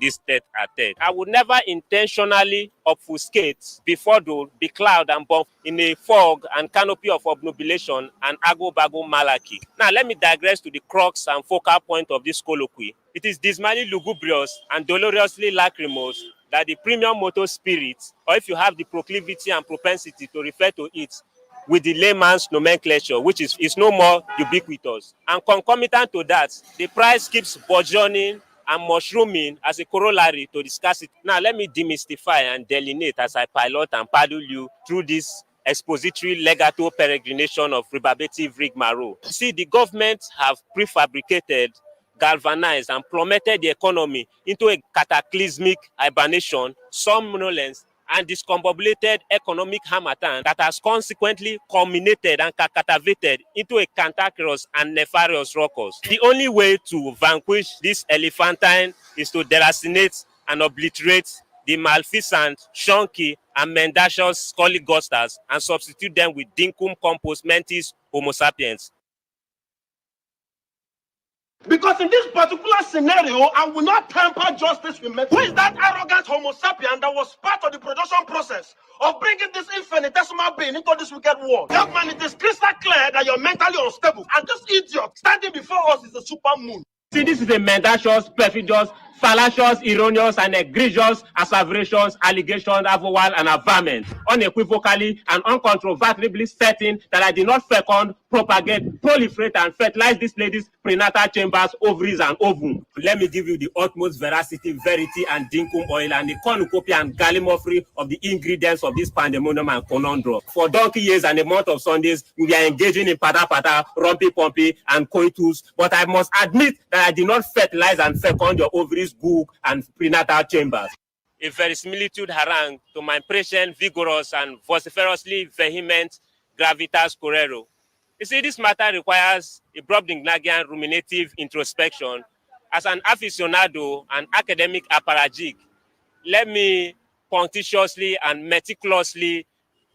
this tete-a-tete. I would never intentionally obfuscate, befuddle, becloud, and buff in a fog and canopy of obnubilation and ago-bago malarkey. Now, let me digress to the crux and focal point of this colloquy. It is dismally lugubrious and dolorously lachrymose that the premium motor spirit, or if you have the proclivity and propensity to refer to it with the layman's nomenclature, which is no more ubiquitous. And concomitant to that, the price keeps burgeoning and mushrooming as a corollary to the scarcity. Now, let me demystify and delineate as I pilot and paddle you through this expository legato peregrination of rebarbative rigmarole. See, the government have prefabricated, galvanized, and plummeted the economy into a cataclysmic hibernation, somnolence, and discombobulated economic harmattan that has consequently culminated and catavated into a cantankerous and nefarious ruckus. The only way to vanquish this elephantine is to deracinate and obliterate the malfeasant, shonky, and mendacious scolligosters and substitute them with dinkum compos mentis homo sapiens. Because in this particular scenario, I will not temper justice with mercy. Who is that arrogant homo sapien that was part of the production process of bringing this infinitesimal being into this wicked world? Young man, it is crystal clear that you're mentally unstable. And this idiot standing before us is a super moon. See, this is a mendacious, perfidious, fallacious, erroneous, and egregious asseverations, allegations, avowal, and averment, unequivocally and uncontrovertibly certain that I did not fecund, propagate, proliferate, and fertilize this lady's prenatal chambers, ovaries, and ovum. Let me give you the utmost veracity, verity, and dinkum oil, and the cornucopia and gallimaufry of the ingredients of this pandemonium and conundrum. For donkey years and a month of Sundays, we are engaging in pata-pata, rumpy-pumpy, and coitus, but I must admit that I did not fertilize and fecund your ovaries, gook, and prenatal chambers. A verisimilitude harangue to my prescient, vigorous, and vociferously vehement gravitas correro. You see, this matter requires a Brobdingnagian ruminative introspection. As an aficionado and academic apparatchik, let me punctiliously and meticulously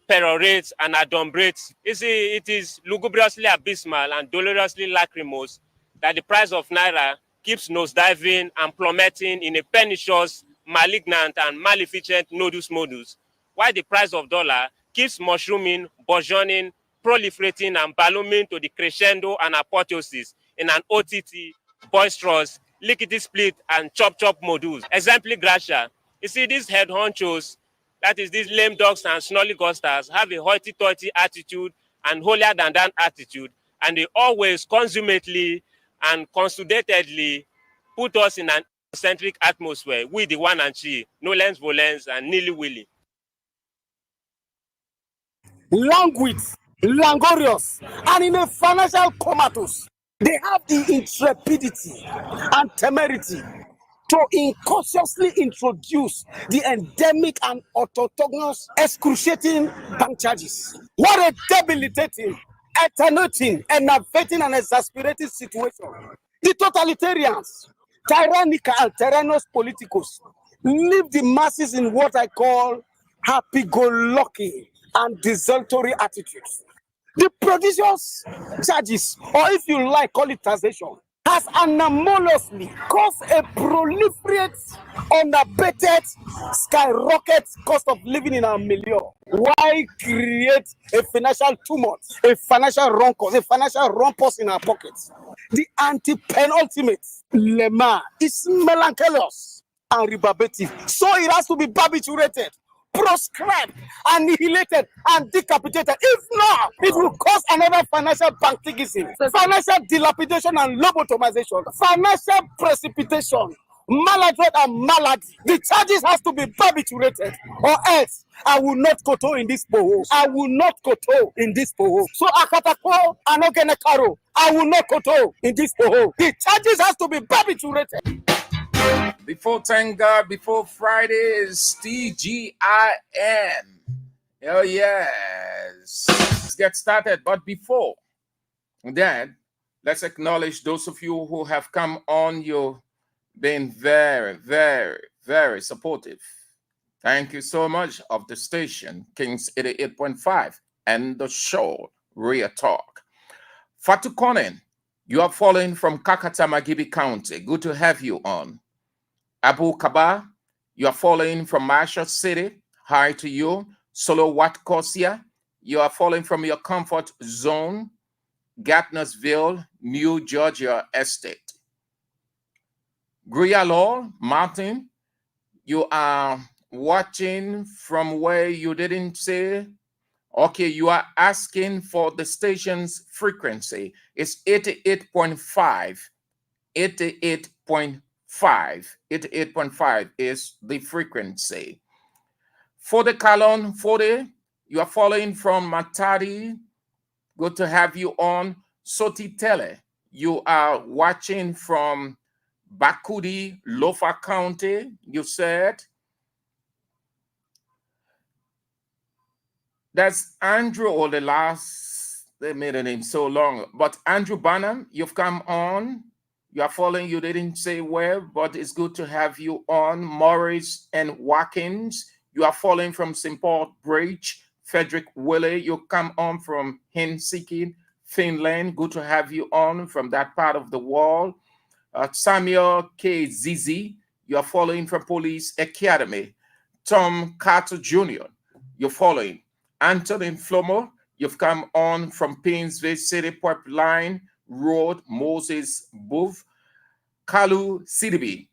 perorate and adumbrate. You see, it is lugubriously abysmal and dolorously lachrymose that the price of naira keeps nosediving and plummeting in a pernicious, malignant, and maleficent nodus modus, while the price of dollar keeps mushrooming, burgeoning, proliferating, and ballooning to the crescendo and apotheosis in an OTT, boisterous, lickety-split, and chop-chop modus. Exempli gratia. You see, these head honchos, that is, these lame dogs and snolligosters, have a hoity-toity attitude and holier-than-thou attitude, and they always consummately and consudatedly put us in an eccentric atmosphere with the one and she, nolens volens and nilly-willy. Languid, languorous, and in a financial comatose, they have the intrepidity and temerity to incautiously introduce the endemic and orthogonous excruciating bank charges. What a debilitating, attenuating, enervating, and exasperating situation. The totalitarians, tyrannical and tyrannous politicos, leave the masses in what I call happy-go-lucky and desultory attitudes. The prodigious charges, or if you like, call it taxation, has anomalously caused a proliferate, unabated, skyrocket cost of living in our milieu. Why create a financial tumult, a financial rumpus, a financial rumpus in our pockets? The anti-penultimate lemma is melancholious and rebarbative, so it has to be barbiturated, proscribed, annihilated, and decapitated. If not, it will cause another financial bankigism, financial dilapidation and lobotomization, financial precipitation, maladroit and malady. The charges has to be barbiturated, or else I will not koto in this poho. I will not koto in this poho. So Akatako and Ogenekaro, I will not koto in this poho. The charges has to be barbiturated. Before thank God, before Friday is TGIM. Oh yes. Let's get started. But before that, let's acknowledge those of you who have come on. You've been very, very, very supportive. Thank you so much of the station, Kings 88.5, and the show, Real Talk. Fatu Konen, you are following from Kakata Magibi County. Good to have you on. Abu Kaba, you are following from Marshall City. Hi to you. Solo Watkosia, you are following from your comfort zone. Gatnesville, New Georgia Estate. Grialor Mountain, you are watching from where you didn't say. Okay, you are asking for the station's frequency. It's 88.5. 88.5. 88.5 is the frequency. For the Kalon 40, you are following from Matadi. Good to have you on. Soti Tele, you are watching from Bakudi, Lofa County, you said. That's Andrew, or the last, they made a name so long. But Andrew Bannum, you've come on. You are following, you didn't say where, but it's good to have you on. Morris and Watkins, you are following from St. Paul Bridge. Frederick Willie, you come on from Helsinki, Finland. Good to have you on from that part of the world. Samuel K. Zizi, you are following from Police Academy. Tom Carter Jr., you're following. Anthony Flomo, you've come on from Painesville City Pipeline Road, Moses Booth. Kalu Sidibe,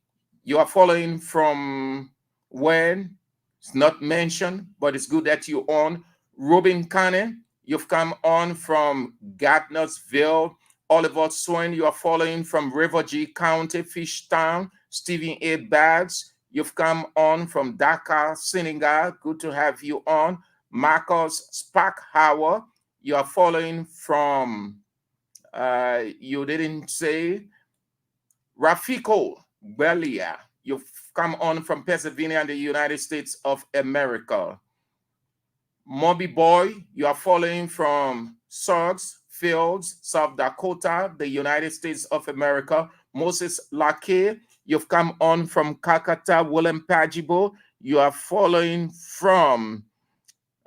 you are following from when? It's not mentioned, but it's good that you're on. Robin Kane, you've come on from Gardnersville. Oliver Swain, you are following from River G County, Fishtown. Stephen A. Bags, you've come on from Dakar, Senegal. Good to have you on. Marcus Sparkhauer, you are following from, you didn't say, Rafiko Belia, you've come on from Pennsylvania and the United States of America. Moby Boy, you are following from Suggs Fields, South Dakota, the United States of America. Moses Lake, you've come on from Kakata, Willem Pajibo. You are following from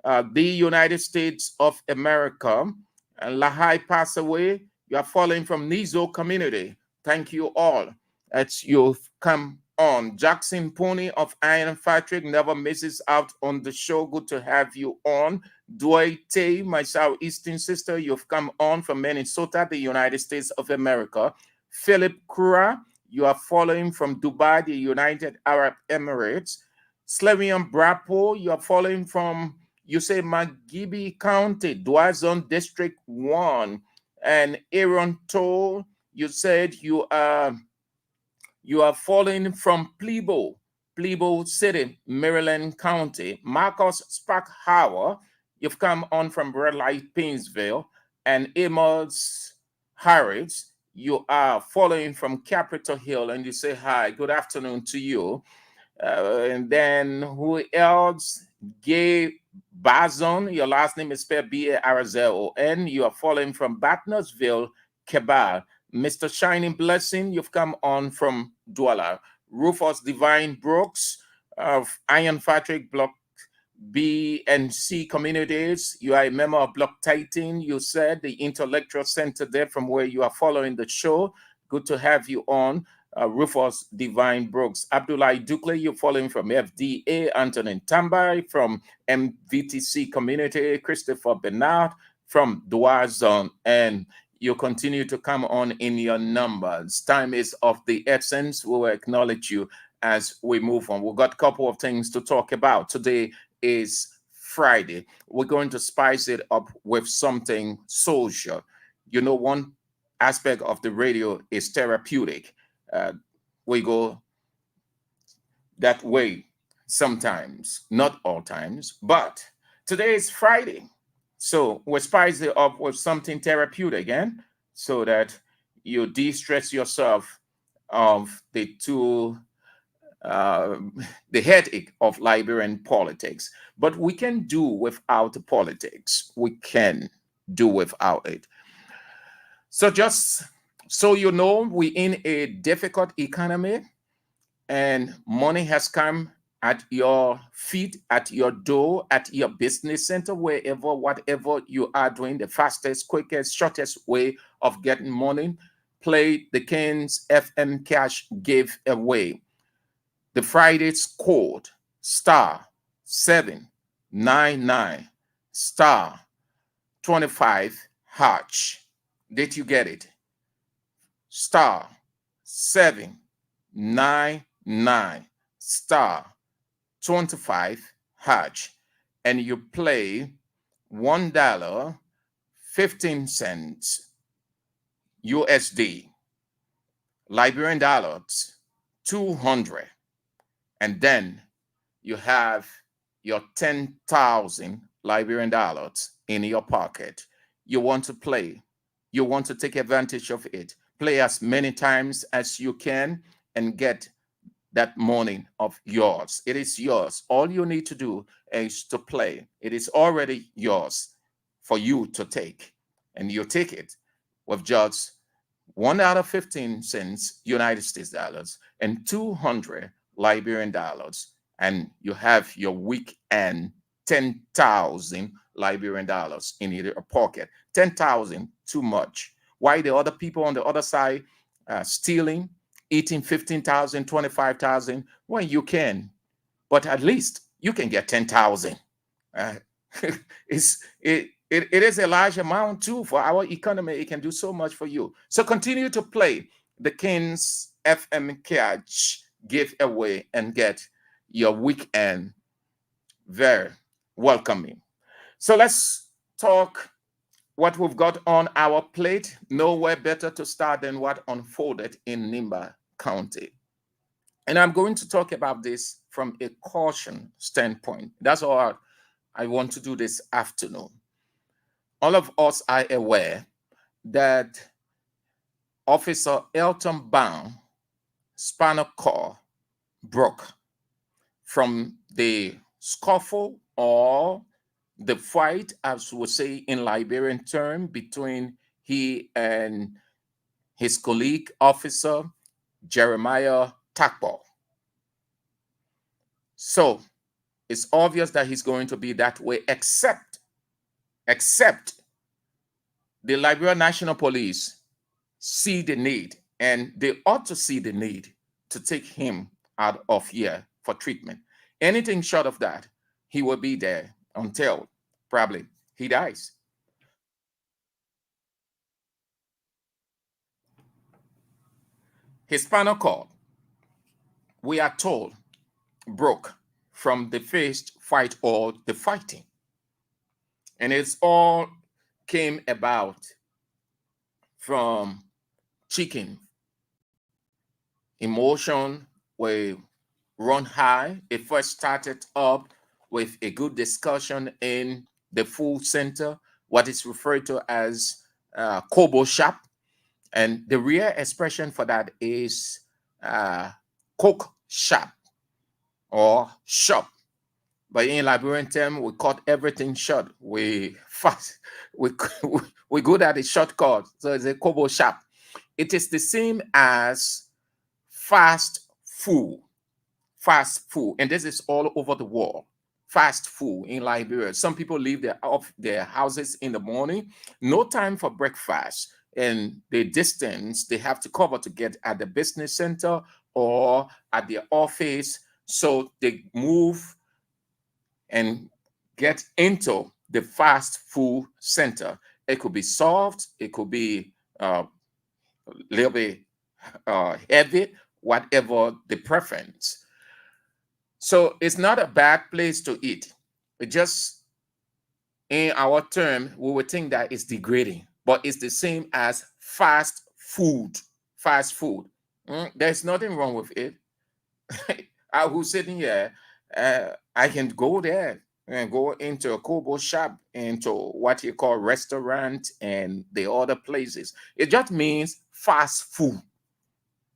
the United States of America. And Lahai Passaway, you are following from Nizo community. Thank you all that you've come on. Jackson Pony of Iron Factory never misses out on the show. Good to have you on. Dwight Tay, my southeastern sister, you've come on from Minnesota, the United States of America. Philip Kura, you are following from Dubai, the United Arab Emirates. Slavian Brapo, you are following from, you say, Magibi County, Dwazon District 1. And Aaron Toll, you said you are following from Plebo City, Maryland County. Marcus Sparkhauer, you've come on from Red Light, Painesville. And Amos Harris, you are following from Capitol Hill, and you say hi, good afternoon to you. And then who else? Gay Bazon, your last name is spelled B-A-R-Z-O-N. You are following from Batnersville, Quebec. Mr. Shining Blessing, you've come on from Douala. Rufus Divine Brooks of Iron Factory, Block B and C communities. You are a member of Block Titan, you said, the intellectual center there from where you are following the show. Good to have you on. Rufus Divine Brooks. Abdullah Dukle, you're following from FDA. Antonin Tambay from MVTC community. Christopher Bernard from Douazon. And you continue to come on in your numbers. Time is of the essence. We will acknowledge you as we move on. We've got a couple of things to talk about. Today is Friday. We're going to spice it up with something social. You know, one aspect of the radio is therapeutic. We go that way sometimes, not all times, but today is Friday. So we'll spice it up with something therapeutic again, so that you de-stress yourself of the headache of Liberian politics. But we can do without politics. We can do without it. So just so you know, we're in a difficult economy, and money has come at your feet, at your door, at your business center, wherever, whatever you are doing, the fastest, quickest, shortest way of getting money. Play the Kings FM Cash giveaway. The Friday's code *799 *25#. Did you get it? *799 *25#, and you play $1.15 USD, Liberian dollars 200, and then you have your 10,000 Liberian dollars in your pocket. You want to play. You want to take advantage of it. Play as many times as you can and get that money of yours. It is yours. All you need to do is to play. It is already yours for you to take. And you take it with just $1.15 United States dollars and 200 Liberian dollars. And you have your weekend 10,000 Liberian dollars in your pocket. 10,000, too much. Why the other people on the other side stealing, eating 15,000, 25,000? Well, you can, but at least you can get 10,000. It is a large amount too for our economy. It can do so much for you. So continue to play the Kings FM Catch giveaway and get your weekend very welcoming. So let's talk what we've got on our plate. Nowhere better to start than what unfolded in Nimba County. And I'm going to talk about this from a caution standpoint. That's all I want to do this afternoon. All of us are aware that Officer Elton Baum spinal cord broke from the scuffle or the fight, as we say in Liberian term, between he and his colleague officer Jeremiah Takbo. So it's obvious that he's going to be that way, except the Liberian National Police see the need, and they ought to see the need to take him out of here for treatment. Anything short of that, he will be there until probably he dies. His spinal cord, we are told, broke from the first fight or the fighting. And it's all came about from chicken. Emotion were run high. It first started up with a good discussion in the food center, what is referred to as Kobo shop. And the real expression for that is cook shop or shop. But in Liberian term, we cut everything short. We good at the shortcut. So it's a Kobo shop. It is the same as fast food. Fast food. And this is all over the world. Fast food in Liberia. Some people leave their houses in the morning, no time for breakfast. And the distance they have to cover to get at the business center or at their office. So they move and get into the fast food center. It could be soft, it could be a little bit heavy, whatever the preference. So it's not a bad place to eat. It just, in our term, we would think that it's degrading, but it's the same as fast food. Fast food. There's nothing wrong with it. Who's sitting here? I can go there and go into a Kobo shop, into what you call restaurant and the other places. It just means fast food.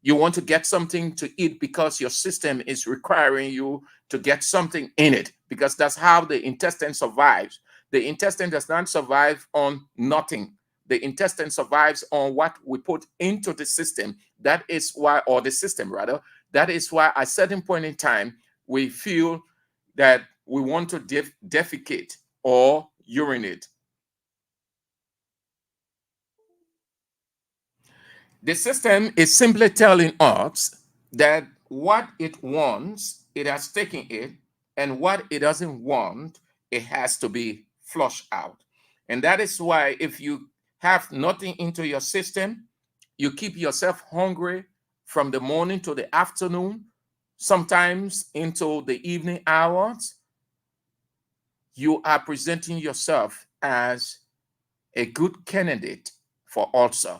You want to get something to eat because your system is requiring you to get something in it, because that's how the intestine survives. The intestine does not survive on nothing. The intestine survives on what we put into the system. That is why, or the system rather, that is why at a certain point in time, we feel that we want to defecate or urinate. The system is simply telling us that what it wants, it has taken it, and what it doesn't want, it has to be flushed out. And that is why if you have nothing into your system, you keep yourself hungry from the morning to the afternoon, sometimes into the evening hours, you are presenting yourself as a good candidate for ulcer.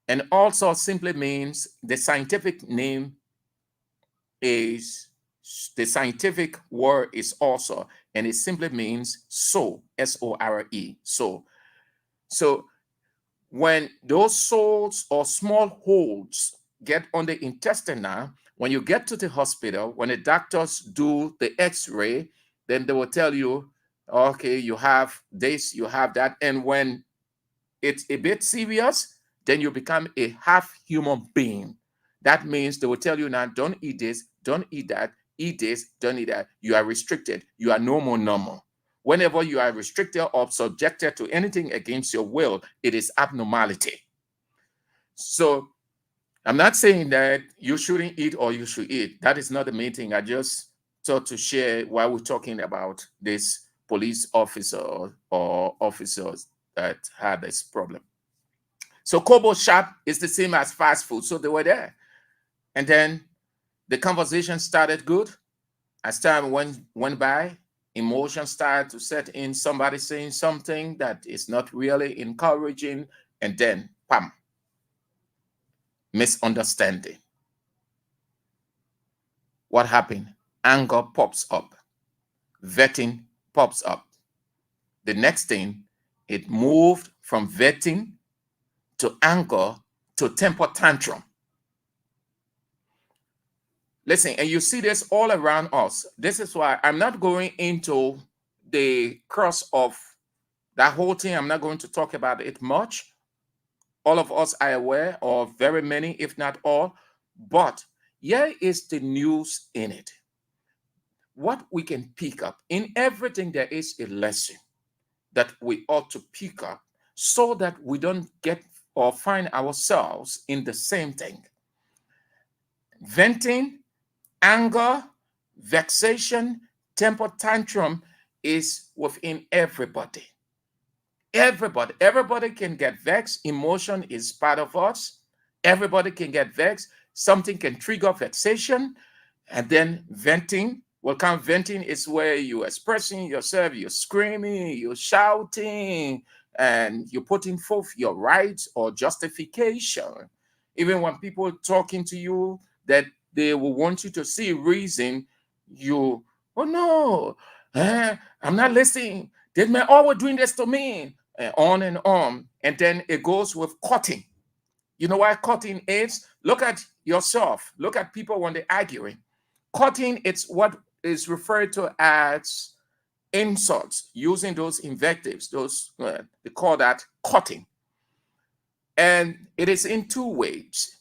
And ulcer simply means, the scientific name is, the scientific word is ulcer, and it simply means sore, S-O-R-E, sore. So when those sores or small holes get on the intestine, now, when you get to the hospital, when the doctors do the x-ray, then they will tell you, okay, you have this, you have that. And when it's a bit serious, then you become a half human being. That means they will tell you now, don't eat this, don't eat that, eat this, don't eat that. You are restricted. You are no more normal. Whenever you are restricted or subjected to anything against your will, it is abnormality. So I'm not saying that you shouldn't eat or you should eat. That is not the main thing. I just thought to share while we're talking about this police officer or officers that had this problem. So Kobo Shop is the same as fast food. So they were there. And then the conversation started good. As time went by, emotions started to set in, somebody saying something that is not really encouraging, and then, pam, misunderstanding. What happened? Anger pops up. Vetting pops up. The next thing, it moved from vetting to anger to temper tantrum. Listen, and you see this all around us. This is why I'm not going into the cross of that whole thing. I'm not going to talk about it much. All of us are aware, or very many, if not all. But here is the news in it. What we can pick up. In everything, there is a lesson that we ought to pick up so that we don't get or find ourselves in the same thing. Venting, anger, vexation, temper tantrum is within everybody. Everybody can get vexed. Emotion is part of us. Everybody can get vexed. Something can trigger vexation. And then venting. Well, kind of venting is where you're expressing yourself, you're screaming, you're shouting, and you're putting forth your rights or justification. Even when people talking to you that they will want you to see reason, you, oh no, I'm not listening. This man always doing this to me, and on and on. And then it goes with cutting. You know what cutting is? Look at yourself. Look at people when they're arguing. Cutting, it's what is referred to as insults, using those invectives. Those they call that cutting. And it is in two ways.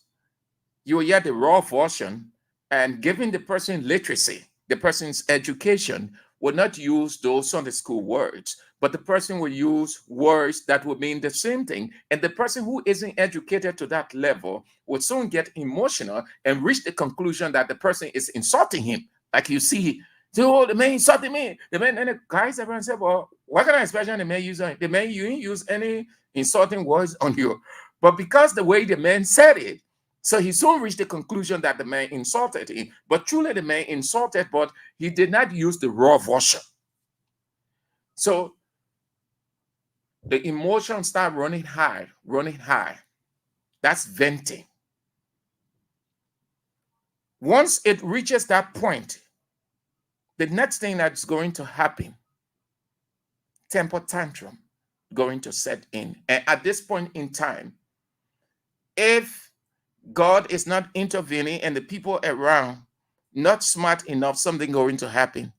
You will get the raw version, and giving the person literacy, the person's education, will not use those Sunday school words, but the person will use words that would mean the same thing. And the person who isn't educated to that level will soon get emotional and reach the conclusion that the person is insulting him. Like you see, oh, the man insulted me. The man, and the guys, everyone said, well, what kind of expression the man use? The man, you didn't use any insulting words on you. But because the way the man said it, so he soon reached the conclusion that the man insulted him. But truly the man insulted, but he did not use the raw version. So the emotions start running high. That's venting. Once it reaches that point, the next thing that's going to happen, temper tantrum going to set in. And at this point in time, if God is not intervening and the people around not smart enough, something going to happen.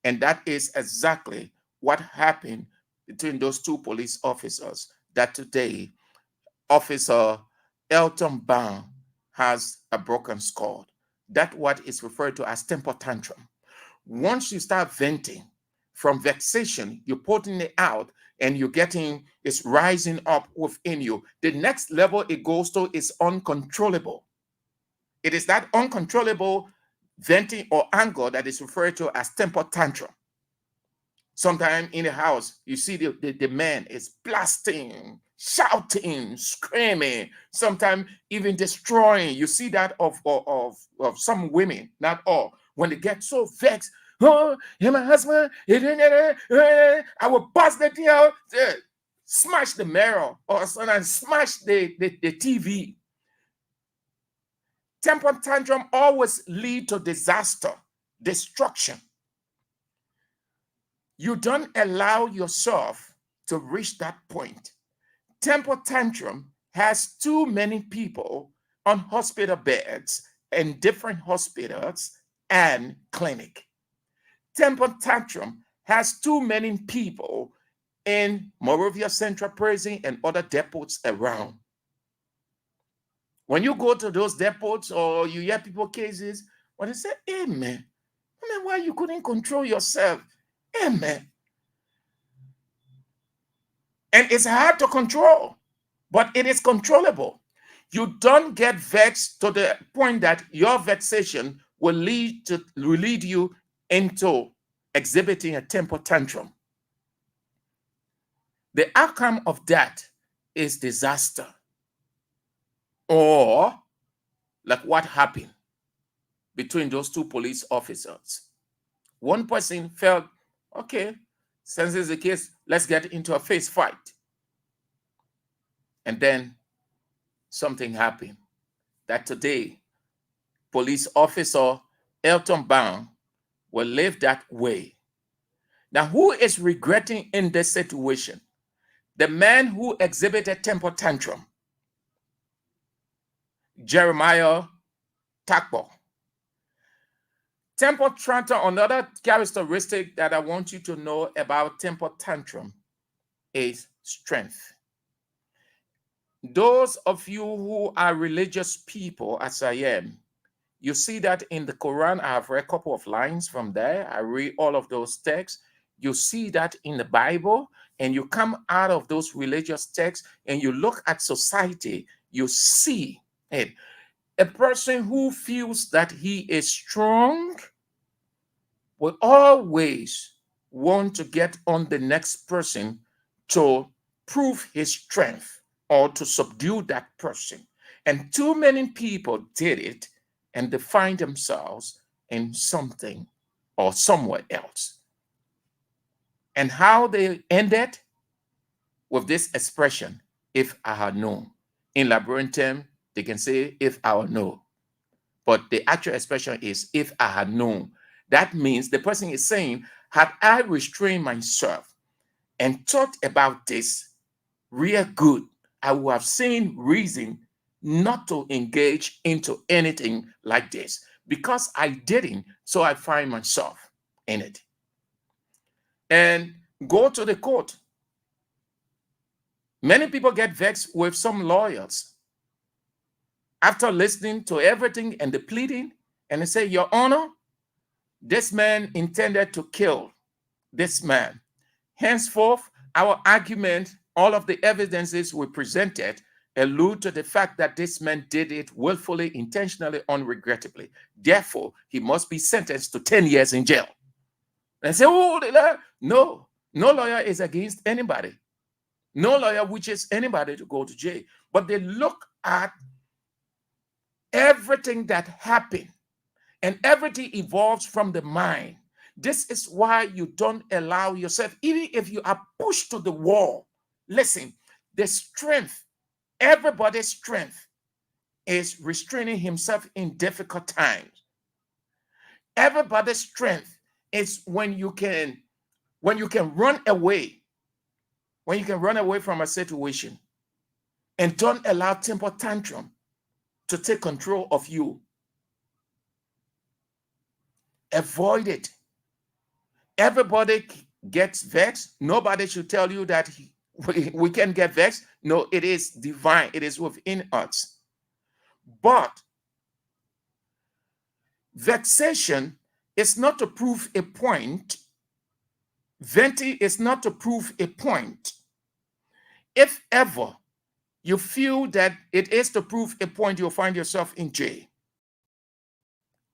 And that is exactly what happened between those two police officers, that today Officer Elton Brown has a broken skull. That's what is referred to as temper tantrum. Once you start venting from vexation, you're putting it out, and you're getting, it's rising up within you. The next level it goes to is uncontrollable. It is that uncontrollable venting or anger that is referred to as temper tantrum. Sometimes in the house, you see the man is blasting, shouting, screaming, sometimes even destroying. You see that of some women, not all. When they get so vexed, oh, you're my husband, I will bust the thing out, smash the mirror, or sometimes smash the TV. Temper tantrum always lead to disaster, destruction. You don't allow yourself to reach that point. Temper tantrum has too many people on hospital beds in different hospitals and clinic. Temper tantrum has too many people in Morovia Central Prison and other depots around. When you go to those depots or you hear people cases, when they say, hey man, why you couldn't control yourself? Amen. And it's hard to control, but it is controllable. You don't get vexed to the point that your vexation will lead you into exhibiting a temper tantrum. The outcome of that is disaster. Or like what happened between those two police officers. One person felt, okay, since it's the case, let's get into a face fight. And then something happened that today, police officer Elton Brown will live that way. Now, who is regretting in this situation? The man who exhibited temper tantrum, Jeremiah Takbo. Temper tantrum, another characteristic that I want you to know about temper tantrum is strength. Those of you who are religious people, as I am, you see that in the Quran. I have read a couple of lines from there. I read all of those texts. You see that in the Bible, and you come out of those religious texts and you look at society, you see it. A person who feels that he is strong will always want to get on the next person to prove his strength or to subdue that person. And too many people did it and they find themselves in something or somewhere else. And how they ended with this expression, if I had known. In Liberian term, they can say, if I would know. But the actual expression is, if I had known. That means the person is saying, had I restrained myself and thought about this real good, I would have seen reason not to engage into anything like this. Because I didn't, so I find myself in it. And go to the court. Many people get vexed with some lawyers after listening to everything and the pleading, and they say, Your Honor, this man intended to kill this man. Henceforth, our argument, all of the evidences we presented allude to the fact that this man did it willfully, intentionally, unregrettably. Therefore, he must be sentenced to 10 years in jail. And say, oh, no lawyer is against anybody. No lawyer wishes anybody to go to jail. But they look at everything that happened, and everything evolves from the mind. This is why you don't allow yourself, even if you are pushed to the wall. Listen, the strength, everybody's strength is restraining himself in difficult times. Everybody's strength is when you can run away, when you can run away from a situation and don't allow temper tantrum to take control of you. Avoid it. Everybody gets vexed. Nobody should tell you that we can get vexed. No, it is divine. It is within us. But vexation is not to prove a point. Venting is not to prove a point. If ever you feel that it is to prove a point, you'll find yourself in jail.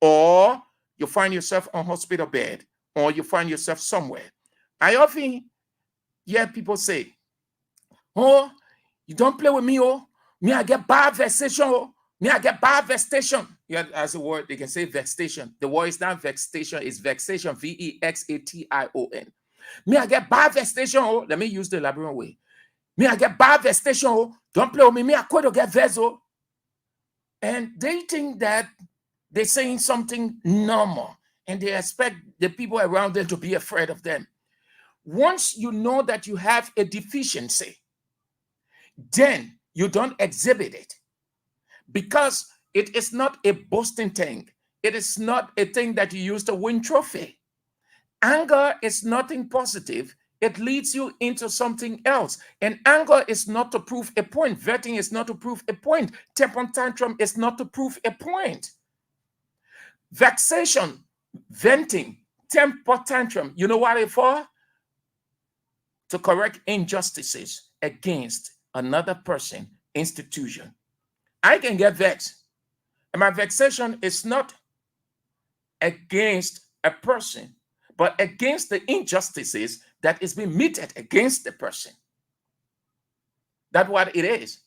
or you find yourself on hospital bed, or you find yourself somewhere. I often hear people say, oh, you don't play with me, oh. Me, I get bad vexation, oh. Me, I get bad vexation. Yeah, as a word, they can say vexation. The word is not vexation, it's vexation, vexation. Me, I get bad vexation, oh. Let me use the elaborate way. Me, I get bad vexation, oh. Don't play with me. Me, I could get vex, oh. And they think that they're saying something normal, and they expect the people around them to be afraid of them. Once you know that you have a deficiency, then you don't exhibit it, because it is not a boasting thing. It is not a thing that you use to win trophy. Anger is nothing positive. It leads you into something else. And anger is not to prove a point. Venting is not to prove a point. Temper tantrum is not to prove a point. Vexation, venting, temper tantrum, you know what it's for? To correct injustices against another person, institution. I can get vexed, and my vexation is not against a person, but against the injustices that is being meted against the person. That's what it is.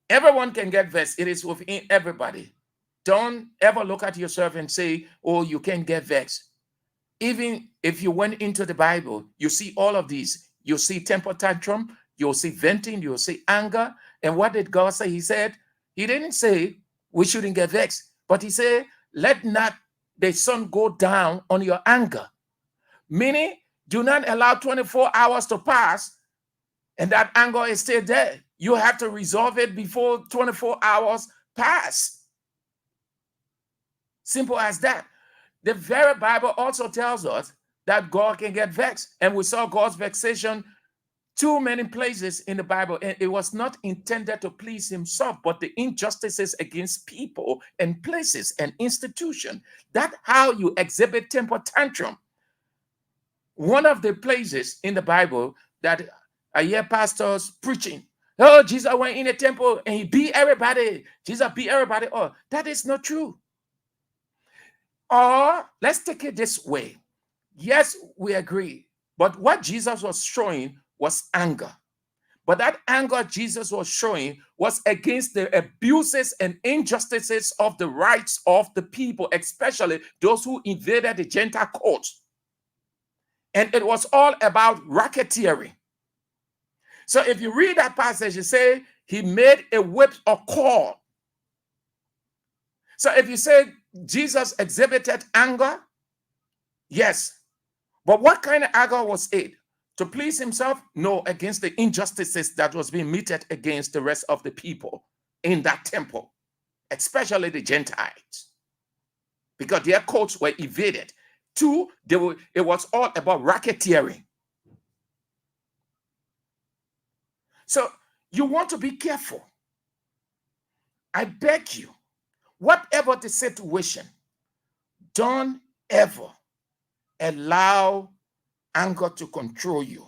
Everyone can get vexed. It is within everybody. Don't ever look at yourself and say, oh, you can't get vexed. Even if you went into the Bible, you see all of these. You see temper tantrum, you'll see venting, you'll see anger. And what did God say? He said, he didn't say we shouldn't get vexed, but he said, let not the sun go down on your anger. Meaning, do not allow 24 hours to pass and that anger is still there. You have to resolve it before 24 hours pass. Simple as that. The very Bible also tells us that God can get vexed. And we saw God's vexation too many places in the Bible. And it was not intended to please himself, but the injustices against people and places and institutions. That's how you exhibit temper tantrum. One of the places in the Bible that I hear pastors preaching, oh, Jesus went in the temple and he beat everybody. Jesus beat everybody. Oh, that is not true. Or let's take it this way. Yes, we agree. But what Jesus was showing was anger. But that anger Jesus was showing was against the abuses and injustices of the rights of the people, especially those who invaded the Gentile courts. And it was all about racketeering. So if you read that passage, you say he made a whip of cord. So if you say Jesus exhibited anger, yes. But what kind of anger was it? To please himself? No, against the injustices that was being meted against the rest of the people in that temple, especially the Gentiles, because their courts were invaded. Two, it was all about racketeering. So you want to be careful. I beg you, whatever the situation, don't ever allow anger to control you.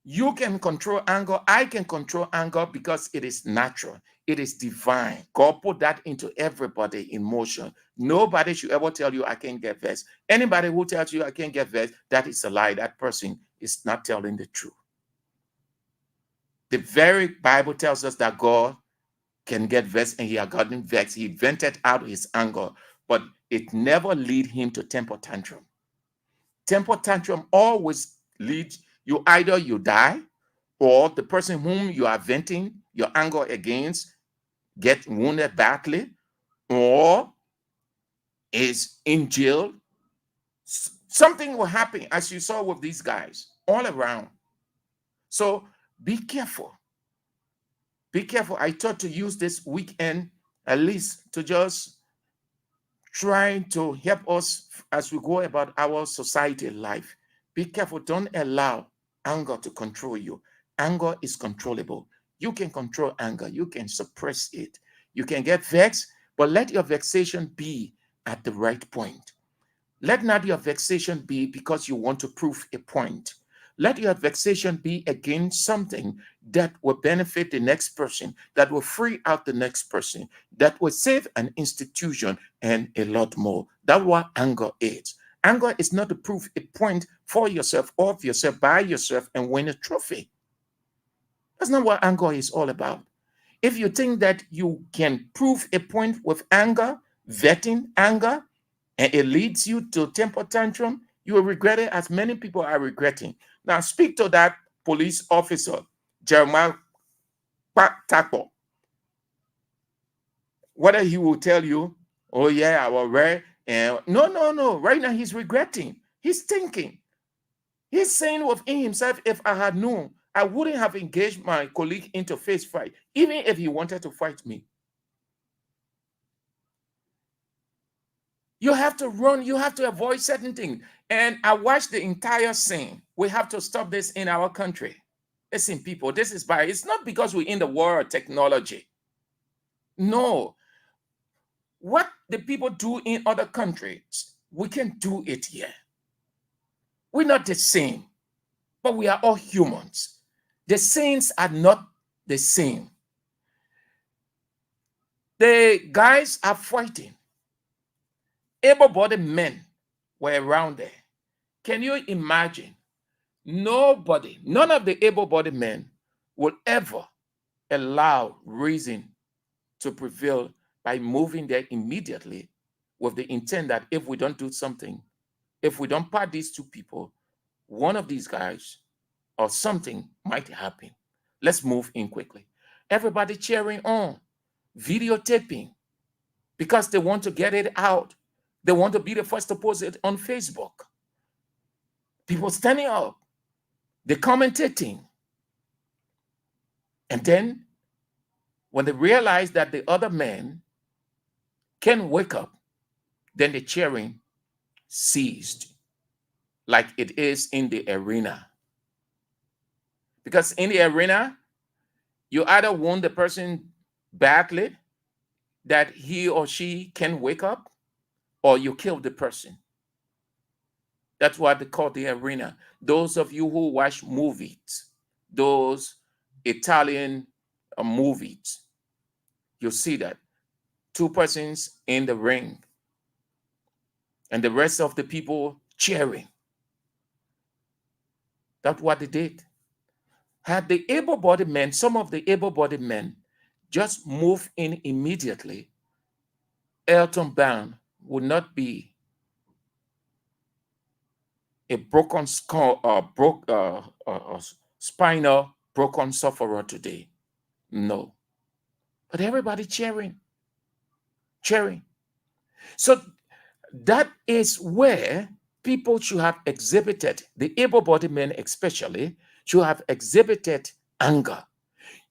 You can control anger. I can control anger because it is natural. It is divine. God put that into everybody in motion. Nobody should ever tell you I can't get vexed. Anybody who tells you I can't get vexed, that is a lie. That person is not telling the truth. The very Bible tells us that God can get vexed, and he had gotten vexed. He vented out his anger, but it never lead him to temper tantrum. Temper tantrum always leads you, either you die, or the person whom you are venting your anger against get wounded badly, or is in jail. Something will happen, as you saw with these guys all around. So be careful. Be careful. I thought to use this weekend at least to just try to help us as we go about our society life. Be careful. Don't allow anger to control you. Anger is controllable. You can control anger. You can suppress it. You can get vexed, but let your vexation be at the right point. Let not your vexation be because you want to prove a point. Let your vexation be against something that will benefit the next person, that will free out the next person, that will save an institution, and a lot more. That's what anger is. Anger is not to prove a point for yourself, of yourself, by yourself, and win a trophy. That's not what anger is all about. If you think that you can prove a point with anger, vetting anger, and it leads you to temper tantrum, you will regret it, as many people are regretting. Now speak to that police officer, Jeremiah Takpo, whether he will tell you, oh yeah, I was right. And no. Right now he's regretting. He's thinking. He's saying within himself, if I had known, I wouldn't have engaged my colleague into face fight, even if he wanted to fight me. You have to run. You have to avoid certain things. And I watched the entire scene. We have to stop this in our country. Listen, people, this is by, it's not because we're in the war of technology. No. What the people do in other countries, we can do it here. We're not the same, but we are all humans. The saints are not the same. The guys are fighting. Able-bodied men were around there. Can you imagine? Nobody, none of the able-bodied men will ever allow reason to prevail by moving there immediately with the intent that if we don't do something, if we don't part these two people, one of these guys or something might happen. Let's move in quickly. Everybody cheering on, videotaping, because they want to get it out. They want to be the first to post it on Facebook. People standing up, they're commentating. And then when they realize that the other man can wake up, then the cheering ceased, like it is in the arena. Because in the arena, you either want the person badly that he or she can wake up, or you kill the person. That's what they call the arena. Those of you who watch movies, those Italian movies, you see that two persons in the ring and the rest of the people cheering. That's what they did. Had the able-bodied men, some of the able-bodied men, just moved in immediately, Elton Brown would not be a broken skull, spinal broken sufferer today. No. But everybody cheering. So that is where people should have exhibited, the able-bodied men especially, should have exhibited anger.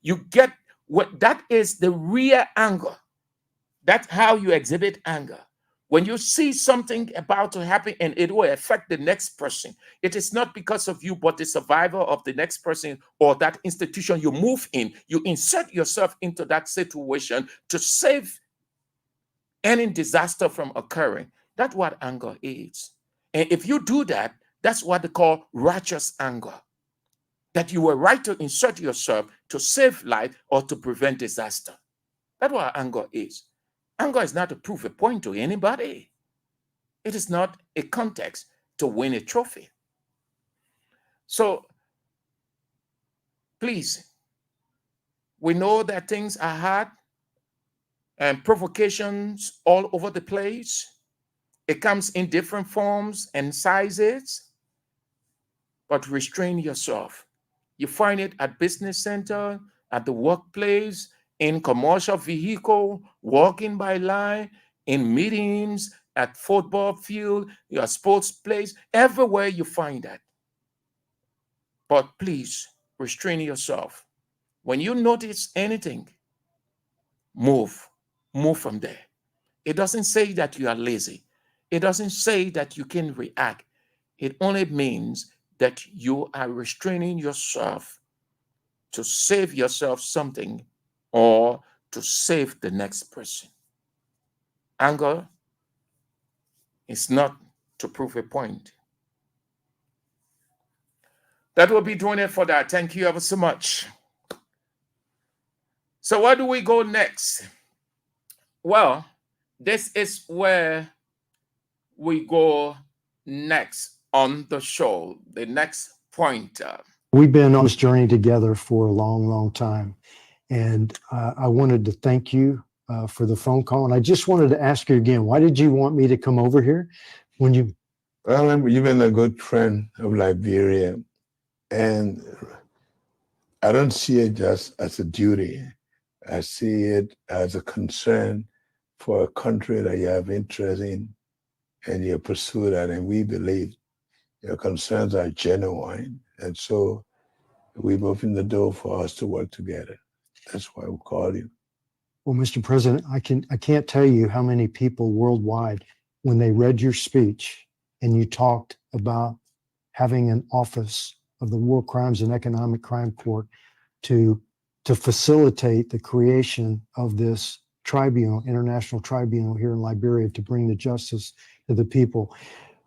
You get what that is, the real anger. That's how you exhibit anger. When you see something about to happen and it will affect the next person, it is not because of you, but the survival of the next person or that institution you move in. You insert yourself into that situation to save any disaster from occurring. That's what anger is. And if you do that, that's what they call righteous anger. That you were right to insert yourself to save life or to prevent disaster. That's what anger is. Anger is not to prove a point to anybody. It is not a context to win a trophy. So, please, we know that things are hard and provocations all over the place. It comes in different forms and sizes, but restrain yourself. You find it at business center, at the workplace, in commercial vehicle, walking by line, in meetings, at football field, your sports place, everywhere you find that. But please restrain yourself. When you notice anything, move from there. It doesn't say that you are lazy. It doesn't say that you can react. It only means that you are restraining yourself to save yourself something or to save the next person. Anger is not to prove a point. That will be doing it for that. Thank you ever so much. So where do we go next? Well, this is where we go next on the show, the next pointer. We've been on this journey together for a long, long time. And I wanted to thank you for the phone call. And I just wanted to ask you again, why did you want me to come over here when you... Well, you've been a good friend of Liberia. And I don't see it just as a duty. I see it as a concern for a country that you have interest in, and you pursue that. And we believe your concerns are genuine. And so we've opened the door for us to work together. That's why we call you. Well, Mr. President, I can't tell you how many people worldwide, when they read your speech and you talked about having an office of the War Crimes and Economic Crime Court to facilitate the creation of this tribunal, international tribunal here in Liberia to bring the justice to the people.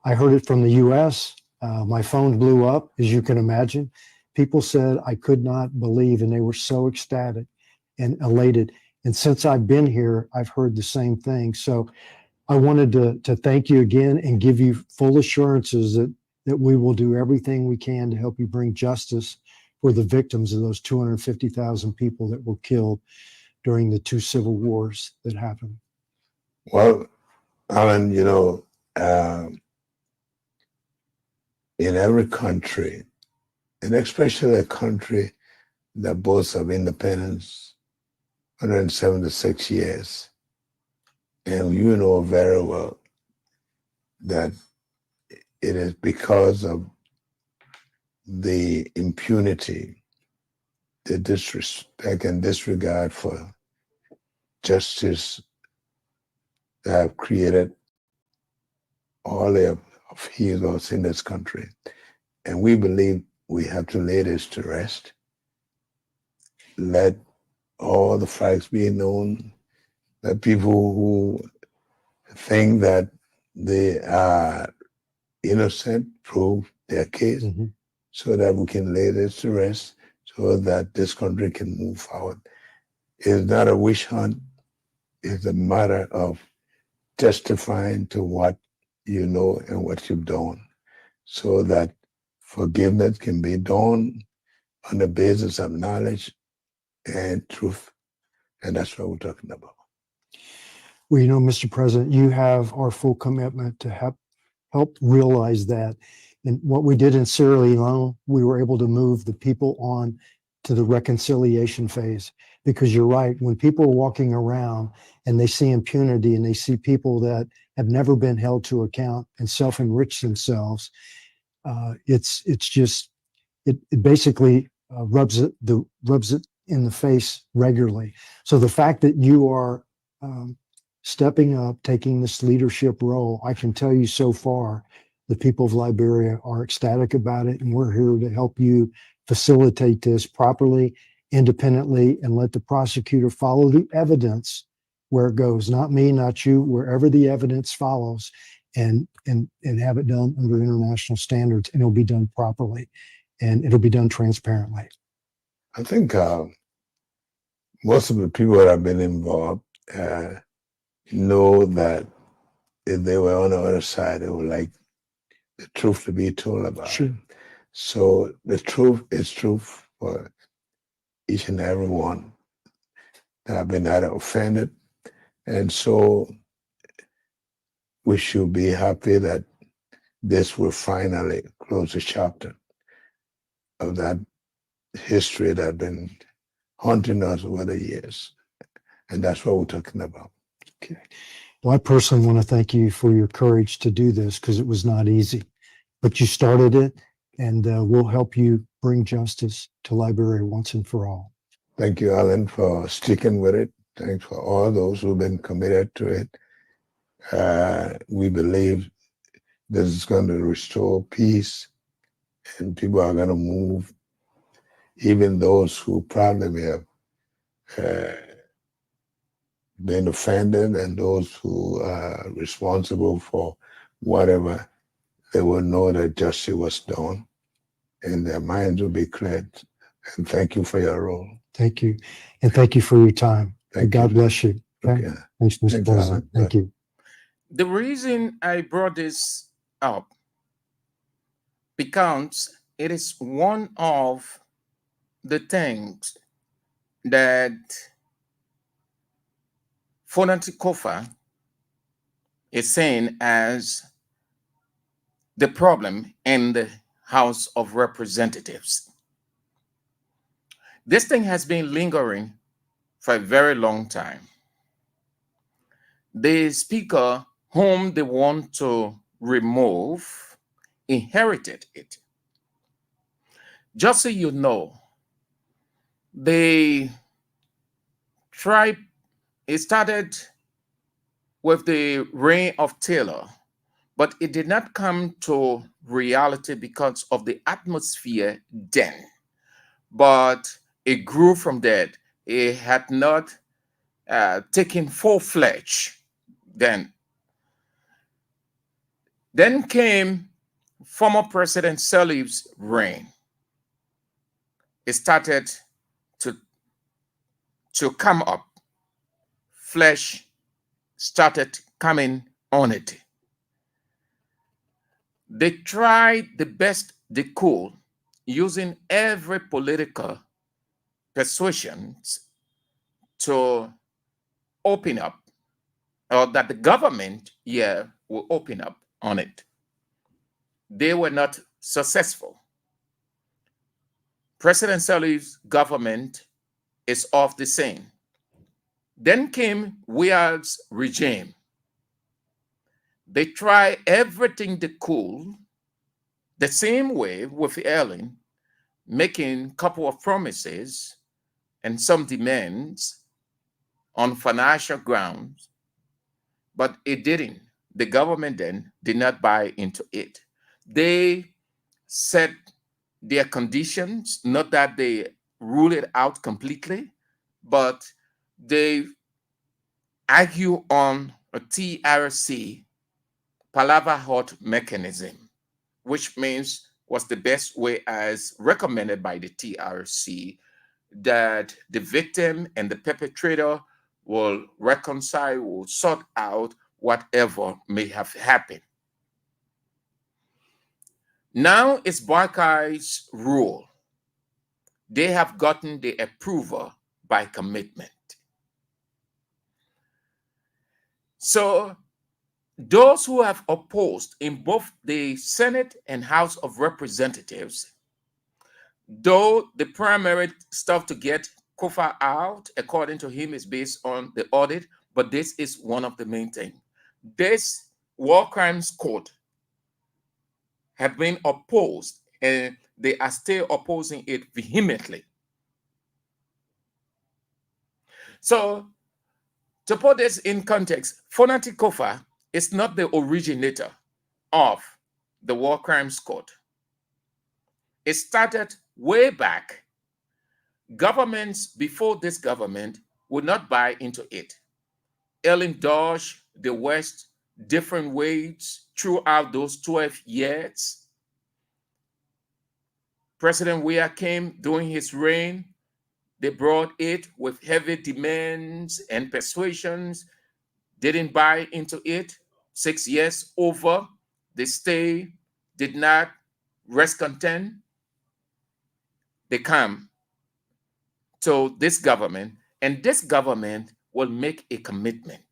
I heard it from the US. My phone blew up, as you can imagine. People said I could not believe, and they were so ecstatic and elated. And since I've been here, I've heard the same thing. So I wanted to thank you again and give you full assurances that we will do everything we can to help you bring justice for the victims of those 250,000 people that were killed during the 2 civil wars that happened. Well, Alan, you know, in every country, and especially a country that boasts of independence, 176 years, and you know very well that it is because of the impunity, the disrespect and disregard for justice that have created all the upheavals in this country. And we believe we have to lay this to rest. Let all the facts be known, that people who think that they are innocent prove their case, so that we can lay this to rest, so that this country can move forward. It's not a wish hunt. It's a matter of testifying to what you know and what you've done, so that forgiveness can be done on the basis of knowledge and truth. And that's what we're talking about. Well, you know, Mr. President, you have our full commitment to help realize that. And what we did in Sierra Leone, we were able to move the people on to the reconciliation phase. Because you're right, when people are walking around and they see impunity and they see people that have never been held to account and self-enrich themselves, it basically rubs it in the face regularly. So the fact that you are stepping up, taking this leadership role, I can tell you so far, the people of Liberia are ecstatic about it, and we're here to help you facilitate this properly, independently, and let the prosecutor follow the evidence where it goes. Not me, not you, wherever the evidence follows, and have it done under international standards, and it'll be done properly, and it'll be done transparently. I think most of the people that have been involved know that if they were on the other side, they would like the truth to be told about. Sure. It. So the truth is truth for each and every one that have been either offended. And so we should be happy that this will finally close the chapter of that history that has been haunting us over the years. And that's what we're talking about. Okay. Well, I personally want to thank you for your courage to do this, because it was not easy, but you started it, and we'll help you bring justice to Liberia once and for all. Thank you, Alan, for sticking with it. Thanks for all those who've been committed to it. We believe this is going to restore peace, and people are going to move, even those who probably have been offended, and those who are responsible for whatever, they will know that justice was done, and their minds will be cleared. And thank you for your role. Thank you. And thank you for your time. Thank God you. bless you. Okay. Okay. Thanks, Mr. Thanks, President. Alan. Thank you. The reason I brought this up, because it is one of the things that Fonati Kofa is saying as the problem in the House of Representatives. This thing has been lingering for a very long time. The speaker whom they want to remove inherited it. Just so you know, the tribe, it started with the reign of Taylor, but it did not come to reality because of the atmosphere then. But it grew from that. It had not taken full-fledged then. Then came former President Sirleaf's reign. It started to come up. Flesh started coming on it. They tried the best they could, using every political persuasion to open up, or that the government will open up on it. They were not successful. President Sirleaf's government is off the scene. Then came Weah's regime. They tried everything they could, the same way with Ellen, making a couple of promises and some demands on financial grounds, but it didn't. The government then did not buy into it. They set their conditions, not that they rule it out completely, but they argue on a TRC, Palaver Hot mechanism, which means was the best way as recommended by the TRC, that the victim and the perpetrator will reconcile, will sort out whatever may have happened. Now it's Barkai's rule. They have gotten the approval by commitment. So those who have opposed in both the Senate and House of Representatives, though the primary stuff to get Kofa out, according to him, is based on the audit, but this is one of the main things. This War Crimes Court have been opposed, and they are still opposing it vehemently. So, to put this in context, Fonati Kofa is not the originator of the War Crimes Court. It started way back. Governments before this government would not buy into it. Ellen Dodge, the West, different ways throughout those 12 years. President Weah came during his reign. They brought it with heavy demands and persuasions. Didn't buy into it. 6 years over, they stay, did not rest content. They come to this government, and this government will make a commitment.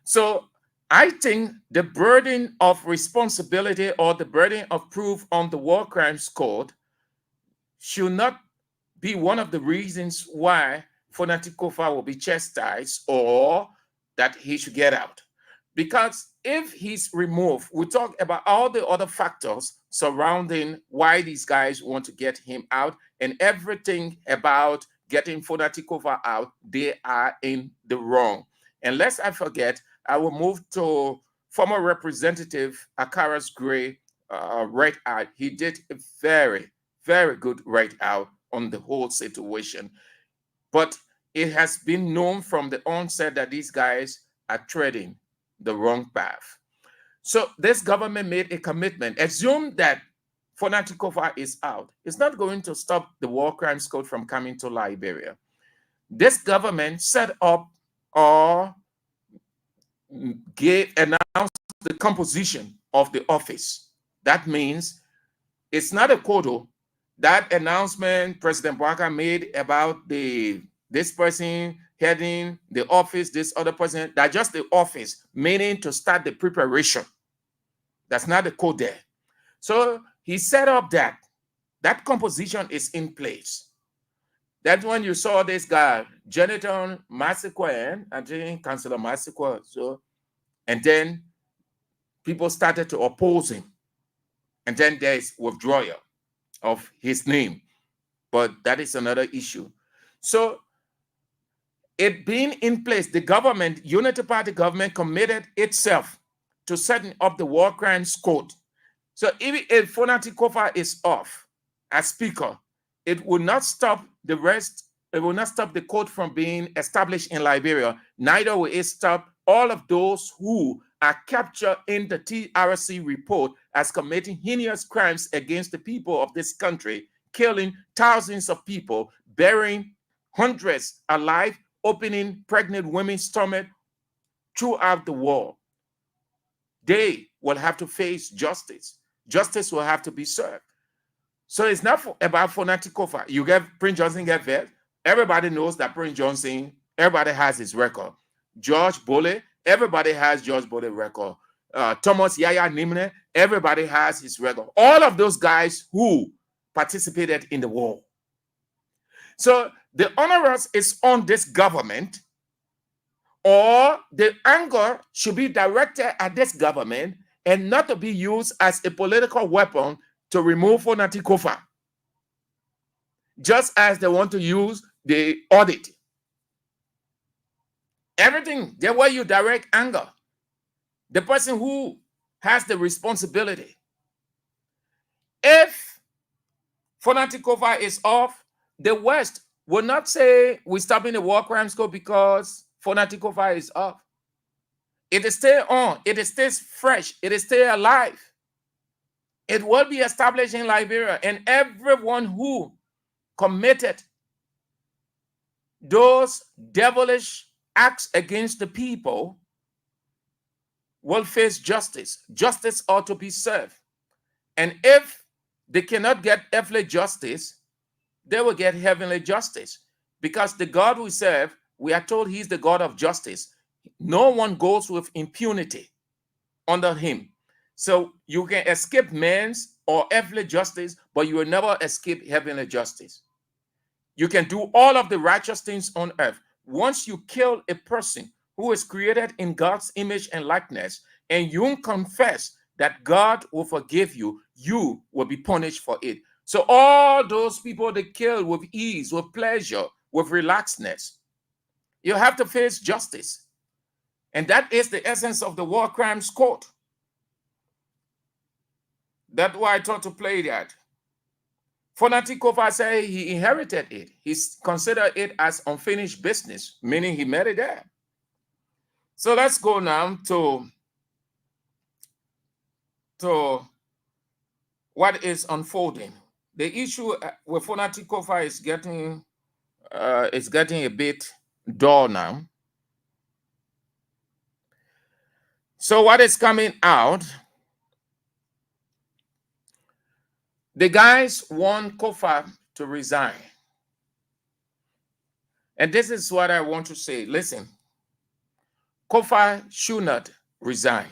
So I think the burden of responsibility or the burden of proof on the War Crimes Court should not be one of the reasons why Fonati Kofa will be chastised or that he should get out. Because if he's removed, we talk about all the other factors surrounding why these guys want to get him out, and everything about getting Fonati Kofa out, they are in the wrong. And lest I forget, I will move to former Representative Akaras Gray right out. He did a very, very good right out on the whole situation. But it has been known from the onset that these guys are treading the wrong path. So this government made a commitment. Assume that Fonati Kofa is out, it's not going to stop the War Crimes Code from coming to Liberia. This government set up or announced the composition of the office. That means it's not a code. That announcement President Bouaka made about this person heading the office, this other person, that's just the office, meaning to start the preparation. That's not the code there. So he set up that composition is in place. That's when you saw this guy, Jonathan Massaquoi, I think Councillor Massaquoi. So, and then people started to oppose him. And then there's withdrawal of his name. But that is another issue. So it being in place, the government, Unity Party government, committed itself to setting up the War Crimes Code. So if Fonati Kofa is off as speaker, it will not stop the rest. It will not stop the code from being established in Liberia. Neither will it stop all of those who are captured in the TRC report as committing heinous crimes against the people of this country, killing thousands of people, burying hundreds alive, opening pregnant women's stomach throughout the war. They will have to face justice. Justice will have to be served. So it's not about Fonati Kofa. You get Prince Johnson get vet. Everybody knows that Prince Johnson, everybody has his record. George Bole, everybody has George Bole's record. Thomas Yaya Nimne, everybody has his record. All of those guys who participated in the war. So the onus is on this government, or the anger should be directed at this government and not to be used as a political weapon to remove Fonati Kofa, just as they want to use the audit. Everything, the way you direct anger, the person who has the responsibility. If Fonati Kofa is off, the West will not say we're stopping the War Crimes Code because Fonati Kofa is off. It is still on. It stays fresh. It is still alive. It will be established in Liberia, and everyone who committed those devilish acts against the people will face justice. Justice ought to be served. And if they cannot get earthly justice, they will get heavenly justice. Because the God we serve, we are told he's the God of justice. No one goes with impunity under him. So you can escape man's or earthly justice, but you will never escape heavenly justice. You can do all of the righteous things on earth. Once you kill a person who is created in God's image and likeness, and you confess that God will forgive you, you will be punished for it. So all those people they kill with ease, with pleasure, with relaxedness, you have to face justice. And that is the essence of the War Crimes Code. That's why I thought to play that. Fonati Kofa said he inherited it. He considered it as unfinished business, meaning he made it there. So let's go now to what is unfolding. The issue with Fonati Kofa is getting a bit dull now. So what is coming out? The guys want Kofa to resign. And this is what I want to say. Listen, Kofa should not resign.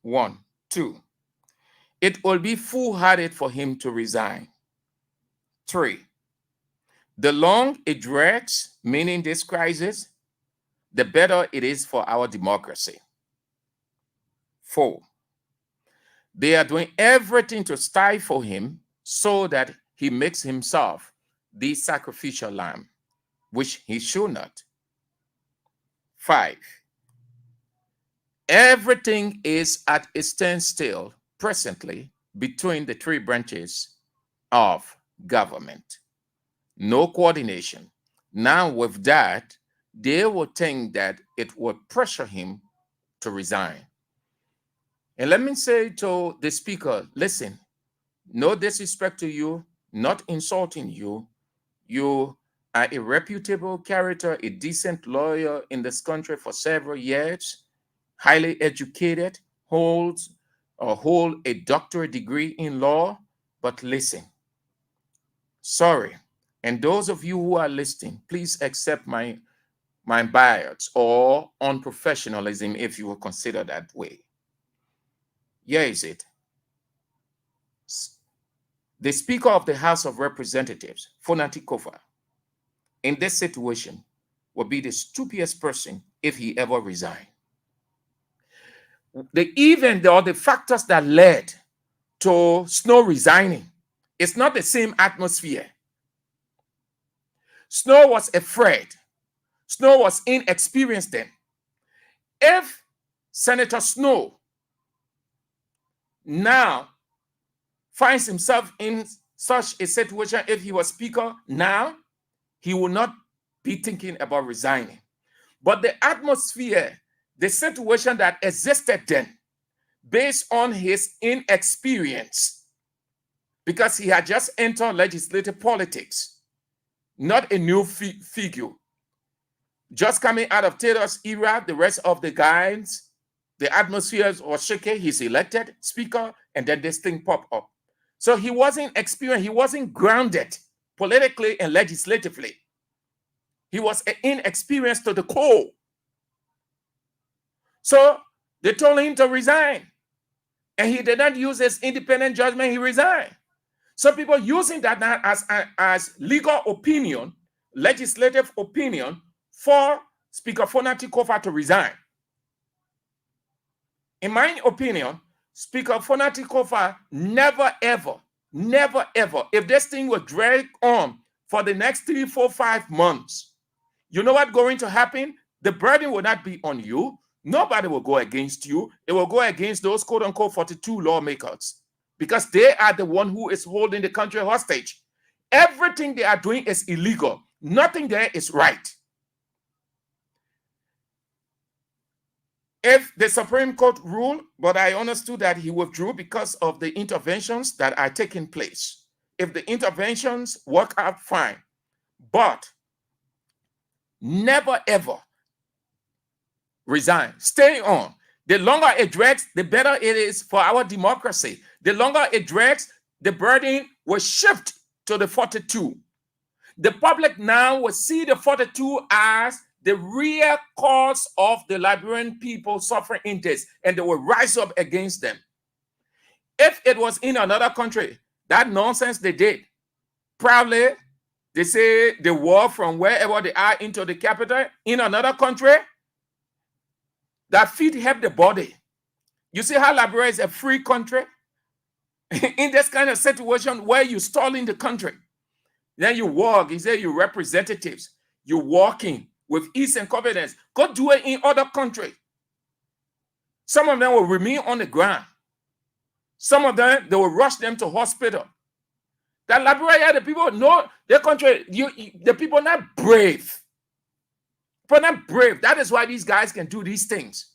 1, 2. It will be foolhardy for him to resign. 3. The longer it drags, meaning this crisis, the better it is for our democracy. 4. They are doing everything to stifle him so that he makes himself the sacrificial lamb, which he should not. 5. Everything is at a standstill presently between the 3 branches of government. No coordination. Now with that, they will think that it would pressure him to resign. And let me say to the speaker, listen, No disrespect to you, not insulting you. You are a reputable character, a decent lawyer in this country for several years, highly educated, hold a doctorate degree in law. But listen, sorry, and those of you who are listening, please accept my bias or unprofessionalism, if you will consider that way. Here is it. The Speaker of the House of Representatives, Fonati Kofa, in this situation, would be the stupidest person if he ever resigned. The factors that led to Snow resigning, it's not the same atmosphere. Snow was afraid. Snow was inexperienced then. If Senator Snow now finds himself in such a situation, if he was Speaker now, he will not be thinking about resigning. But the atmosphere, the situation that existed then, based on his inexperience, because he had just entered legislative politics, not a new figure, just coming out of Taylor's era, the rest of the guys, the atmosphere was shaky. He's elected Speaker, and then this thing popped up. So he wasn't experienced, he wasn't grounded politically and legislatively. He was inexperienced to the core. So they told him to resign. And he did not use his independent judgment, he resigned. So people using that now as legal opinion, legislative opinion for Speaker Fonati Kofa to resign. In my opinion, Speaker Fonati Kofa never ever, if this thing will drag on for the next 3, 4, 5 months, you know what's going to happen? The burden will not be on you. Nobody will go against you. It will go against those quote-unquote 42 lawmakers, because they are the one who is holding the country hostage. Everything they are doing is illegal. Nothing there is right. If the Supreme Court ruled, but I understood that he withdrew because of the interventions that are taking place. If the interventions work out, fine. But never ever resign. Stay on. The longer it drags, the better it is for our democracy. The longer it drags, the burden will shift to the 42. The public now will see the 42 as the real cause of the Liberian people suffering in this, and they will rise up against them. If it was in another country, that nonsense they did, probably they say the war from wherever they are into the capital in another country, that feet help the body. You see how Liberia is a free country? In this kind of situation where you stall in the country, then you walk, you say you're representatives, you're walking with ease and confidence. Go do it in other countries. Some of them will remain on the ground. Some of them, they will rush them to hospital. That Liberia, the people know their country, the people are not brave. People are not brave. That is why these guys can do these things.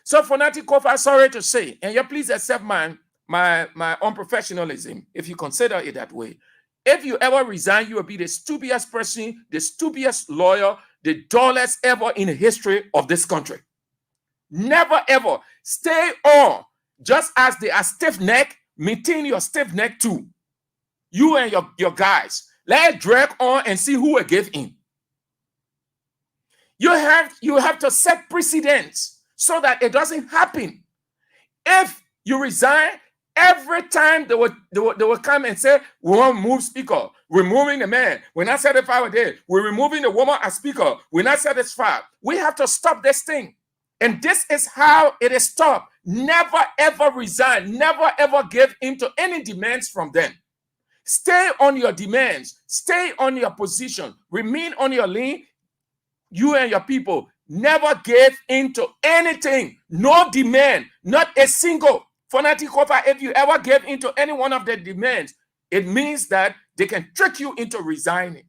So Fonati Kofa, sorry to say, and you please accept my unprofessionalism if you consider it that way. If you ever resign, you will be the stupidest person, the stupidest lawyer, the dullest ever in the history of this country. Never ever. Stay on. Just as they are stiff neck, maintain your stiff neck too. You and your guys. Let it drag on and see who will give in. You have to set precedents so that it doesn't happen. If you resign, every time they will come and say, we want to move speaker, we're moving the man, we're not satisfied with it, we're removing the woman as speaker, we're not satisfied. We have to stop this thing. And this is how it is stopped. Never ever resign, never ever give in to any demands from them. Stay on your demands, stay on your position, remain on your lane. You and your people never give in to anything, no demand, not a single. Fonati Kofa, if you ever give into any one of their demands, it means that they can trick you into resigning,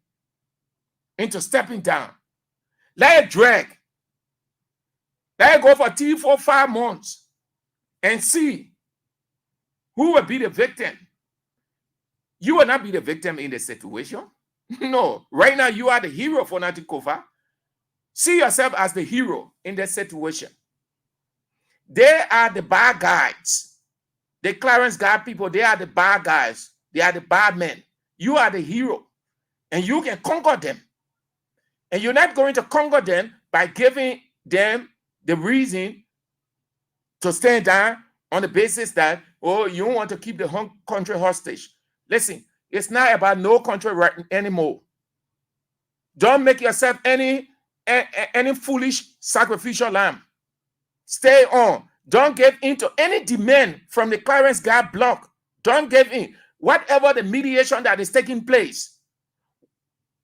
into stepping down. Let it drag. Let it go for 3, 4, 5 months and see Who will be the victim? You will not be the victim in the situation. No, right now you are the hero for Nati Kofa. See yourself as the hero in the situation. They are the bad guys. The Clarence Guard people, they are the bad guys. They are the bad men. You are the hero. And you can conquer them. And you're not going to conquer them by giving them the reason to stand down on the basis that, oh, you want to keep the country hostage. Listen, it's not about no country right anymore. Don't make yourself any foolish sacrificial lamb. Stay on. Don't give in to any demand from the Clarence Guard bloc. Don't give in. Whatever the mediation that is taking place,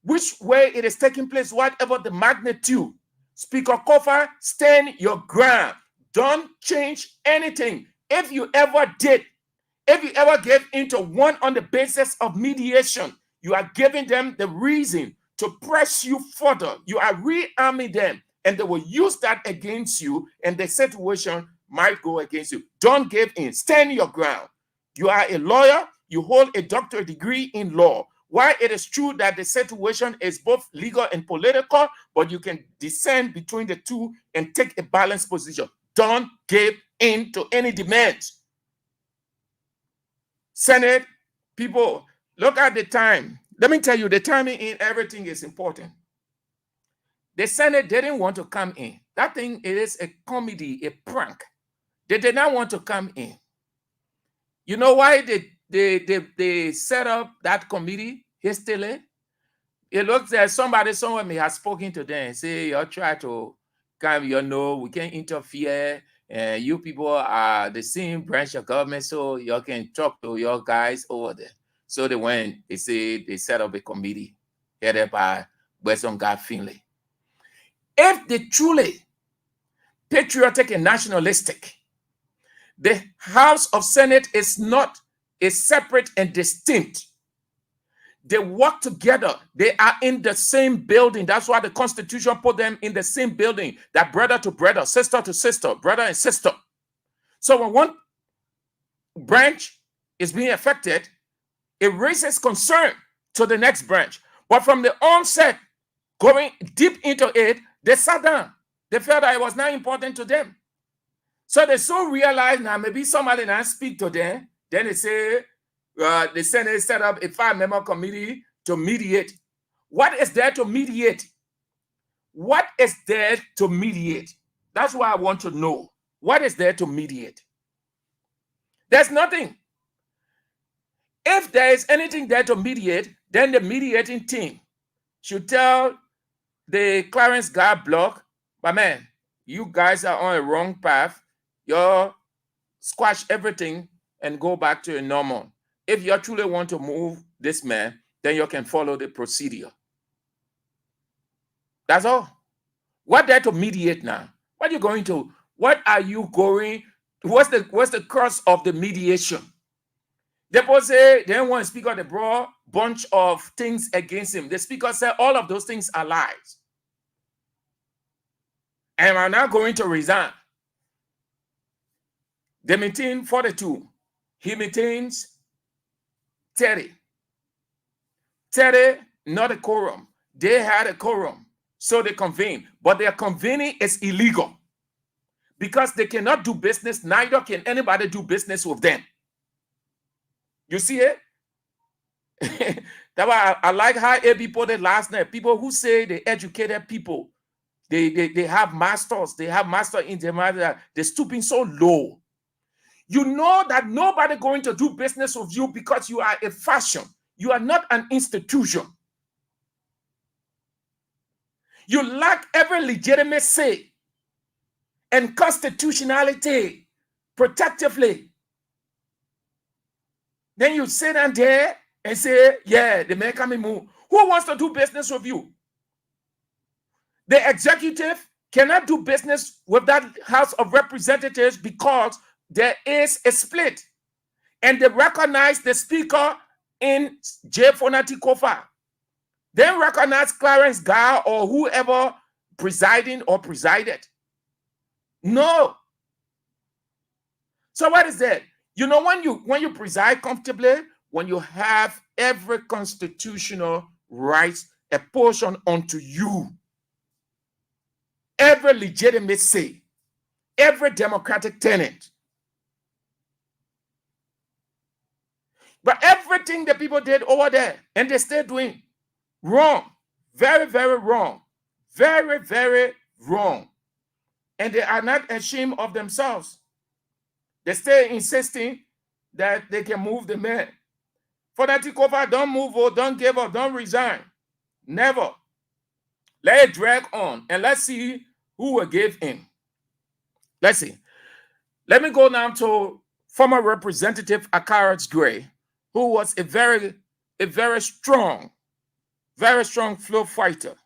which way it is taking place, whatever the magnitude, Speaker Kofa, stand your ground. Don't change anything. If you ever did, if you ever gave into one on the basis of mediation, you are giving them the reason to press you further. You are rearming them, and they will use that against you, and the situation might go against you. Don't give in. Stand your ground. You are a lawyer. You hold a doctorate degree in law. While it is true that the situation is both legal and political, but you can discern between the two and take a balanced position. Don't give in to any demands. Senate, people, look at the time. Let me tell you, the timing in everything is important. The Senate didn't want to come in. That thing is a comedy, a prank. They did not want to come in. You know why they set up that committee hastily? It looks like somebody somewhere may have spoken to them and say, you try to come, we can't interfere. You people are the same branch of government, so you can talk to your guys over there. So they went, they set up a committee headed by Weston God Finley. If they truly patriotic and nationalistic, the House of Senate is not a separate and distinct. They work together. They are in the same building. That's why the Constitution put them in the same building, that brother to brother, sister to sister, brother and sister. So when one branch is being affected, it raises concern to the next branch. But from the onset, going deep into it, they sat down. They felt that it was not important to them. So they soon realized now maybe somebody now speak to them. Then they say, the Senate set up a 5-member committee to mediate. What is there to mediate? What is there to mediate? That's what I want to know. What is there to mediate? There's nothing. If there is anything there to mediate, then the mediating team should tell the Clarence Guard bloc, but man, you guys are on a wrong path. You squash everything and go back to a normal. If you truly want to move this man, then you can follow the procedure. That's all. What there to mediate now? What are you going to? What are you going? What's the course of the mediation? The people say they don't want to speak on the broad bunch of things against him. The speaker said all of those things are lies. And I'm now going to resign. They maintain 42. He maintains 30. 30, not a quorum. They had a quorum, so they convened. But their convening is illegal because they cannot do business, neither can anybody do business with them. You see it? That's why I like how AB put it last night. People who say they educated people, they have masters, they have master in their mind, they're stooping so low. You know that nobody going to do business with you because you are a fashion. You are not an institution. You lack every legitimacy and constitutionality protectively. Then you sit down there and say, yeah, the man coming move. Who wants to do business with you? The executive cannot do business with that House of Representatives because there is a split. And they recognize the speaker in J. Fonati Kofa. They recognize Clarence Guard or whoever presiding or presided. No. So what is that? You know, when you preside comfortably, when you have every constitutional right apportioned unto you, every legitimate say, every democratic tenet. But everything the people did over there, and they still doing wrong, very, very wrong, very, very wrong. And they are not ashamed of themselves. They still insisting that they can move the man. For that take over, don't move or don't give up, don't resign. Never. Let it drag on and let's see who will give in. Let's see. Let me go now to former Representative Akaraj Gray, who was a very strong flow fighter.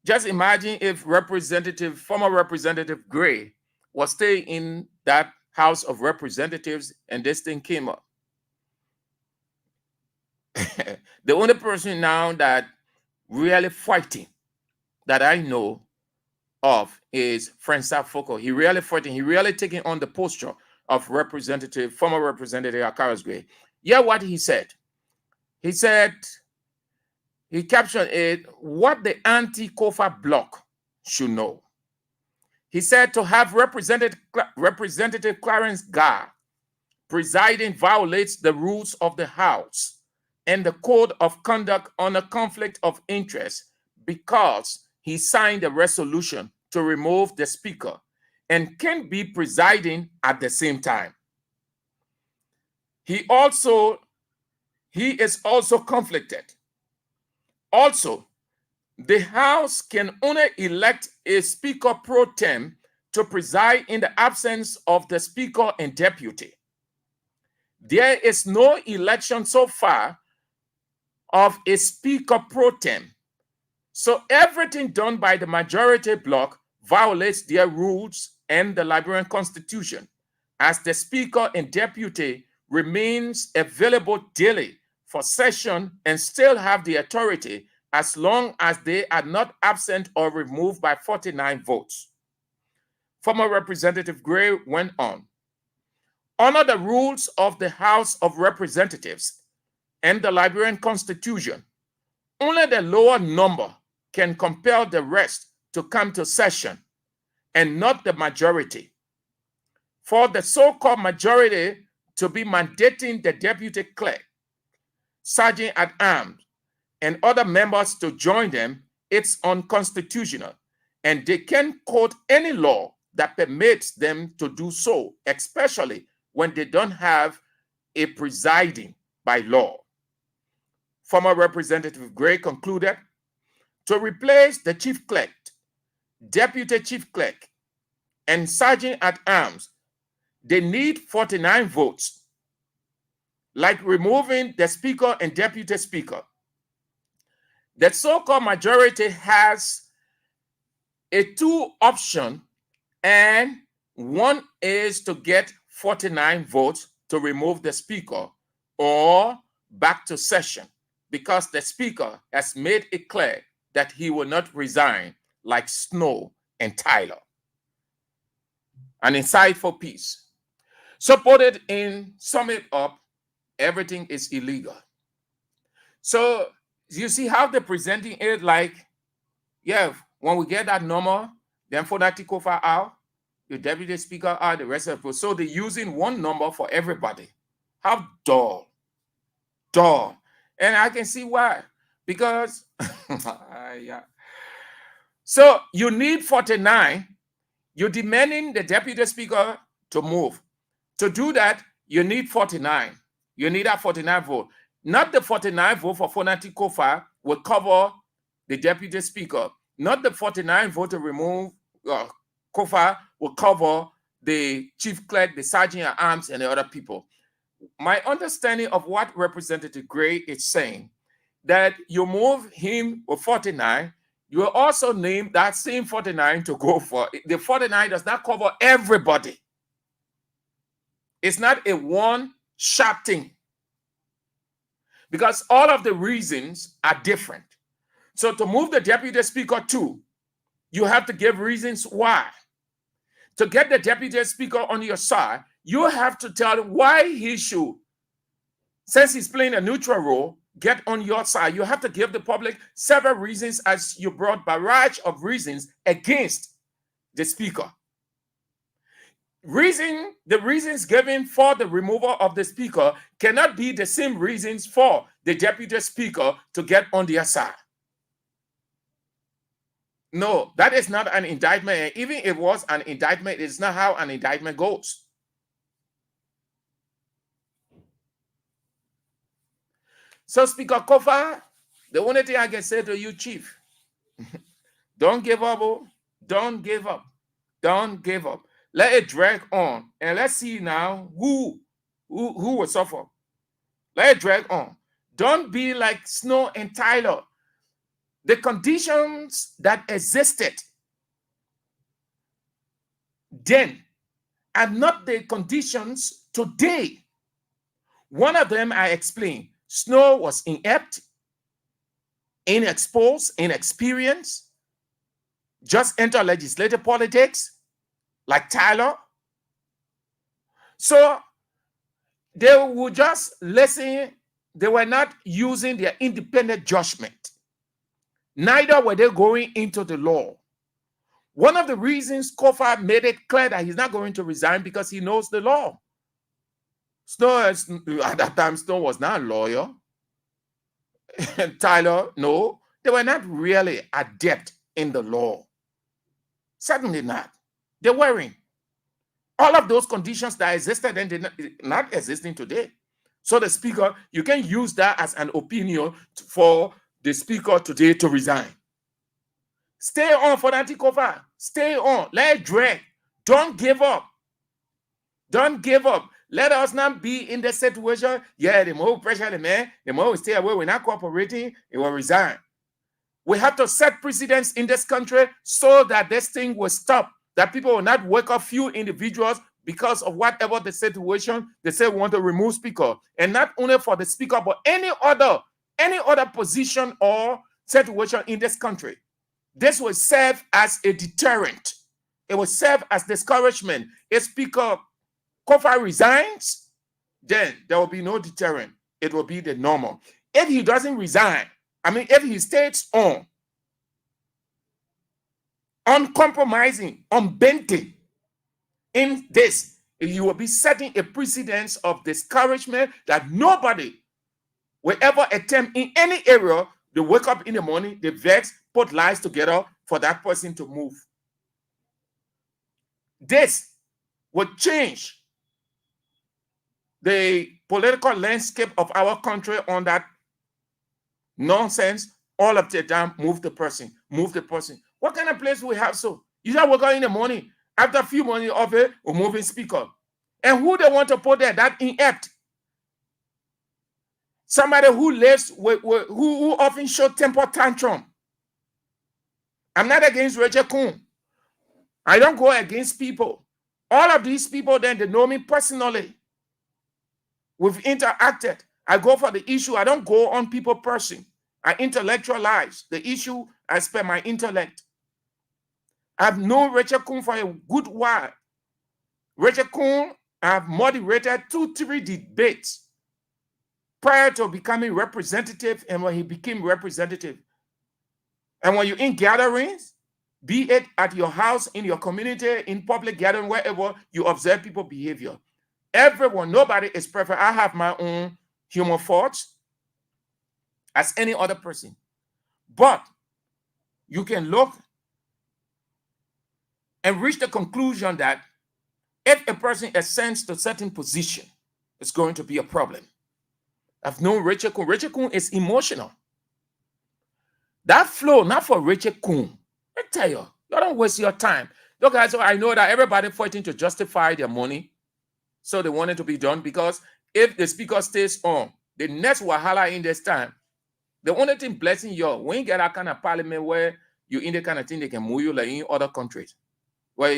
Just imagine if former Representative Gray was staying in that House of Representatives and this thing came up. The only person now that really fighting that I know of is Francois Foucault. He really fighting. He really taking on the posture of former Representative Akaraj Gray. Yeah, what he said. He said, he captioned it, what the anti-COFA bloc should know. He said to have Representative Clarence Garr presiding violates the rules of the House and the Code of Conduct on a conflict of interest because he signed a resolution to remove the Speaker and can't be presiding at the same time. He is also conflicted. Also, the House can only elect a Speaker pro tem to preside in the absence of the Speaker and Deputy. There is no election so far of a Speaker pro tem. So everything done by the majority bloc violates their rules and the Liberian Constitution, as the Speaker and Deputy remains available daily for session and still have the authority as long as they are not absent or removed by 49 votes. Former Representative Gray went on. Under the rules of the House of Representatives and the Liberian Constitution, only the lower number can compel the rest to come to session and not the majority. For the so-called majority to be mandating the deputy clerk, sergeant at arms, and other members to join them, it's unconstitutional, and they can quote any law that permits them to do so, especially when they don't have a presiding by law. Former Representative Gray concluded, to replace the chief clerk, deputy chief clerk, and sergeant at arms, they need 49 votes, like removing the Speaker and Deputy Speaker. The so-called majority has a two option, and one is to get 49 votes to remove the Speaker or back to session, because the Speaker has made it clear that he will not resign like Snow and Tyler. An insight for peace. Supported in sum it up, everything is illegal. So you see how they're presenting it like, yeah, when we get that number, then for that TICOFA out, the deputy speaker out, the rest of the people. So they're using one number for everybody. How dull. Dull. And I can see why. Because, yeah. So you need 49. You're demanding the deputy speaker to move. To do that, you need 49. You need that 49 vote. Not the 49 vote for Fonati Kofa will cover the deputy speaker. Not the 49 vote to remove Kofa will cover the chief clerk, the sergeant at arms, and the other people. My understanding of what Representative Gray is saying, that you move him with 49, you will also name that same 49 to go for. The 49 does not cover everybody. It's not a one-shot thing, because all of the reasons are different. So to move the deputy speaker too, you have to give reasons why. To get the deputy speaker on your side, you have to tell him why he should, since he's playing a neutral role, get on your side. You have to give the public several reasons, as you brought barrage of reasons against the speaker. The reasons given for the removal of the speaker cannot be the same reasons for the deputy speaker to get on their side. No, that is not an indictment. And even if it was an indictment, it's not how an indictment goes. So, Speaker Kofa, the only thing I can say to you, Chief, don't give up, oh. Don't give up. Don't give up. Let it drag on, and let's see now who will suffer. Let it drag on. Don't be like Snow and Tyler. The conditions that existed then are not the conditions today. One of them I explained. Snow was inept, inexposed, inexperienced, just entered legislative politics, like Tyler. So they would just listen. They were not using their independent judgment. Neither were they going into the law. One of the reasons Kofa made it clear that he's not going to resign because he knows the law. Snow, at that time, Snow was not a lawyer. And Tyler, no, they were not really adept in the law. Certainly not. They weren't. All of those conditions that existed then they're not existing today. So the speaker, you can use that as an opinion for the speaker today to resign. Stay on for that Kofa. Stay on. Let it drag. Don't give up. Don't give up. Let us not be in the situation. Yeah, the more pressure the man, the more we stay away. We're not cooperating. It will resign. We have to set precedents in this country so that this thing will stop. That people will not wake up few individuals because of whatever the situation. They say we want to remove speaker, and not only for the speaker, but any other position or situation in this country. This will serve as a deterrent. It will serve as discouragement. If Speaker Kofa resigns, then there will be no deterrent. It will be the normal. If he doesn't resign, if he stays on, uncompromising, unbending in this, you will be setting a precedence of discouragement that nobody will ever attempt in any area. They wake up in the morning, they vex, put lies together for that person to move. This would change the political landscape of our country on that nonsense. All of the time, move the person. What kind of place we have so? You just wake up in the morning, after a few months of it, we're moving speaker. And who they want to put there? That inept. Somebody who lives who often show temper tantrum. I'm not against Rachel Kuhn. I don't go against people. All of these people, then they know me personally. We've interacted. I go for the issue. I don't go on people person. I intellectualize the issue. I spend my intellect. I've known Rachel Kuhn for a good while. Rachel Kuhn, I've moderated 2-3 debates prior to becoming representative and when he became representative. And when you're in gatherings, be it at your house, in your community, in public gathering, wherever, you observe people's behavior. Everyone, nobody is perfect. I have my own human faults as any other person. But you can look and reach the conclusion that if a person ascends to a certain position, it's going to be a problem. I've known Rachel Kuhn. Rachel Kuhn is emotional. That flow, not for Rachel Kuhn. I tell you, you don't waste your time. Look, guys, I know that everybody fighting to justify their money, so they want it to be done, because if the speaker stays on, the next wahala in this time, the only thing blessing you, when you get that kind of parliament where you in the kind of thing they can move you like in other countries. Where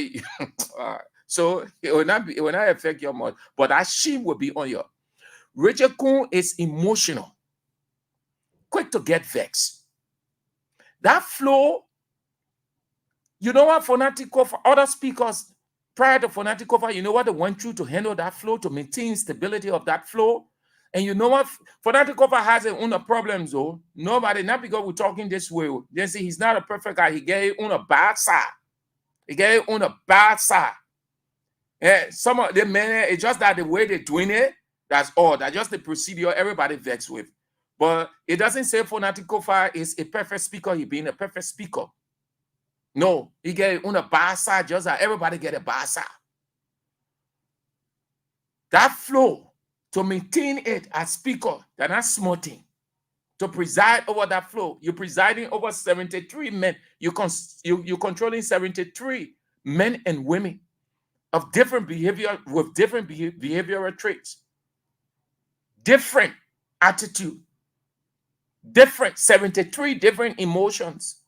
so it will not affect your money, but that shame will be on you. Rachel Kuhn is emotional, quick to get vexed. That flow, you know what, Fonatico, for other speakers, prior to Fonatikova, you know what they went through to handle that flow, to maintain stability of that flow? And you know what? Fonatikova has his own problems, though. Nobody, not because we're talking this way. They say he's not a perfect guy. He gave on a bad side. He gave on a bad side. Yeah, some of the men, it's just that the way they're doing it, that's all. That's just the procedure everybody vexed with. But it doesn't say Fonatikova is a perfect speaker. He being a perfect speaker. No, he get on a bad side, just like everybody get a bad side. That flow, to maintain it as speaker, that's not small thing. To preside over that flow, you're presiding over 73 men. You're controlling 73 men and women of different behavior, with different behavioral traits, different attitude, different 73 different emotions,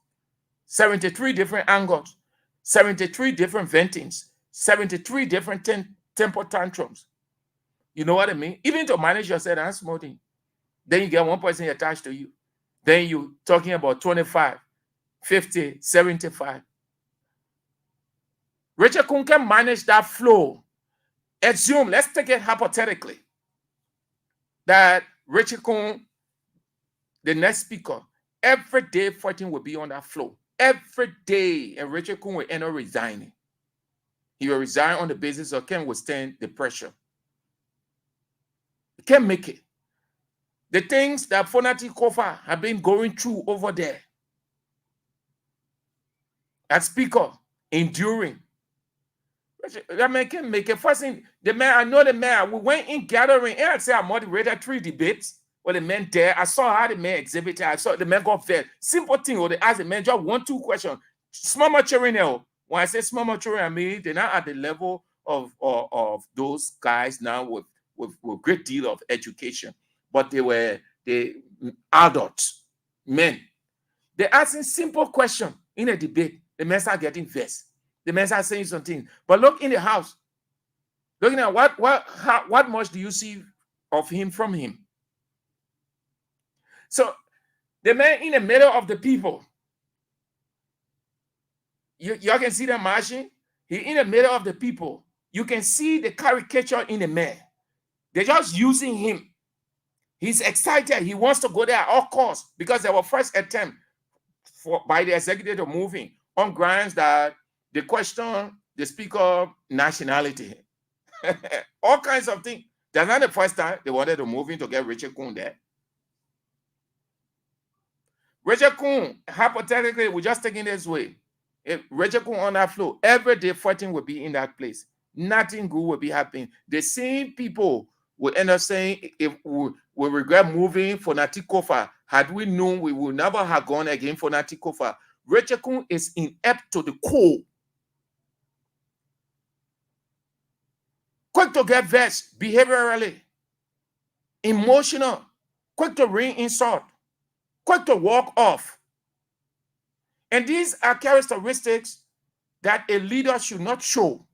73 different angles, 73 different ventings, 73 different temper tantrums. You know what I mean? Even to manage yourself and smoking. Then you get one person attached to you. Then you talking about 25, 50, 75. Richard Kun can manage that flow. Assume, let's take it hypothetically, that Richard Kun, the next speaker, every day 14 will be on that flow. Every day, and Richard Kun will end up resigning. He will resign on the basis of can't withstand the pressure. He can't make it. The things that Fonatikova have been going through over there as speaker, enduring. That man can make it. First thing, the man, I know the man, we went in gathering, and I say I moderated 3 debates with the men there. I saw how the man exhibited. I saw the man got fed. Simple thing, or they ask the man just 1-2 questions. Small maturing now. When I say small maturing, I mean they're not at the level of those guys now with great deal of education. But they were the adults, men. They're asking simple questions in a debate. The men start getting vexed. The men start saying something. But look in the house. Looking at what much do you see of him from him? So the man in the middle of the people, y'all can see them marching. He in the middle of the people. You can see the caricature in the man. They're just using him. He's excited. He wants to go there at all costs because there was first attempt by the executive of moving on grounds that they question the speaker nationality. All kinds of things. That's not the first time they wanted to move in to get Richard Kun there. Richard Kun, hypothetically, we're just taking this way. If Richard Kun on that floor, every day 14 will be in that place. Nothing good will be happening. The same people will end up saying, if we regret moving Fonatikova, had we known, we would never have gone again for Fonatikova. Richard Kun is inept to the core. Quick to get vexed behaviorally, emotional, quick to ring insult, quick to walk off. And these are characteristics that a leader should not show.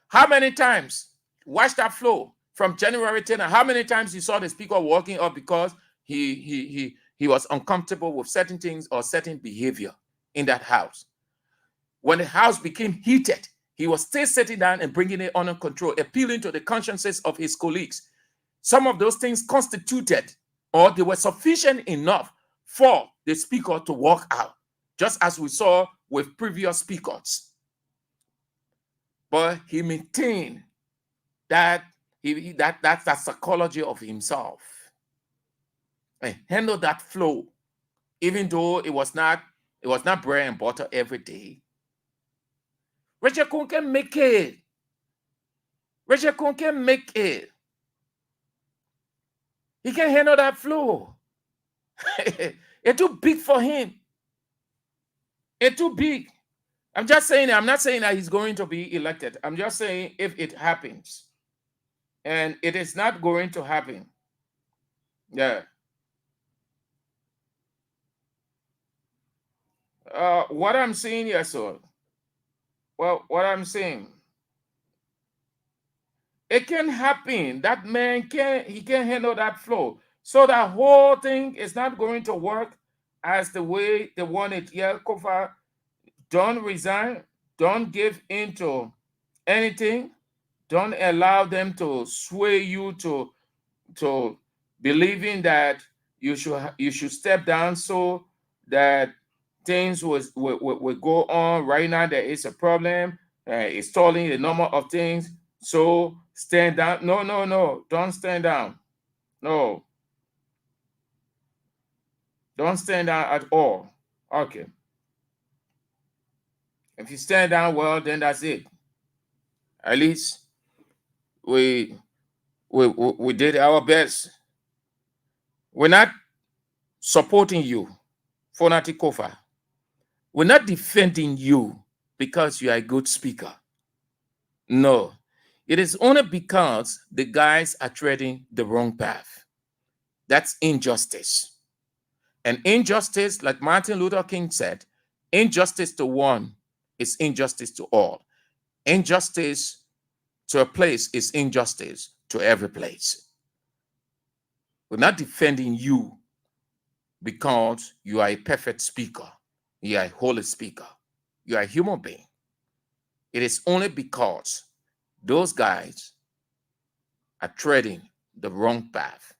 How many times, watch that flow from January 10, and how many times you saw the speaker walking up because he was uncomfortable with certain things or certain behavior in that house. When the house became heated, he was still sitting down and bringing it under control, appealing to the consciences of his colleagues. Some of those things constituted, or they were sufficient enough for the speaker to walk out, just as we saw with previous speakers. But he maintained that that's the psychology of himself, and handled that flow, even though it was not bread and butter every day. Richard Kun can make it. Richard Kun can make it. He can handle that flow. It's too big for him. It's too big. I'm just saying, I'm not saying that he's going to be elected. I'm just saying if it happens. And it is not going to happen. Yeah. What I'm saying, yes, sir. Well, what I'm saying, it can happen. That man can handle that flow. So that whole thing is not going to work as the way they want it. Yelkova don't resign. Don't give into anything. Don't allow them to sway you to believing that you should step down so that things will go on. Right now there is a problem. It's stalling the number of things. So stand down. No. Don't stand down. No. Don't stand down at all. Okay. If you stand down, well, then that's it. At least we did our best. We're not supporting you, Fonati Kofa. We're not defending you because you are a good speaker. No. It is only because the guys are treading the wrong path. That's injustice. And injustice, like Martin Luther King said, injustice to one is injustice to all. Injustice to a place is injustice to every place. We're not defending you because you are a perfect speaker. You are a holy speaker. You are a human being. It is only because those guys are treading the wrong path.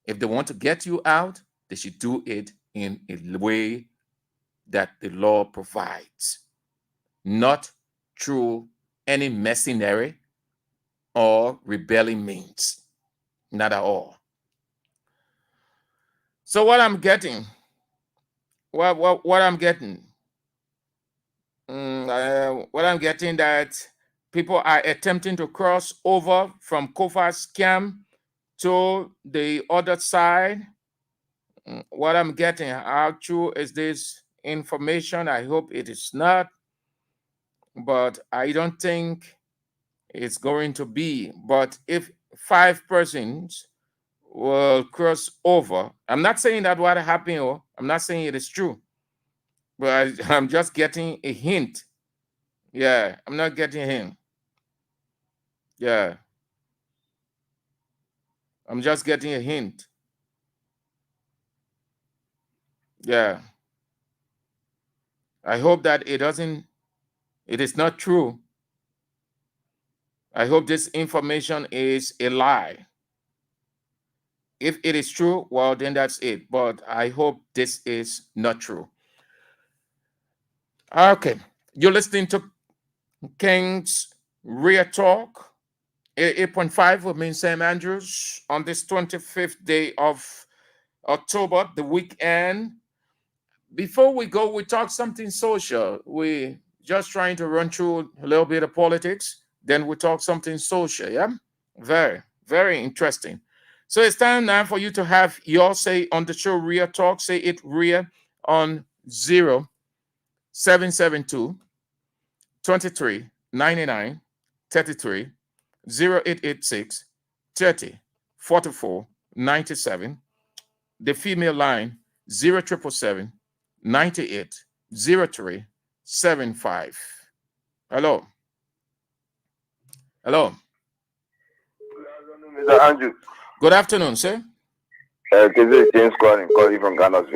If they want to get you out, they should do it in a way that the law provides, not through any mercenary or rebelling means. Not at all. So what I'm getting, what I'm getting that people are attempting to cross over from Kofa's scam to the other side. What I'm getting, how true is this information? I hope it is not, but I don't think it's going to be. But if 5 persons will cross over, I'm not saying that what happened, or I'm not saying it is true, but I'm just getting a hint. Yeah, I'm not getting a hint. Yeah, I'm just getting a hint. Yeah. I hope that it is not true. I hope this information is a lie. If it is true, well, then that's it. But I hope this is not true. Okay. You're listening to King's Real Talk, 8.5 with me, Sam Andrews, on this 25th day of October, the weekend. Before we go, we talk something social. We just trying to run through a little bit of politics. Then we talk something social. Yeah, very, very interesting. So it's time now for you to have your say on the show. Real Talk. Say it real on 0772 23 99 33 0886 30 44 97. The female line 0777 98 03 75. Hello. Hello. Good afternoon, Mr. Andrew. Good afternoon, sir. This is James calling from Ghana's.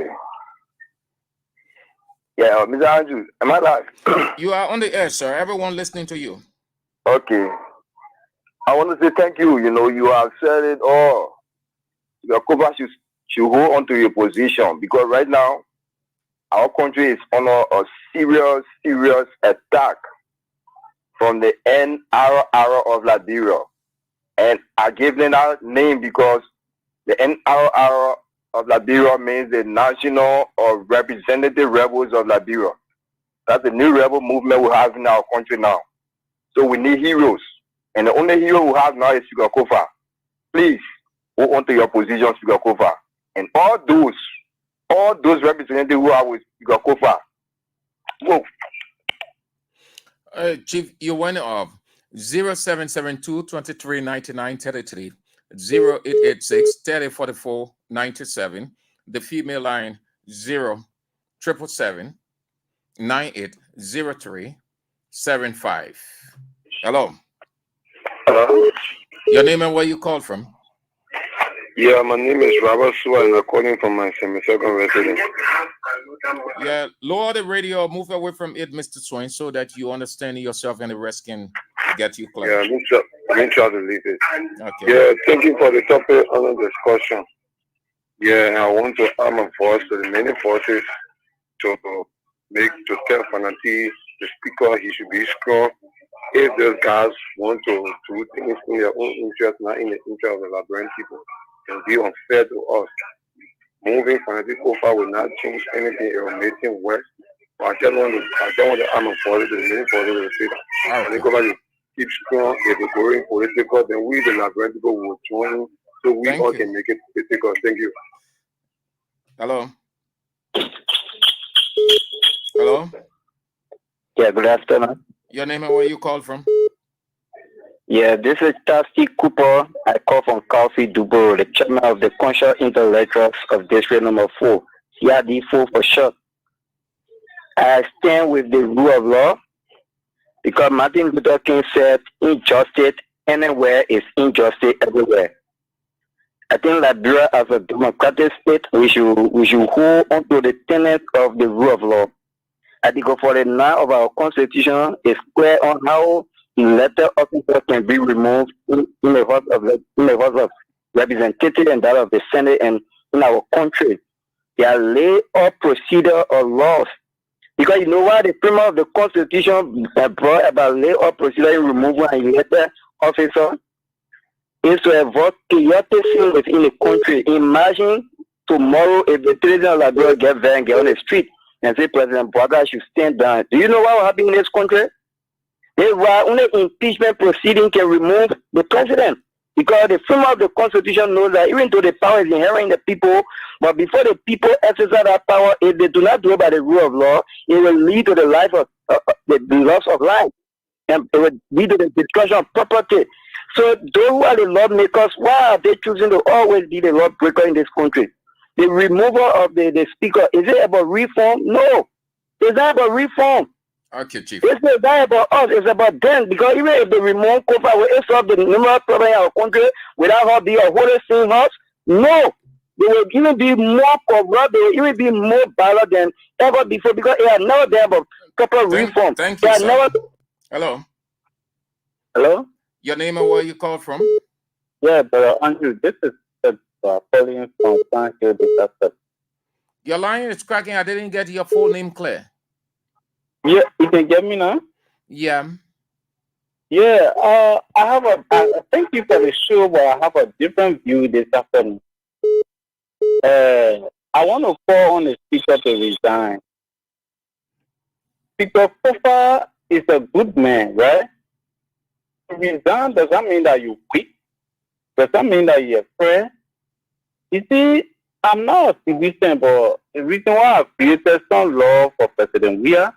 Yeah, Mr. Andrew, am I live? You are on the air, sir. Everyone listening to you. Okay. I want to say thank you. You know, you have said it all. Your cover should hold on to your position, because right now our country is under a serious attack from the NRR of Liberia. And I gave them that name because the NRR of Liberia means the National or Representative Rebels of Liberia. That's the new rebel movement we have in our country now. So we need heroes. And the only hero we have now is Speaker Kofa. Please hold on to your position, Speaker Kofa. And all those representatives who are with Speaker Kofa, move. Chief, you went off 0772 23 99 33 0886 30 44 97. The female line 0777 98 03 75. Hello. Hello? Your name and where you called from? Yeah, my name is Robert Sua, and I'm calling from my semi-second residence. Yeah, lower the radio, move away from it, Mr. Swain, so that you understand yourself and the rest can get you clear. Yeah, let me try to leave it. Okay. Yeah, thank you for the topic on the discussion. Yeah, I want to add my voice to the many forces to tell Fanati, the speaker, he should be strong. If those guys want to do things in their own interest, not in the interest of the Liberian people, it will be unfair to us. Moving Fanati over will not change anything, it will make things worse. But I don't want to add my voice to the many forces of the state. Okay. Fanati keep strong. If we're going political, then we, the Liberian people, will join so we Thank all you. can make it political. Thank you. Hello. Hello. Yeah, good afternoon. Your name and where you call from? Yeah, this is Tasty Cooper. I call from Coffee Duboro, the chairman of the Conscious Intellectuals of District Number 4, CRD4 for short. I stand with the rule of law because Martin Luther King said injustice anywhere is injustice everywhere. I think Liberia as a democratic state, we should hold on to the tenets of the rule of law. Article 49 of our constitution is clear on how elected officers can be removed in the House of Representatives and that of the Senate and in our country. There are lay-up procedure or laws. Because you know why the premise of the constitution brought about lay-up procedure in removal and elected officers is to avoid chaotic things within the country. Imagine tomorrow if the president of Liberia get there and get on the street and say President Bouaga should stand down. Do you know what will happen in this country? Only impeachment proceeding can remove the president. Because the framework of the constitution knows that even though the power is inherent in the people, but before the people exercise that power, if they do not do it by the rule of law, it will lead to the life of the loss of life, and it will lead to the destruction of property. So those who are the lawmakers, why are they choosing to always be the lawbreaker in this country? The removal of the speaker, is it about reform? No, it's not about reform. Okay, Chief. It's not about us, it's about them. Because even if they remove Kofa, will it solve the numerous problems in our country without her being a holy sin house? No. They will even be more corrupt, they will even be more violent than ever before because they are never there about proper reform. Thank you, sir. Never... Hello. Hello? Your name and where you call from? Yeah, but Andrew, this is calling from San Disaster. Your line is cracking. I didn't get your full name clear. Yeah, you can get me now? Yeah. Yeah, I thank you for the show, but I have a different view this afternoon. I want to call on the speaker to resign. Speaker Kofa is a good man, right? To resign does that mean that you quit? Does that mean that you're a friend? You see, I'm not a citizen, but the reason why I created some law for President Weah,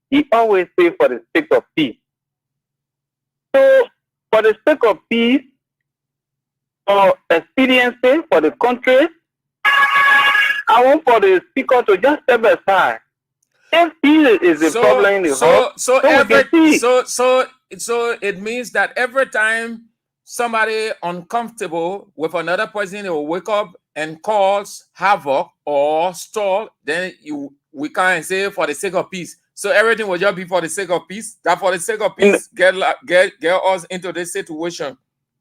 he always say for the sake of peace. So, for the sake of peace, for expediency for the country, I want for the speaker to just step aside. If peace is the problem in the house, so it means that every time somebody uncomfortable with another person, they will wake up and cause havoc or stall, then we can't say for the sake of peace. So everything will just be for the sake of peace. That for the sake of peace, get us into this situation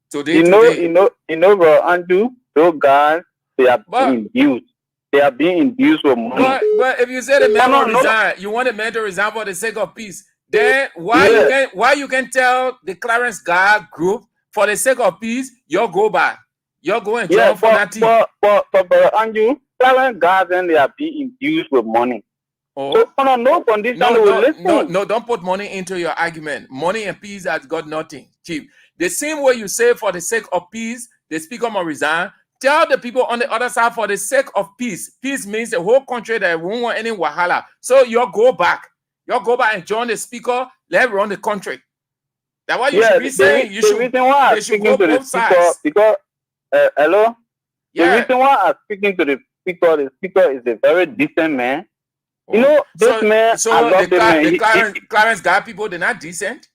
today. You know, bro, Andrew, those guys, they are being induced. They are being induced with money. But if you say the man will resign, you want the man to resign for the sake of peace, then why you can tell the Clarence Guard group for the sake of peace, you'll go back. You're going to join for that team. But Andrew, Clarence Guard, then they are being induced with money. Oh. So on no condition no, don't put money into your argument. Money and peace has got nothing, Chief. The same way you say for the sake of peace, the speaker must resign. Tell the people on the other side for the sake of peace. Peace means the whole country that won't want any wahala. So you'll go back. You'll go back and join the speaker. Let run the country. That's what you should be saying. You should go both sides. Because hello? Yeah. The reason why I'm speaking to the speaker is a very decent man. You know, this man, so I love the man. The Clarence Guard people, they're not decent?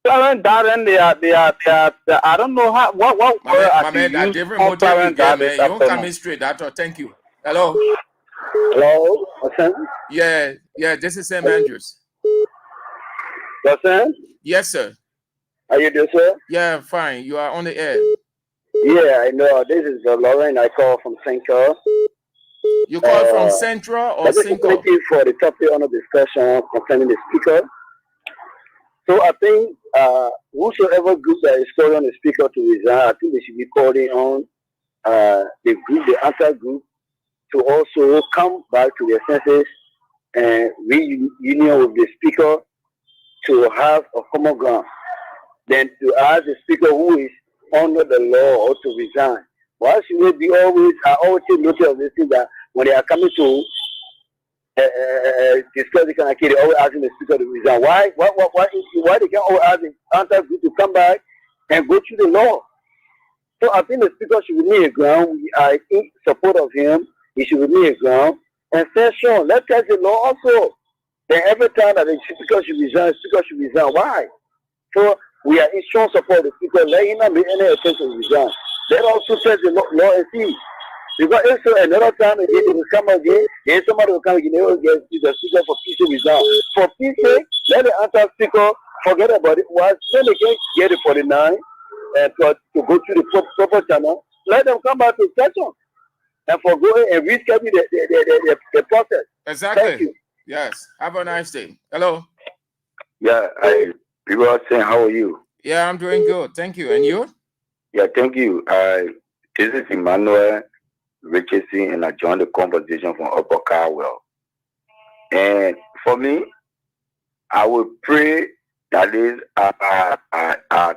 Clarence Garden, they are, I don't know how, what my man, that different motive you get, man. You don't come in straight, that's all. Thank you. Hello? Hello, Hassan? Yeah, this is Sam Andrews. Hassan? Yes, sir. How you doing, sir? Yeah, fine. You are on the air. Yeah, I know. This is Lauren. I call from Central. You call from Central or Cinco? Thank you for the topic on the discussion concerning the speaker. So I think whosoever group that is calling on the speaker to resign, I think they should be calling on the group, the answer group, to also come back to their senses and reunion with the speaker to have a common ground. Then to ask the speaker who is under the law or to resign. Why should we be always, I always take notice of this thing that when they are coming to discuss the Kanaki, they always asking the speaker to resign. Why they can't always ask the answer group to come back and go through the law? So I think the speaker should remain a ground. We are in support of him. He should remain a ground and say, sure, let's test the law also. Then every time that the speaker should resign, Why? So we are in strong support of the speaker. Let him not make any attempt to resign. Let also test the law and see. Because if so, another time again, they will come again, then somebody will come again, they will get the speaker for peace to resign. For peace sake, let the answer speaker forget about it. Once then they can get it 49 and to go through the proper channel, let them come back to session and forgo it and reschedule the process. Exactly. Thank you. Yes. Have a nice day. Hello. Yeah, people are saying, how are you? Yeah, I'm doing good. Thank you. And you? Yeah, thank you. This is Emmanuel Richardson, and I joined the conversation from Upper Caldwell. And for me, I would pray that is our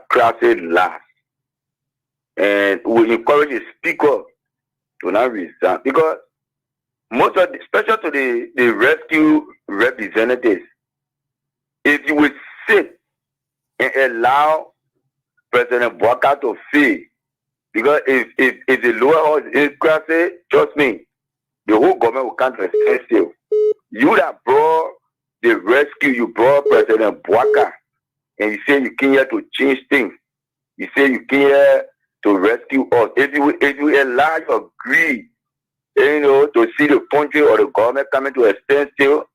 classes last. And we encourage the speaker to not resign. Because most of the, especially to the rescue representatives, if you would sit and allow President Bouaka to fail, because if the lower house is classes, trust me, the whole government will come to a standstill. You that brought the rescue, you brought President Bouaka, and you say you came here to change things. You say you came here to rescue us. If you allow your greed, to see the country or the government coming to a standstill,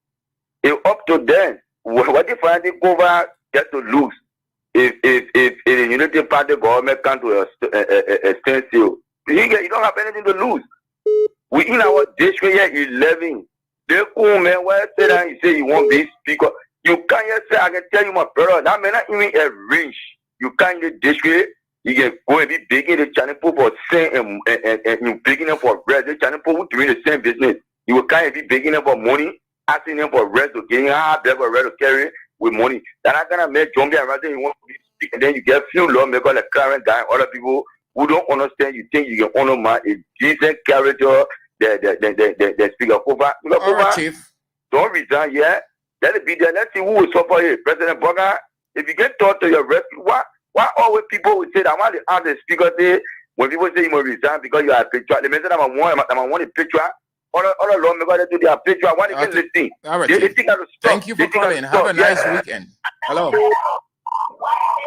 it's up to them. What they finally go back, get to lose. If the Unity Party government come to a standstill, you don't have anything to lose. We in our district here 11. They come man, why say that you say you won't be speaker? You can't just say, I can tell you my brother, that may not even arrange. You can't get district. You can go and be begging the channel for saying and you begging them for rest. The channel people doing the same business. You can't be begging them for money, asking them for rest to getting beg for rest to carry with money. That not gonna make John and rather you want to be speaking, and then you get few lawmakers like current guy, other people who don't understand. You think you can honor my a decent character, the speaker over. All right, Chief. Don't resign yet. Let it be there. Let's see who will suffer here. President Bouaka, if you get taught to your rescue, why always people would say that? Why the speaker say when people say you must resign because you are a patriot? They mention I'm a patriot. Other lawmakers they do their patriot. Why they can't listen? All right, they Chief. think I stop. Thank you for calling. Have a nice weekend. Hello.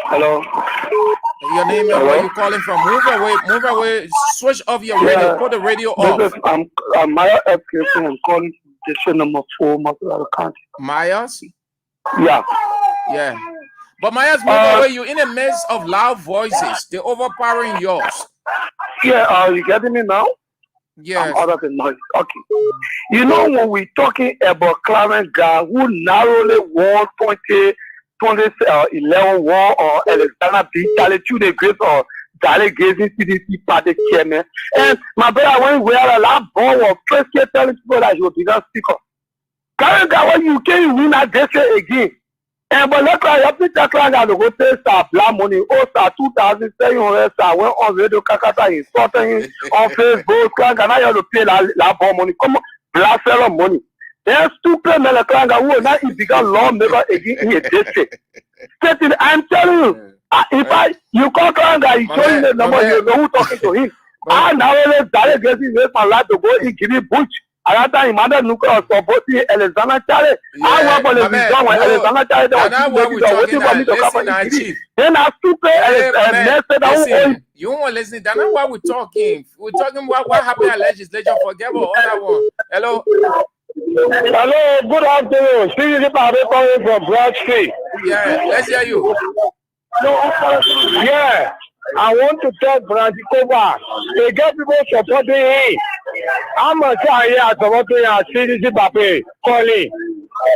Hello. Your name and where you calling from? Move away. Switch off your radio. Put the radio off. I'm Maya FK. I'm calling from district number 4, Masalada County. Myers? Yeah. Yeah. But Myers, move away. You're in the midst of loud voices. They're overpowering yours. Yeah, you getting me now? Yes. I'm out of the noise. Okay. You know, when we're talking about Clarence guy who narrowly won 2011 war or Alexander B. Charlie the Great or delegating CDC party chairman. And my brother, when we had a lot ball was first year telling people that he would become speaker. Clarence guy, when you can't win that district again. And but let's try to put that line at the hotel star black money. Oh, star 2,700 star went on radio Kakata insulting him on Facebook. Clank and I have to pay that ball money. Come on, black seller money. Then stupid man, Clank who will not become lawmaker again in a district. I'm telling you, if you call Clank, you show him the number, you know who talking to him. I now let delegating this my life to go in Guinea Bush. Another Emmanuel Nuka supporting Alexander Charlie. I want for the reason when Alexander Charlie was then I stupid you won't listen. That's not why we're talking. We're talking about what happened at legislature. Forget about all that one. Hello. Hello, good afternoon. This is Pape calling from Broad Street. Yeah, let's hear you. Yeah, I want to tell Francisco back. They get people supporting him. I'm a here supporting our CDC Pape calling.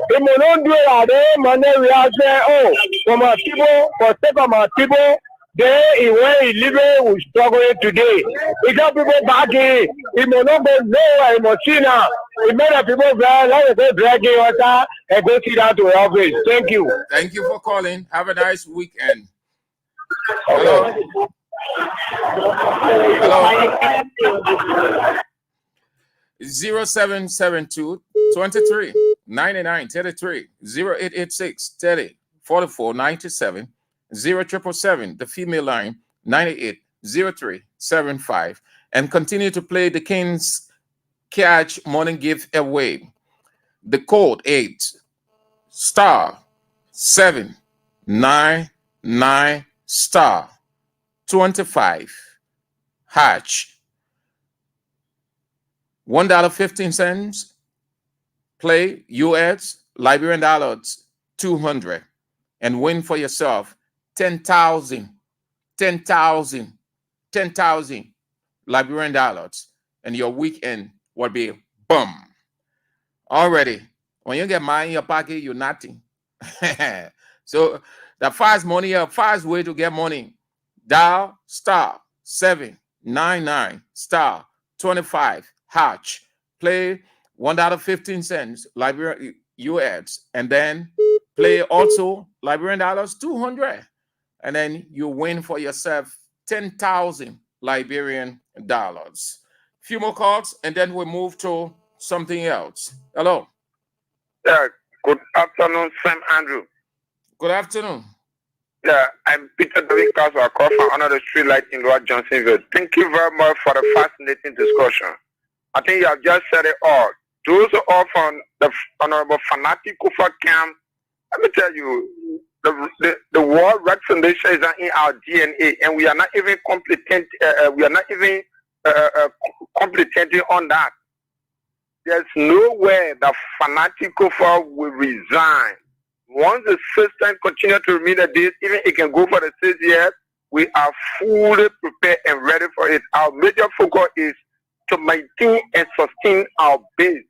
If we don't do it, Monday we are saying, oh, from our people, for sake of our people, they where he living we struggling today. We got people back here. If we not go nowhere, we must see now. We made the people there, let us go dragging water and go sit down to the office. Thank you. Thank you for calling. Have a nice weekend. Hello. Hello. 0772 23 99 33 0886 30 44 97 0777, the female line 98 03 75, and continue to play the King's Catch morning gift away. The code 8 star 799 star 25 hatch. $1.15. Play US Liberian dollars 200 and win for yourself 10,000 Liberian dollars, and your weekend will be boom. Already, when you get money in your pocket, you're nothing. So the fast money, a fast way to get money. Dial star 799 star 25 hatch. Play $1.15 Liberian US, and then play also Liberian dollars 200, and then you win for yourself 10,000 Liberian dollars. Few more calls, and then we move to something else. Hello. Yeah, good afternoon, Sam Andrew. Good afternoon. Yeah, I'm Peter David Castle. I call from under the street light in Lower Johnsonville. Thank you very much for the fascinating discussion. I think you have just said it all. Those are all from the Honorable Fanatic Kufa camp. Let me tell you, the World Red Foundation is in our DNA, and we are not even competent. We are not even competent on that. There's no way the Fanatic Kufa will resign. Once the system continues to remain at this, even it can go for the 6 years, we are fully prepared and ready for it. Our major focus is to maintain and sustain our base.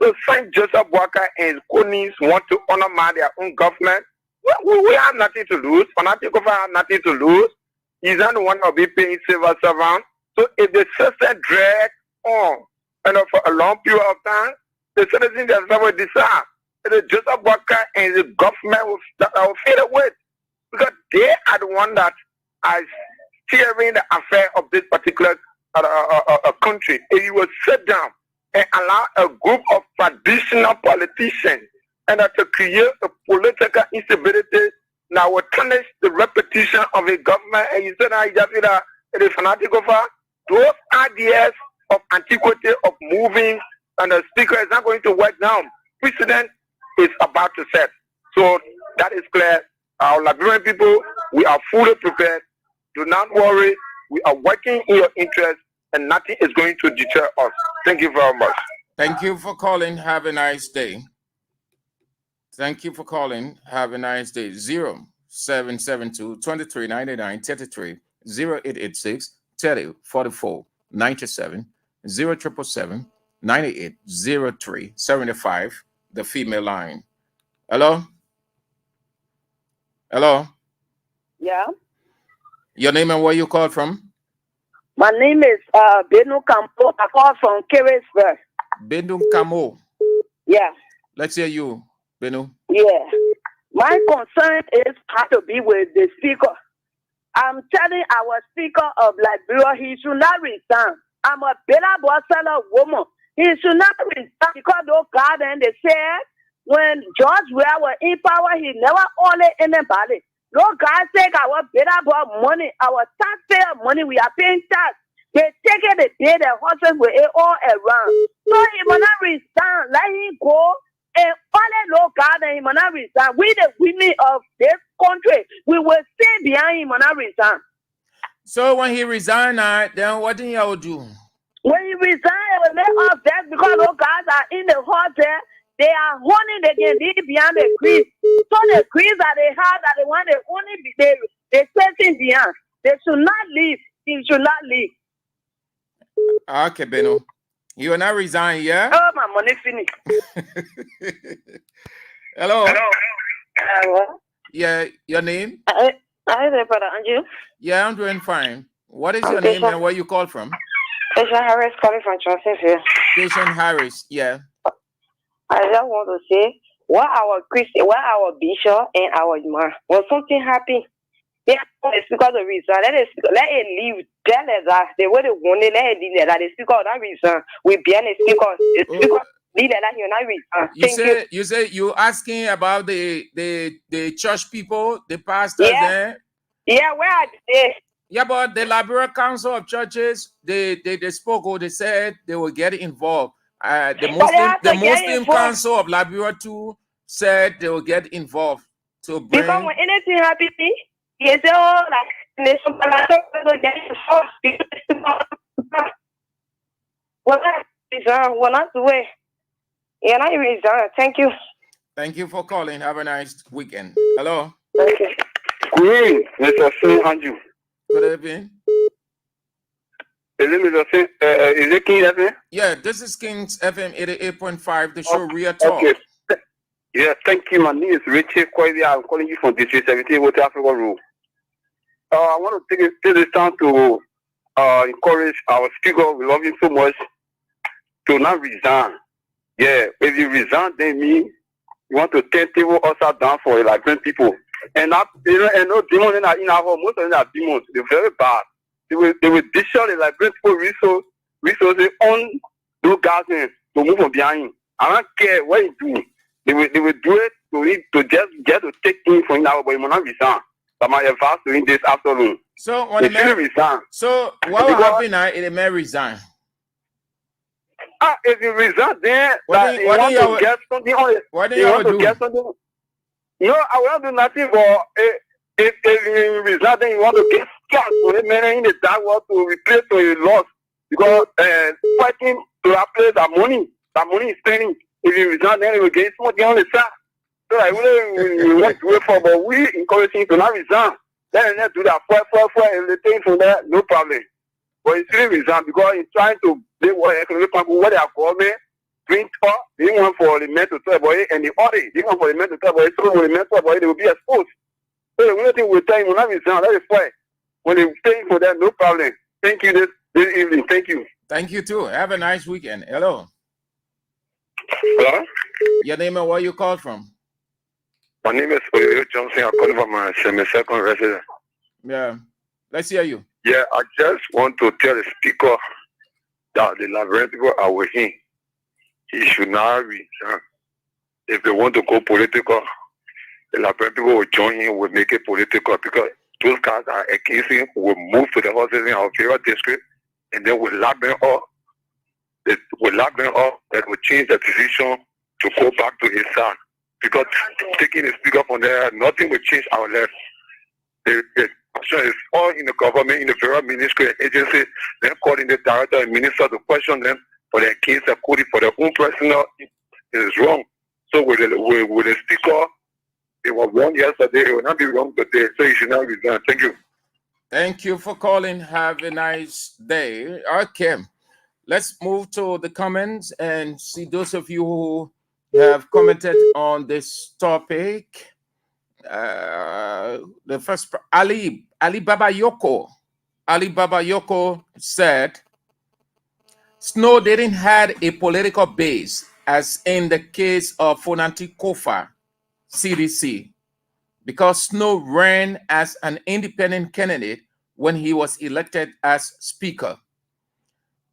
So St. Joseph Walker and his colonies want to honor their own government. We have nothing to lose. Fanatic Kufa have nothing to lose. He's not the one who will be paying civil servant. So if the system drags on for a long period of time, the citizens themselves will decide. The Joseph Walker and the government will fade away, because they are the one that are steering the affair of this particular country. If you will sit down and allow a group of traditional politicians and to create a political instability that will tarnish the reputation of a government, and you said it is Fanatic Kufa, those ideas of antiquity of moving and the speaker is not going to work now. Precedent is about to set. So that is clear. Our Liberian people, we are fully prepared. Do not worry. We are working in your interest, and nothing is going to deter us. Thank you very much. Thank you for calling. Have a nice day. Thank you for calling. Have a nice day. 0772 23 99 33 0886 30 44 97 0777 98 03 75, the female line. Hello? Hello? Yeah. Your name and where you call from? My name is Benu Campo. I call from Keresburg. Benu Camo. Yeah. Let's hear you, Benu. Yeah. My concern is how to be with the speaker. I'm telling our speaker of Liberia, he should not resign. I'm a better boss seller woman. He should not resign, because those God and they said when George Weah was in power, he never only anybody. No God take our better boss money, our taxpayer money, we are paying tax. They take it the day the horses were all around. So he will not resign. Let him go. And only Lord God and he will not resign. We the women of this country, we will stay behind him and not resign. So when he resigned, then what did y'all do? When he resigned, will lay off that because those guys are in the hotel. They are running, they can leave behind the crease. So the crease that they have, that they want, they only be they sitting behind. They should not leave. They should not leave. Okay, Beno. You will not resign, yeah? Oh, my money finished. Hello. Hello. Yeah, your name? Hi there, Brother Andrew. Yeah, I'm doing fine. What is your name and where you call from? Asian Harris calling from Transylvania. Station Harris, yeah. I just want to say, why our bishop and our imam, when something happen, they have to speak out the reason. Let it leave. Tell us that they would have wanted let it leave that they speak out that reason. We be an speaker. Leave that you not reason. You say you asking about the church people, the pastors there. Yeah, where are they? Yeah, but the Liberal Council of Churches, they spoke or they said they will get involved. The Muslim Council of Liberia too said they will get involved to bring. Because when anything happens, you say, oh, like nation, but get involved. Well, not the way. Yeah, not resign. Thank you. Thank you for calling. Have a nice weekend. Hello. Thank you. Great, Mr. Singh Anju. Good evening. Is it King FM? Yeah, this is Kings FM 88.5, the show Real Talk. Okay. Yeah, thank you. My name is Richard Koidia. I'm calling you from District 17 with Africa Road. I want to take this time to encourage our speaker. We love him so much to not resign. Yeah, if you resign, then mean you want to turn table upside down for like 10 people. And that, and no demons in our home. Most of them are demons. They're very bad. They will destroy like great people resources on those guys to move from behind. I don't care what you do. They will do it to just to take things from now, but you will not resign. But my advice to him this afternoon. So when resign. So what will happen now if the man resign? If you resign, then what you want to get something on it. What do you want to get something? No, I will not do nothing. But if you resign, then you want to get cash for the man in the dark world to replace what you lost. Because fighting to replace that money is spending. If you resign, then you will get something on the side. So I really want to wait for, but we encourage him to not resign. Then let's do that. Everything from there, no problem. But it's really resign because he's trying to do what they are government bring up. They want for the men to tell boy and the audit. They want for the men to tell boy. So when the men tell boy, they will be exposed. So the only thing we'll tell him will not resign. That is why. When they stay for that, no problem. Thank you this evening. Thank you. Thank you too. Have a nice weekend. Hello. Hello? Your name and where you call from? My name is Oyo Johnson. I'm calling from my semi-second residence. Yeah. Let's hear you. Yeah, I just want to tell the speaker that the Liberian people are with him. He should not resign. If they want to go political, the Liberian people will join him, will make it political because those guys are against him, will move to the houses in our favorite district, and then will lock them up. They will lock them up and will change the decision to go back to his side. Because taking the speaker from there, nothing will change our life. The question is all in the government, in the various ministry and agency, then calling the director and minister to question them for their case of code for their own personal. It is wrong. So with the speaker, it was wrong yesterday, it will not be wrong today. So you should not resign. Thank you. Thank you for calling. Have a nice day. Okay. Let's move to the comments and see those of you who have commented on this topic. The first, Ali Baba Yoko said, Snow didn't have a political base, as in the case of Fonanti Kofa, CDC, because Snow ran as an independent candidate when he was elected as Speaker.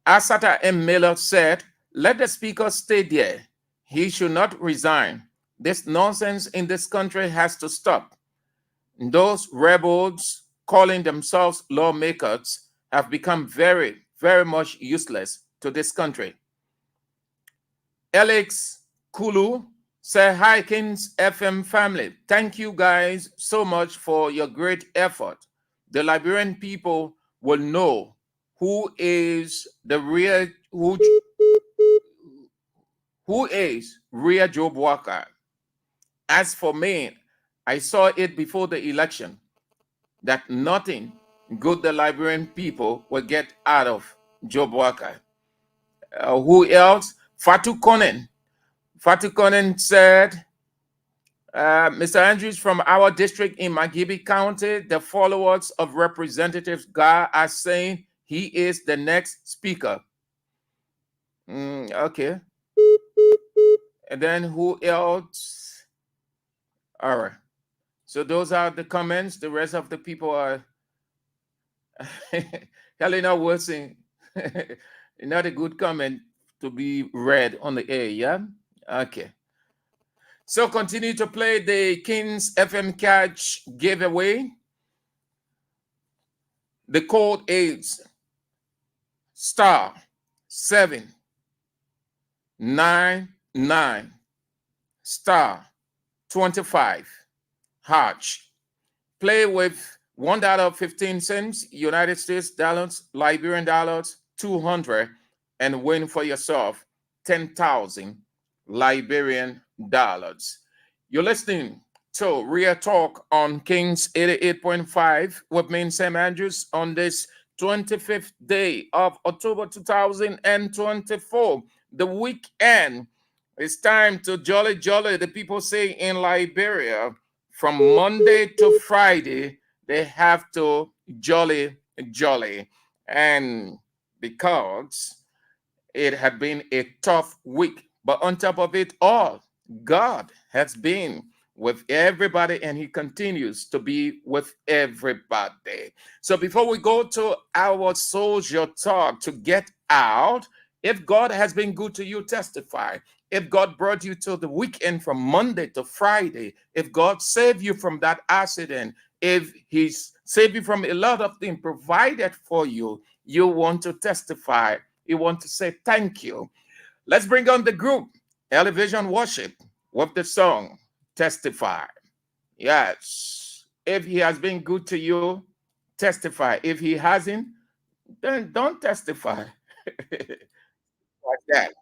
Asata M. Miller said, let the Speaker stay there. He should not resign. This nonsense in this country has to stop. Those rebels calling themselves lawmakers have become very, very much useless to this country. Alex Kulu said, hi, Kings FM family. Thank you guys so much for your great effort. The Liberian people will know who is the real, Who is Rhea Job Walker? As for me, I saw it before the election that nothing good the Liberian people will get out of Job Walker. Who else? Fatu Konen. Fatu Konen said, Mr. Andrews, from our district in Magibi County, the followers of Representative Gar are saying he is the next speaker. Okay. And then who else? All right. So those are the comments. The rest of the people are Helena Wilson. Not a good comment to be read on the air, yeah? Okay. So continue to play the Kings FM Catch giveaway. The code is *799 *25 hatch. Play with $1.15 United States dollars, Liberian dollars, 200, and win for yourself 10,000 Liberian dollars. You're listening to Real Talk on Kings 88.5 with me, Sam Andrews, on this 25th day of October 2024, the weekend. It's time to jolly, the people say in Liberia. From Monday to Friday, they have to jolly. And because it had been a tough week, but on top of it all, God has been with everybody and he continues to be with everybody. So before we go to our social talk to get out, if God has been good to you, testify. If God brought you to the weekend from Monday to Friday, if God saved you from that accident, if he's saved you from a lot of things provided for you, you want to testify. You want to say thank you. Let's bring on the group, Elevation Worship, with the song, Testify. Yes. If he has been good to you, testify. If he hasn't, then don't testify. Like that.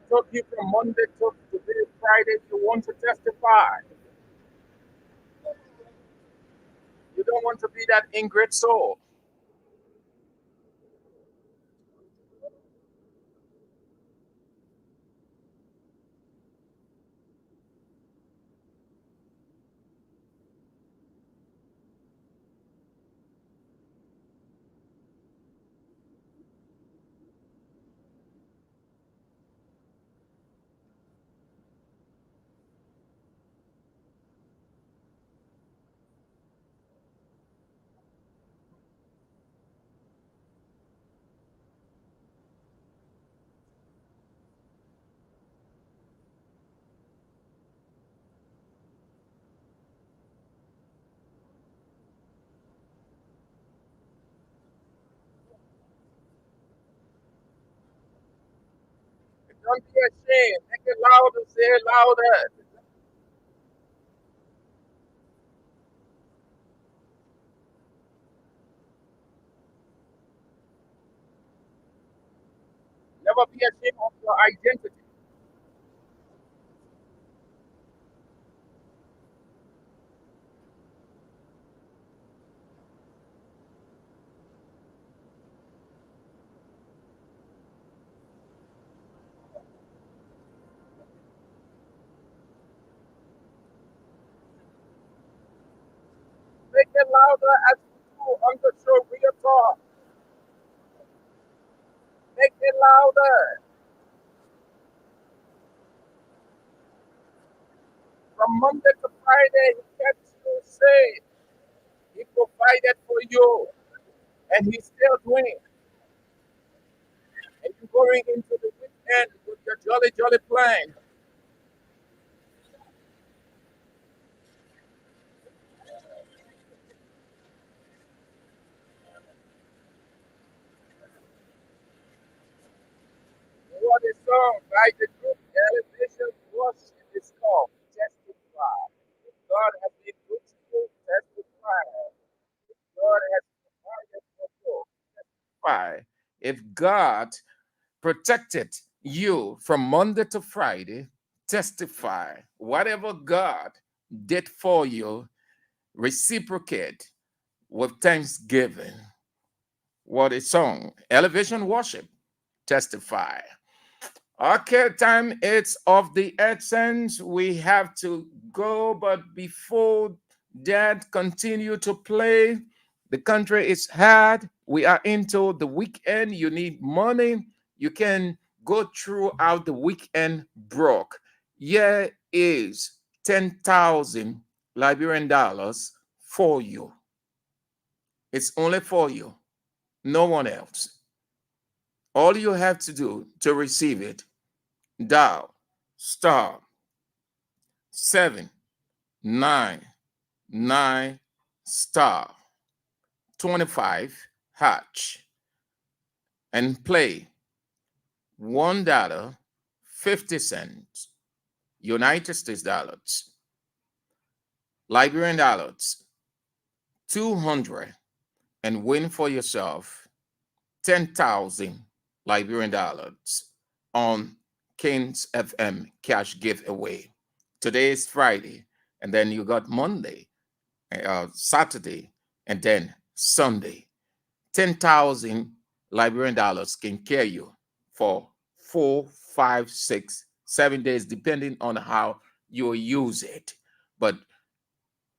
took you from Monday to today, Friday, you want to testify. You don't want to be that ingrate soul. Don't be ashamed. Make it louder, say it louder. Never be ashamed of your identity. Make it louder as you do on the show Real Talk. Make it louder. From Monday to Friday, he kept you safe. He provided for you, and he's still doing it. And you're going into the weekend with your jolly, jolly plan. What a song by the group Elevation Worship is called Testify. God has been good to you, testify. God has provided for you, testify. If God protected you from Monday to Friday, testify. Whatever God did for you, reciprocate with thanksgiving. What a song. Elevation Worship, testify. Okay, time it's of the essence. We have to go, but before that, continue to play. The country is hard. We are into the weekend. You need money. You can go throughout the weekend broke. Here is 10,000 Liberian dollars for you. It's only for you, no one else. All you have to do to receive it, dial star 799 star 25 hatch and play $1.50 United States dollars, Liberian dollars 200, and win for yourself 10,000 Liberian dollars on Kings FM cash giveaway. Today is Friday, and then you got Monday, Saturday, and then Sunday. 10,000 Liberian dollars can carry you for 4, 5, 6, 7 days, depending on how you use it. But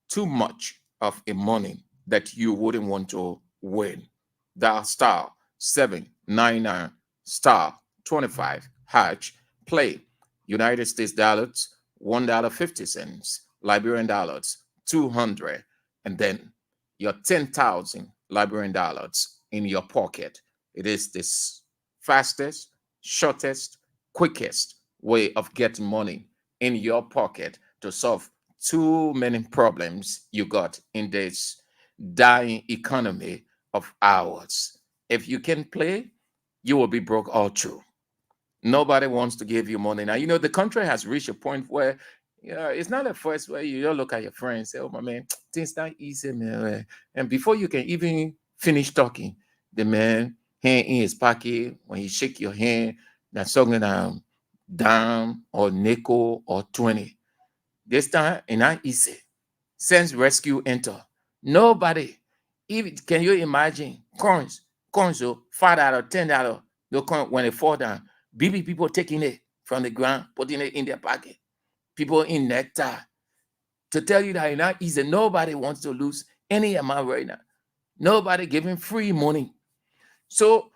too much of a money that you wouldn't want to win. Dial star 799 star 25 hatch, play United States dollars $1.50, Liberian dollars 200, and then your 10,000 Liberian dollars in your pocket. It is this fastest, shortest, quickest way of getting money in your pocket to solve too many problems you got in this dying economy of ours. If you can play, you will be broke all through. Nobody wants to give you money. Now, you know, the country has reached a point where, you know, it's not a first where you don't look at your friends and say, oh, my man, things not easy, man. And before you can even finish talking, the man hand in his pocket, when he shake your hand, that's something dime or nickel or 20. This time, it's not easy. Since rescue enter, nobody, even can you imagine coins, so $5, $10, the coin when they fall down, people taking it from the ground, putting it in their pocket, people in nectar. To tell you that it's not easy, nobody wants to lose any amount right now. Nobody giving free money. So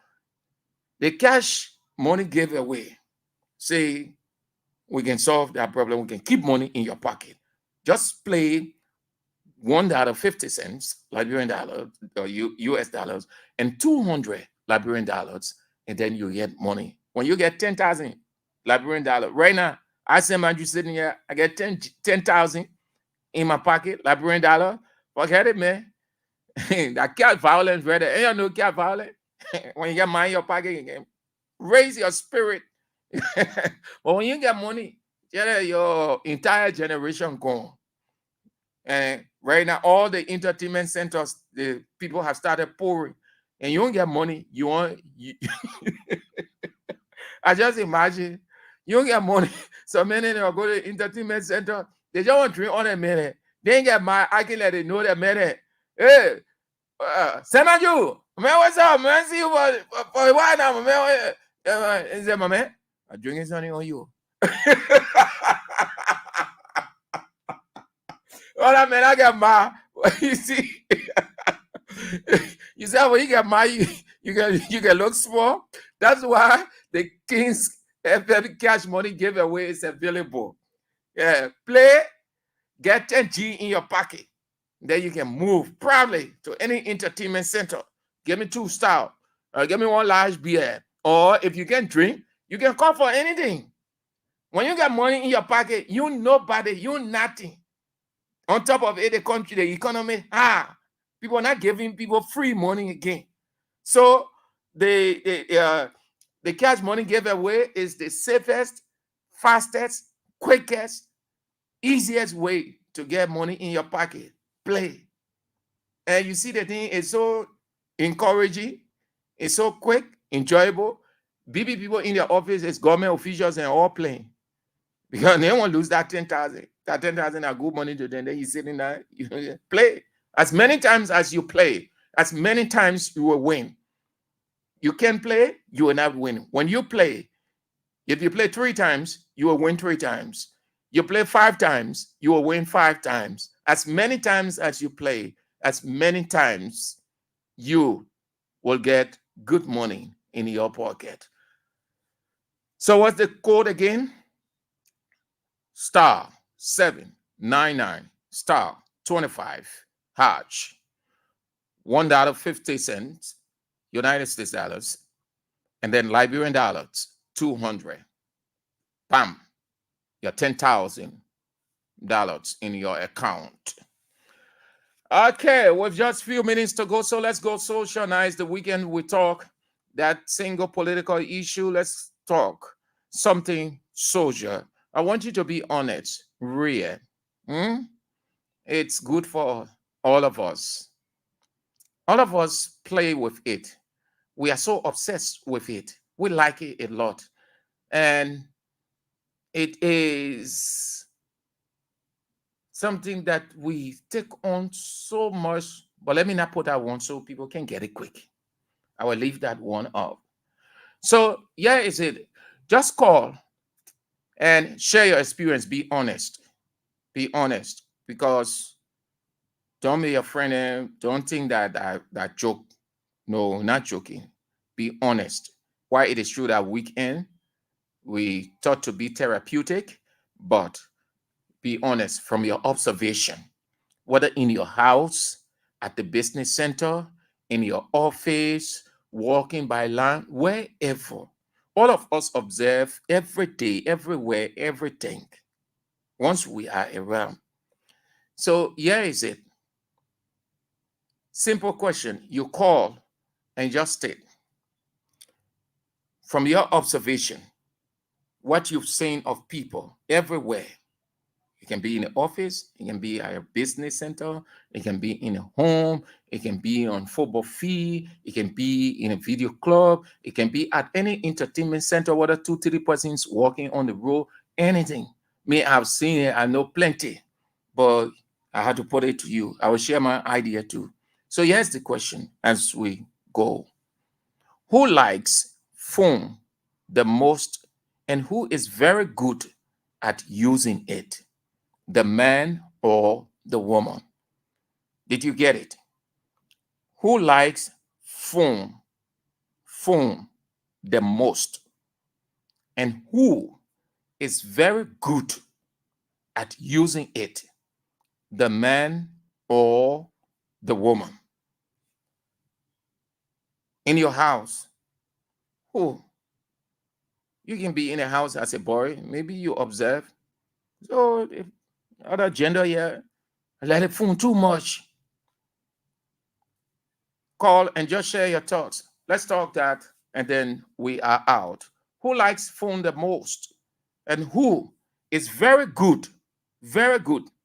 the cash money giveaway, say we can solve that problem. We can keep money in your pocket. Just play $1.50 Liberian dollar or US dollars and 200 Liberian dollars, and then you get money. When you get 10,000 Liberian dollar, right now, I say, man, you sitting here, I get 10,000 in my pocket, Liberian dollar. Forget it, man. That cat violence, brother. Ain't you know cat violence? When you get money in your pocket, you can raise your spirit. But when you get money, your entire generation gone. And right now, all the entertainment centers, the people have started pouring, and you don't get money. I just imagine you don't get money. So many of them go to the entertainment center. They just want to drink on a minute. They ain't get my. I can let it know that minute. Hey, Senaju, man, what's up, man? See you for a while now, man. Is that my man? I'm drinking something on you. All that man, I got my. You see, you say when you get my, you can look small. That's why the King's FM cash money giveaway is available. Yeah, play, get 10G in your pocket. Then you can move proudly to any entertainment center. Give me 2 stout, or give me 1 large beer. Or if you can drink, you can call for anything. When you got money in your pocket, you nobody, you nothing. On top of it, the country, the economy, people are not giving people free money again. So the cash money giveaway is the safest, fastest, quickest, easiest way to get money in your pocket. Play. And you see the thing is so encouraging, it's so quick, enjoyable. BB people in their office is government officials and all playing. Because they won't lose that 10,000. That 10,000 are good money to them. Then you sitting there, play. As many times as you play, as many times you will win. You can play, you will not win. When you play, if you play 3 times, you will win 3 times. You play 5 times, you will win 5 times. As many times as you play, as many times you will get good money in your pocket. So what's the code again? *799 *25 # $1.50 United States dollars, and then Liberian dollars 200. Bam, your $10,000 in your account. Okay, with just a few minutes to go, so let's go socialize. The weekend we talk that single political issue. Let's talk something social. I want you to be honest, real. It's good for all of us. All of us play with it. We are so obsessed with it. We like it a lot. And it is something that we take on so much. But let me not put that one so people can get it quick. I will leave that one up. So, yeah, is it? Just call and share your experience. Be honest. Be honest. Because don't be a friend and don't think that joke. No, not joking. Be honest. Why it is true that weekend we thought to be therapeutic, but be honest from your observation, whether in your house, at the business center, in your office, walking by land, wherever. All of us observe every day, everywhere, everything, once we are around. So here is it. Simple question. You call and just state, from your observation, what you've seen of people everywhere, It can be in the office, it can be at a business center, it can be in a home, it can be on football field, it can be in a video club, it can be at any entertainment center, whether 2-3 persons walking on the road, anything. Me, I've seen it, I know plenty, but I had to put it to you. I will share my idea too. So here's the question as we go. Who likes phone the most and who is very good at using it? The man or the woman? Did you get it? Who likes phone the most? And who is very good at using it? The man or the woman? In your house, who? You can be in a house as a boy, maybe you observe. So if other gender here, let it phone too much. Call and just share your thoughts. Let's talk that, and then we are out. Who likes phone the most? And who is very good,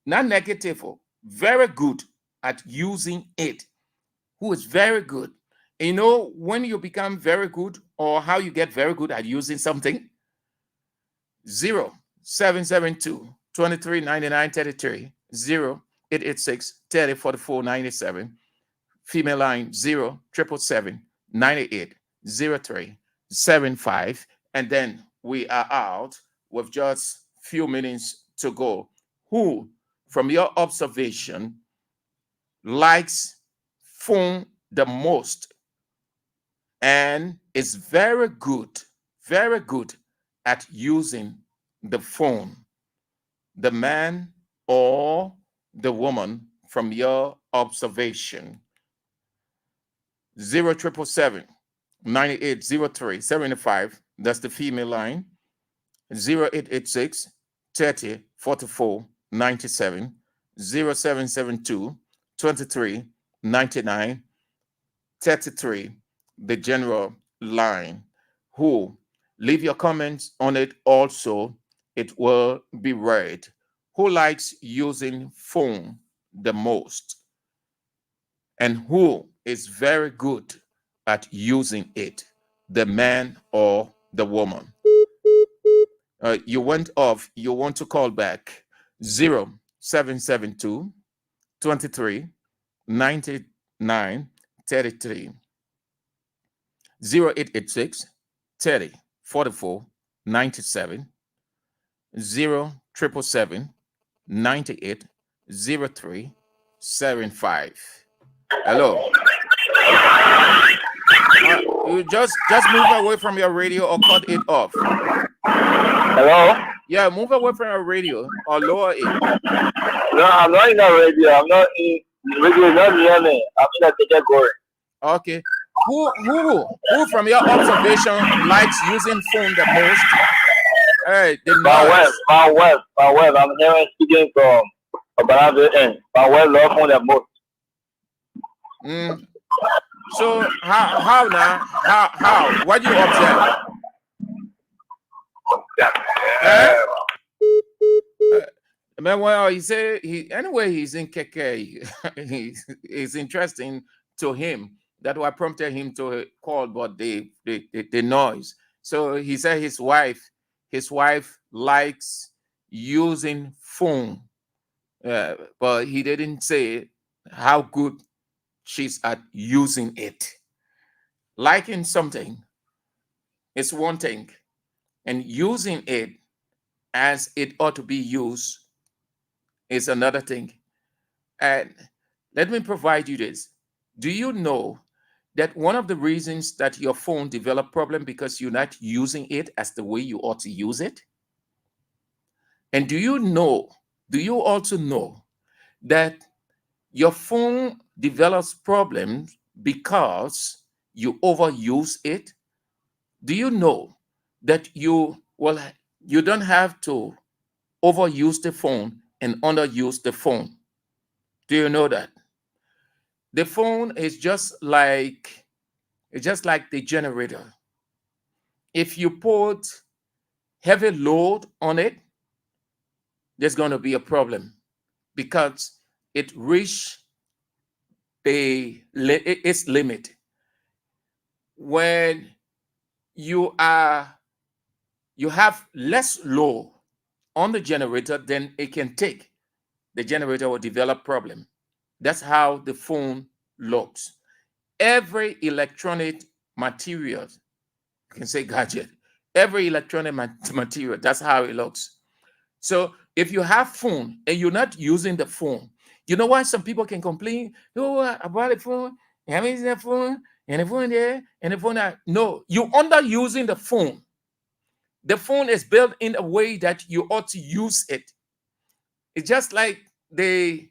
not negative, very good at using it? Who is very good? You know, when you become very good or how you get very good at using something, 0772 23 99 33 0886 30 44 97. Female line 0777 98 03 75. And then we are out with just few minutes to go. Who, from your observation, likes phone the most and is very good at using the phone? The man or the woman, from your observation? 0777 9803 75. That's the female line. 0886 30 44 97. 0772 23 99 33. The general line. Who? Leave your comments on it also. It will be read. Who likes using phone the most? And who is very good at using it? The man or the woman? You went off. You want to call back. 0772 23 99 33. 0886 30 44 97. 0777 98 03 75. Hello. You just move away from your radio or cut it off. Hello? Yeah, move away from your radio or lower it. No, I'm not in the radio. I'm not in the radio. Is not near me. I'm in the category. Okay. Who from your observation likes using phone the most? Hey, my wife. I'm here speaking from Obanave End. My wife loves phone the most. So how now? How? What do you observe? Well, he said he's in Keke. It's interesting to him. That's what prompted him to call, but the noise. So he said his wife likes using phone, but he didn't say how good she's at using it. Liking something is one thing, and using it as it ought to be used is another thing. And let me provide you this. Do you know that one of the reasons that your phone developed problem because you're not using it as the way you ought to use it? And do you also know that your phone develops problems because you overuse it? Do you know that you don't have to overuse the phone and underuse the phone? Do you know that? The phone is just like the generator. If you put heavy load on it, there's going to be a problem because it reached its limit. When you have less load on the generator than it can take, the generator will develop problem. That's how the phone looks. Every electronic material, you can say gadget, every electronic material, that's how it looks. So if you have phone and you're not using the phone, you know why some people can complain? Oh, I bought a phone, I haven't used the phone, and the phone there, and the phone there. No, you're underusing the phone. The phone is built in a way that you ought to use it. It's just like the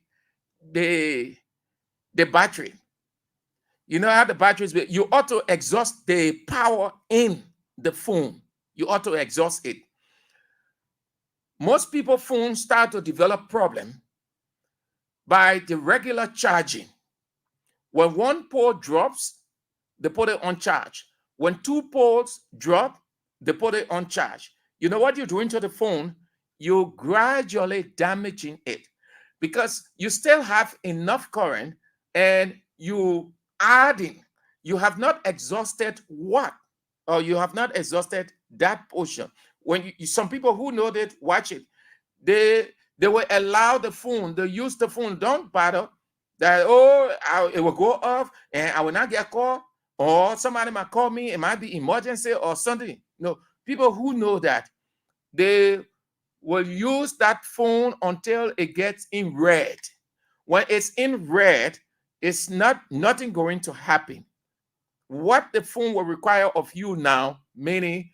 battery. You know how the battery is built? You ought to exhaust the power in the phone. You ought to exhaust it. Most people phones start to develop problem by the regular charging. When one pole drops, they put it on charge. When two poles drop, they put it on charge. You know what you're doing to the phone? You're gradually damaging it because you still have enough current and you have not exhausted you have not exhausted that portion. When some people who know that, watch it, they will allow the phone, they use the phone, don't bother that, it will go off and I will not get a call, or somebody might call me, it might be emergency or something. No, people who know that, they will use that phone until it gets in red. When it's in red, it's nothing going to happen. What the phone will require of you now, meaning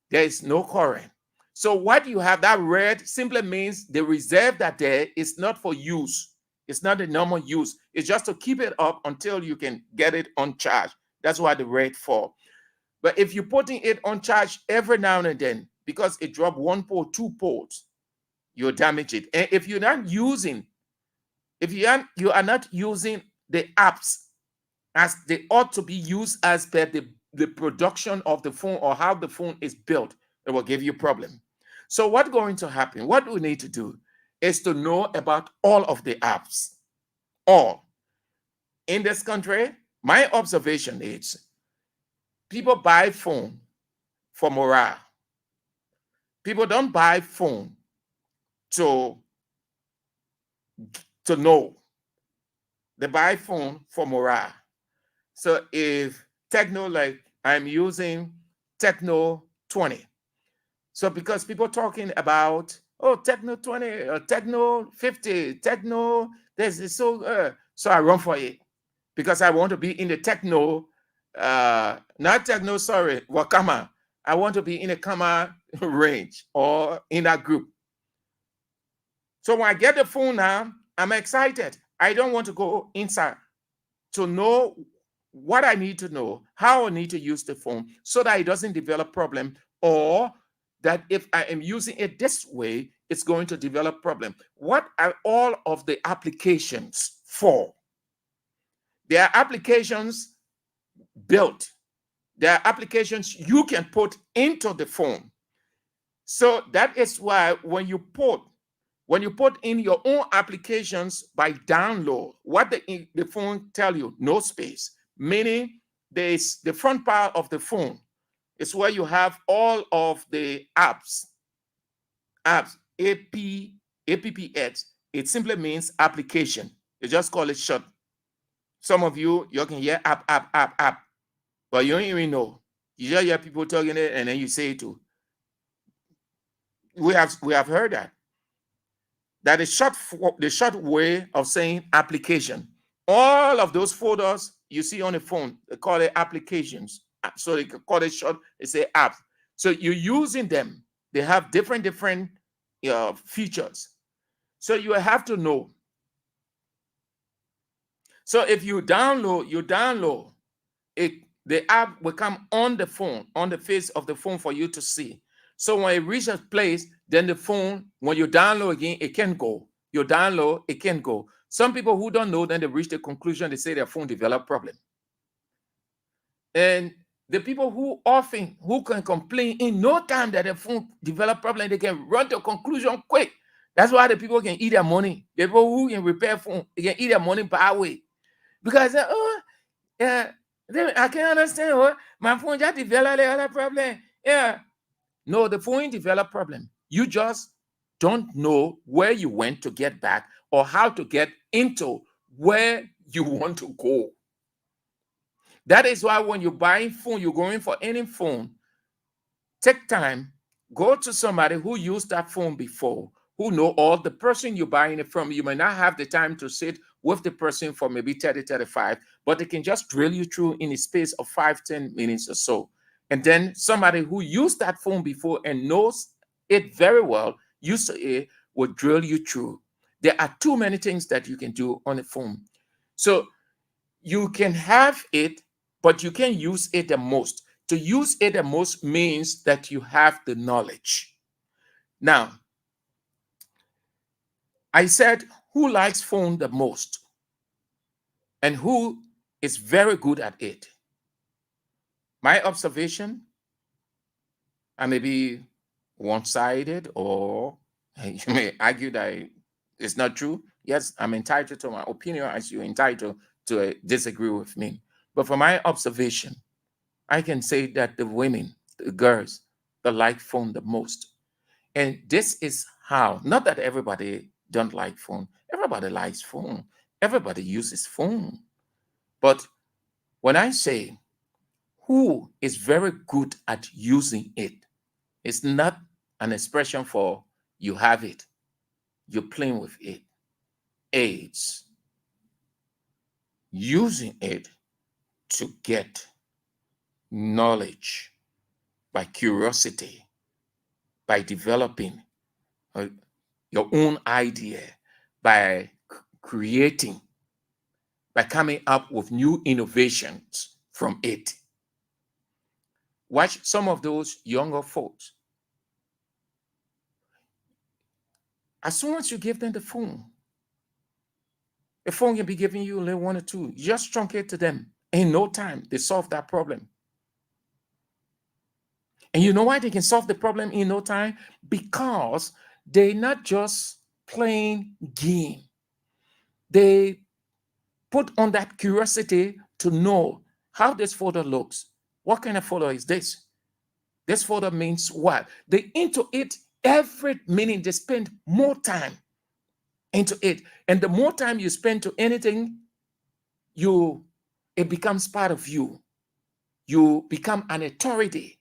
there is no current. So what you have, that red, simply means the reserve that there is not for use. It's not a normal use. It's just to keep it up until you can get it on charge. That's why the red fall. But if you're putting it on charge every now and then, because it dropped 1 pole, 2 poles, you'll damage it. And if you're not using, you are not using the apps as they ought to be used as per the production of the phone or how the phone is built, it will give you a problem. So what's going to happen? What we need to do is to know about all of the apps. All. In this country, my observation is people buy phone for morale. People don't buy phone to know. They buy phone for morale. So if Techno, like I'm using Techno 20. So because people talking about, Techno 20 or Techno 50, Techno, so I run for it because I want to be in the Techno, not Techno, sorry, Wakama. I want to be in a Kama range or in that group. So when I get the phone now, I'm excited. I don't want to go inside to know what I need to know, how I need to use the phone so that it doesn't develop problem, or that if I am using it this way, it's going to develop problem. What are all of the applications for? There are applications built. There are applications you can put into the phone. So that is why when you put in your own applications by download, what the phone tell you, no space. Meaning there's the front part of the phone is where you have all of the apps, apps, APPX. It simply means application. You just call it short. Some of you can hear app, but you don't even know. You just hear people talking it and then you say it too. We have heard that. That is the short way of saying application. All of those folders you see on the phone, they call it applications. So they call it short, they say apps. So you're using them. They have different features. So you have to know. So if you download it, the app will come on the phone, on the face of the phone for you to see. So when it reaches a place, then the phone, when you download again, it can go. You download, it can go. Some people who don't know, then they reach the conclusion, they say their phone developed problem. And the people who can complain in no time that their phone developed problem, they can run to a conclusion quick That's why the people can eat their money. The people who can repair phone, they can eat their money bad way. Because yeah, I can't understand what my phone just developed a problem. Yeah. No, the phone developed problem. You just don't know where you went to get back or how to get into where you want to go. That is why when you're buying phone, you're going for any phone, take time, go to somebody who used that phone before, who know all the person you're buying it from. You may not have the time to sit with the person for maybe 30, 35, but they can just drill you through in a space of 5-10 minutes or so. And then somebody who used that phone before and knows it very well, used to it, will drill you through. There are too many things that you can do on a phone. So you can have it, but you can use it the most. To use it the most means that you have the knowledge. Now, I said, who likes phone the most? And who is very good at it? My observation, I may be one-sided, or you may argue that it's not true. Yes, I'm entitled to my opinion as you're entitled to disagree with me. But from my observation, I can say that the women, the girls, they like phone the most. And this is how, not that everybody don't like phone. Everybody likes phone. Everybody uses phone. But when I say who is very good at using it, it's not an expression for you have it, you're playing with it. It's using it to get knowledge by curiosity, by developing your own idea, by creating, by coming up with new innovations from it. Watch some of those younger folks. As soon as you give them the phone can be giving you only 1 or 2. You just truncate to them. In no time, they solve that problem. And you know why they can solve the problem in no time? Because they're not just playing game. They put on that curiosity to know how this photo looks. What kind of photo is this? This photo means what? They into it every minute. They spend more time into it. And the more time you spend to anything, it becomes part of you. You become an authority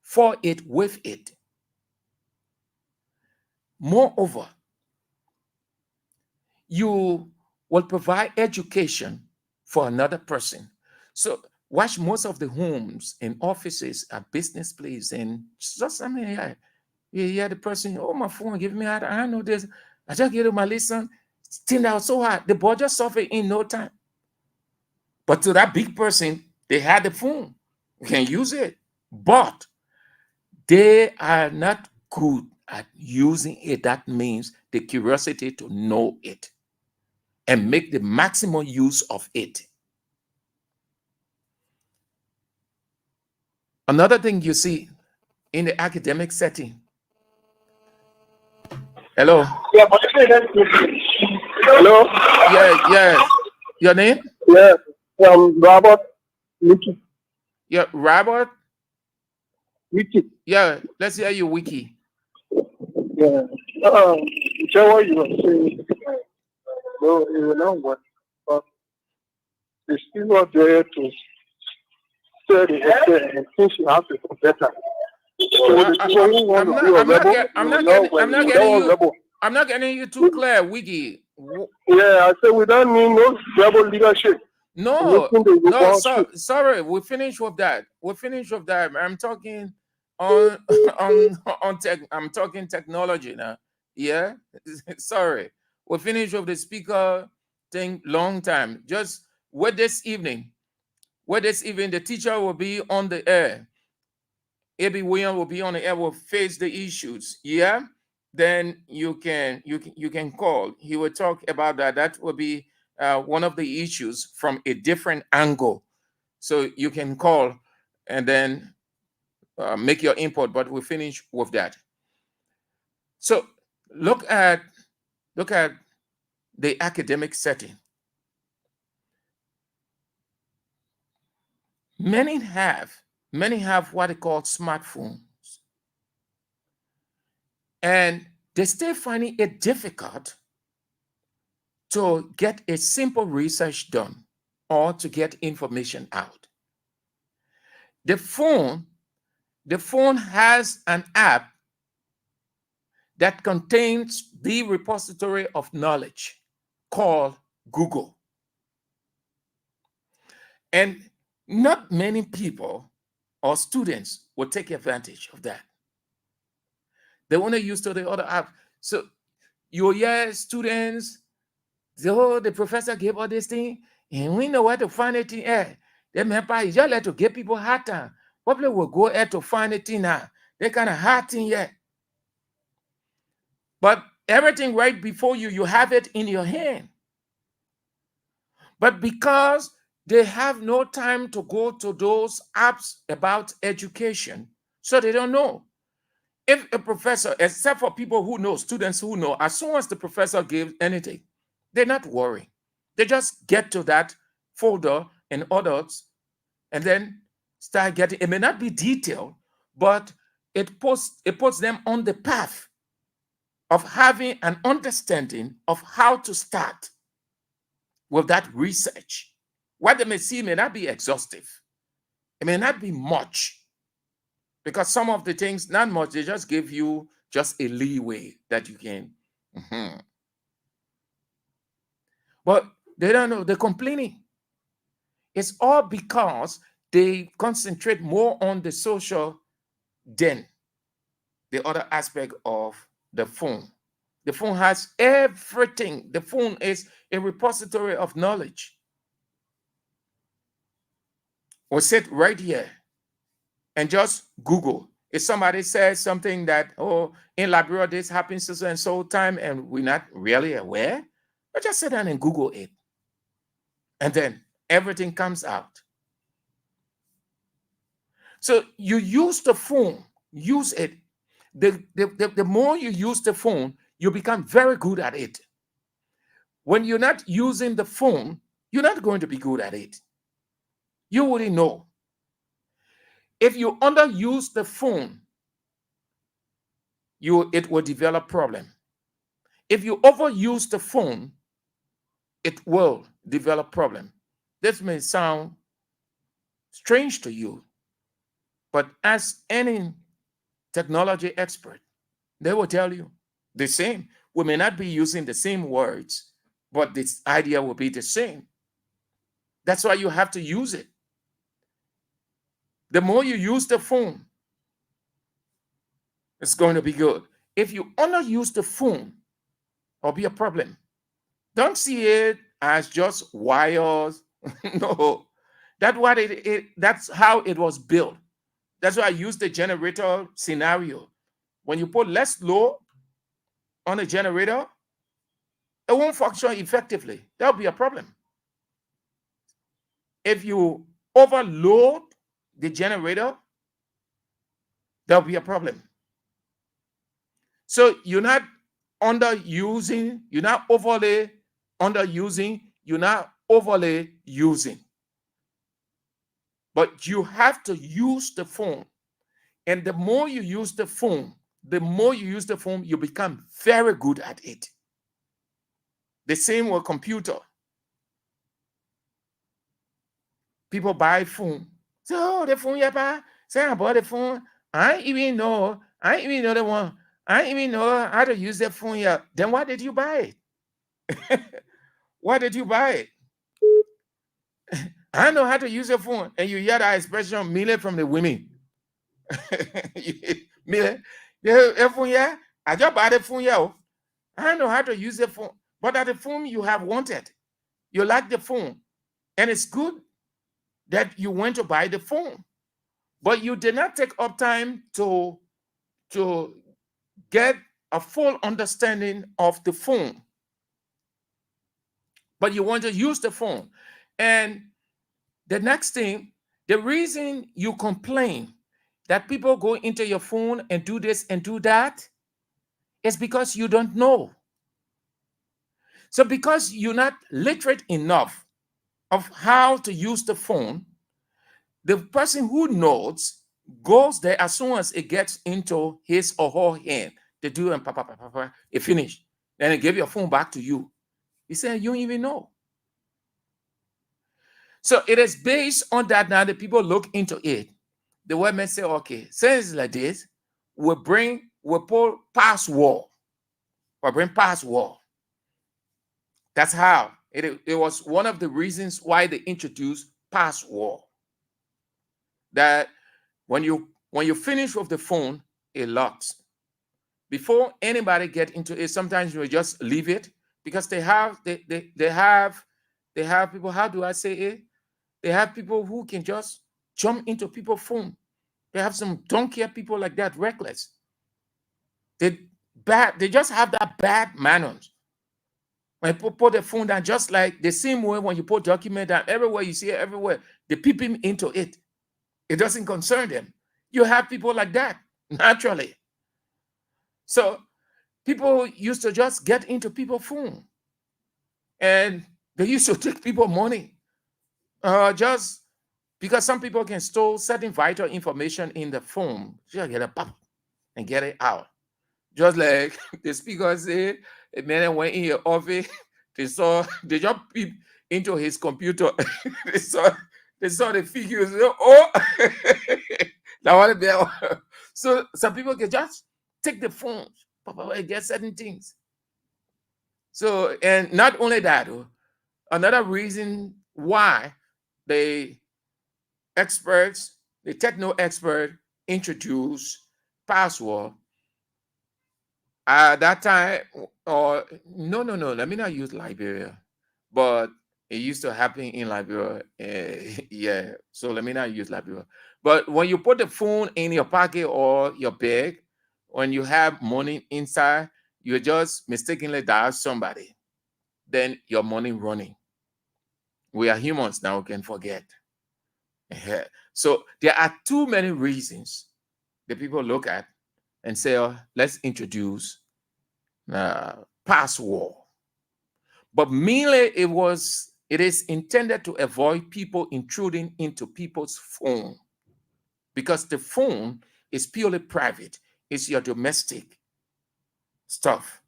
for it, with it. Moreover, you will provide education for another person. So watch most of the homes and offices at business places, and just, I mean, yeah, the person, oh, my phone, give me, I know this. I just give it my lesson. Thing that was so hard. The boy just solved it in no time. But to that big person, they had the phone. You can use it. But they are not good at using it. That means the curiosity to know it and make the maximum use of it. Another thing you see in the academic setting. Hello? Yeah, but hello? Yeah. Your name? Yeah, Robert Wiki. Yeah, Robert? Wiki. Yeah, let's hear you, Wiki. Yeah. So what you were saying, no, it will not work. But it's still not there to say the extent and things you have to do better. I'm not getting you too clear, Wiggy. Yeah, I said we don't need no rebel leadership. No, sorry. We finished with that. I'm talking on tech. I'm talking technology now. Yeah, sorry. We finished with the speaker thing long time. Just wait this evening. The teacher will be on the air. A.B. Williams will be on the air, will face the issues. Yeah, then you can call. He will talk about that. That will be one of the issues from a different angle. So you can call and then make your input, but we'll finish with that. So Look at the academic setting. Many have what they call smartphones, and they still finding it difficult to get a simple research done or to get information out. The phone has an app that contains the repository of knowledge called Google. And not many people or students will take advantage of that. They want to use to the other app. So you hear students, the professor gave all this thing, and we know where to find it in air. They remember you just let to get people hard time. Probably will go ahead to find it in now. They kind of hard thing yet. But everything right before you, you have it in your hand. But because they have no time to go to those apps about education, so they don't know. If a professor, except for people who know, students who know, as soon as the professor gives anything, they're not worried. They just get to that folder and others, and then start getting, it may not be detailed, but it puts them on the path of having an understanding of how to start with that research. What they may see may not be exhaustive. It may not be much, because some of the things, not much, they just give you just a leeway that you can. But they don't know, they're complaining. It's all because they concentrate more on the social than the other aspect of the phone. The phone has everything. The phone is a repository of knowledge. We sit right here and just Google. If somebody says something that, oh, in Liberia this happens so and so time, and we're not really aware, we just sit down and Google it. And then everything comes out. So you use the phone, use it. The more you use the phone, you become very good at it. When you're not using the phone, you're not going to be good at it. You wouldn't know. If you underuse the phone, it will develop problem. If you overuse the phone, it will develop problem. This may sound strange to you, but as any technology expert, they will tell you the same. We may not be using the same words, but this idea will be the same. That's why you have to use it. The more you use the phone, it's going to be good. If you underuse the phone, it'll be a problem. Don't see it as just wires. No, that's how it was built. That's why I use the generator scenario. When you put less load on a generator, it won't function effectively. That'll be a problem. If you overload the generator, there'll be a problem. So you're not underusing, you're not overly underusing, you're not overly using. But you have to use the phone. And the more you use the phone, you become very good at it. The same with computer. People buy phone. Say, oh, the phone, yeah, say I bought the phone. I ain't even know the one. I ain't even know how to use the phone yet. Then why did you buy it? Why did you buy it? I know how to use a phone. And you hear that expression, Mile from the women. Mile, the phone, yeah. I just bought the phone, yeah. I know how to use the phone. But at the phone you have wanted. You like the phone. And it's good that you went to buy the phone. But you did not take up time to get a full understanding of the phone. But you want to use the phone. And the next thing, the reason you complain that people go into your phone and do this and do that, It's because you don't know. So because you're not literate enough of how to use the phone, the person who knows goes there as soon as it gets into his or her hand. They do and it finished. Then they give your phone back to you. He said, you don't even know. So it is based on that now that people look into it. The women say, okay, since it's like this, we'll put password. We'll bring password. That's how. It was one of the reasons why they introduced password. That when you finish with the phone, it locks. Before anybody get into it, sometimes you just leave it because they have people. How do I say it? They have people who can just jump into people's phone. They have some don't care people like that, reckless. They just have that bad manners. When people put the phone down, just like the same way when you put document down, everywhere you see it, everywhere, they peep into it. It doesn't concern them. You have people like that, naturally. So people used to just get into people's phone. And they used to take people's money. Just because some people can store certain vital information in the phone. Just get a pop and get it out. Just like the speaker said, a man went in your office, they just peep into his computer. they saw the figures. Oh, that one there. So some people can just take the phone and get certain things. So, and not only that, another reason why the techno expert introduced password at that time, or no, let me not use Liberia, but it used to happen in Liberia. Yeah, so let me not use Liberia. But when you put the phone in your pocket or your bag, when you have money inside, you just mistakenly dial somebody, then your money running. We are humans now, we can forget. So there are too many reasons that people look at and say, oh, let's introduce password. But mainly it is intended to avoid people intruding into people's phone, because the phone is purely private. It's your domestic stuff.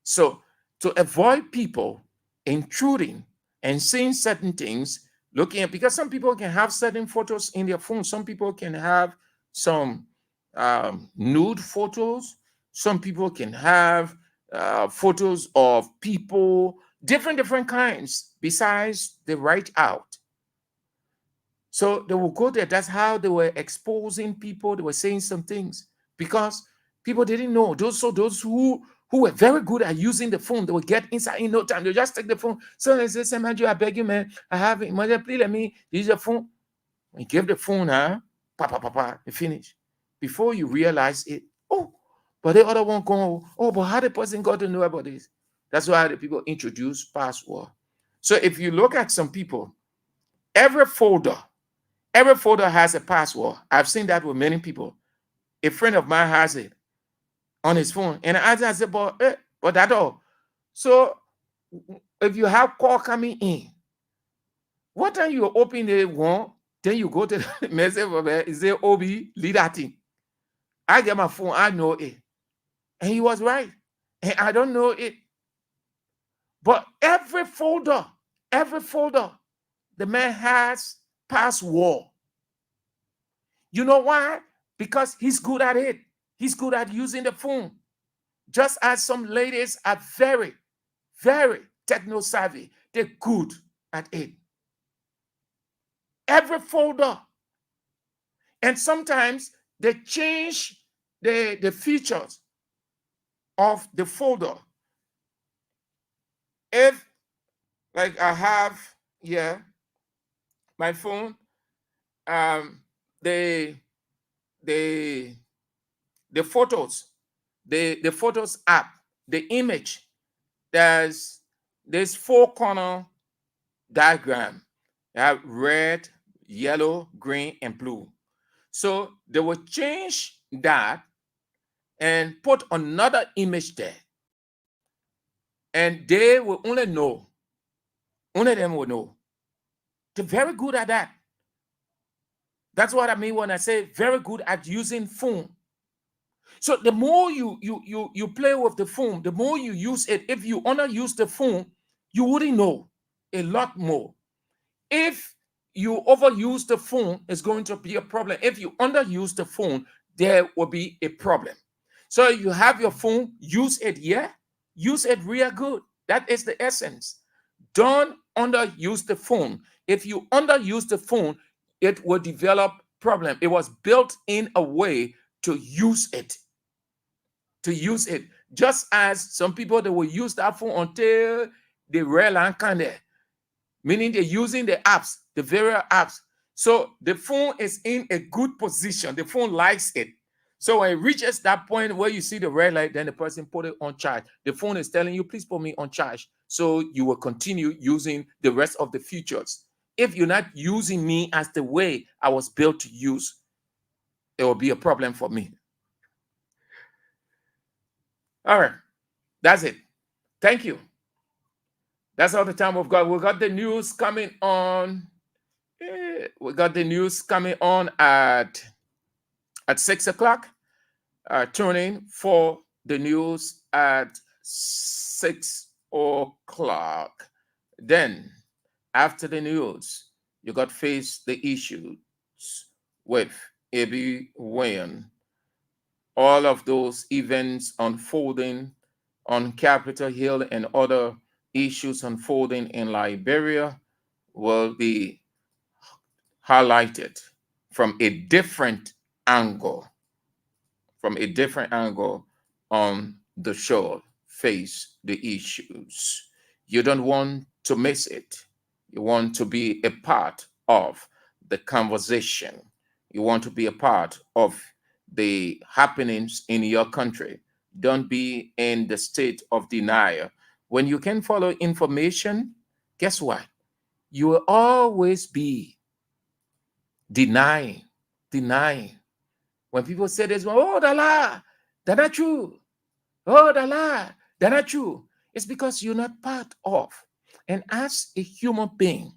So to avoid people intruding and seeing certain things, looking at, because some people can have certain photos in their phone. Some people can have some nude photos. Some people can have photos of people, different kinds, besides the write out. So they will go there. That's how they were exposing people. They were saying some things because people didn't know. Those who were very good at using the phone, they would get inside in no time. They just take the phone. So they say, Andrew, I beg you, man, I have it. Mother, please let me use your phone. When you give the phone, you finish. Before you realize it, oh, but the other one go, oh, but how the person got to know about this? That's why the people introduce password. So if you look at some people, every folder has a password. I've seen that with many people. A friend of mine has it on his phone. And I said, but that all. So if you have call coming in, what time you open the one, then you go to the message of it, is there OB, lead that thing. I get my phone, I know it. And he was right. And I don't know it. But every folder, the man has password. You know why? Because he's good at it. He's good at using the phone. Just as some ladies are very, very techno savvy. They're good at it. Every folder. And sometimes they change the features of the folder. If, like I have here, my phone, the photos, the photos app, the image, there's 4-corner diagram. You have red, yellow, green, and blue. So they will change that and put another image there. And they will only know, only them will know. They're very good at that. That's what I mean when I say very good at using phone. So the more you play with the phone, the more you use it. If you underuse the phone, you wouldn't know a lot more. If you overuse the phone, it's going to be a problem. If you underuse the phone, there will be a problem. So you have your phone, use it, use it real good. That is the essence. Don't underuse the phone. If you underuse the phone, it will develop problem. It was built in a way to use it. To use it. Just as some people, they will use that phone until they realize kind of, meaning they're using the apps, the various apps. So the phone is in a good position. The phone likes it. So when it reaches that point where you see the red light, then the person put it on charge. The phone is telling you, please put me on charge. So you will continue using the rest of the features. If you're not using me as the way I was built to use, it will be a problem for me. All right. That's it. Thank you. That's all the time we've got. We've got the news coming on. We got the news coming on at 6 o'clock. Tune in for the news at 6 o'clock. Then, after the news, you got face the issues with A.B. Wayne. All of those events unfolding on Capitol Hill and other issues unfolding in Liberia will be highlighted from a different angle. From a different angle on the show, face the issues. You don't want to miss it. You want to be a part of the conversation. You want to be a part of the happenings in your country. Don't be in the state of denial. When you can follow information, guess what? You will always be denying. When people say this, oh, they're not true. Oh, they're not true. It's because you're not part of. And as a human being,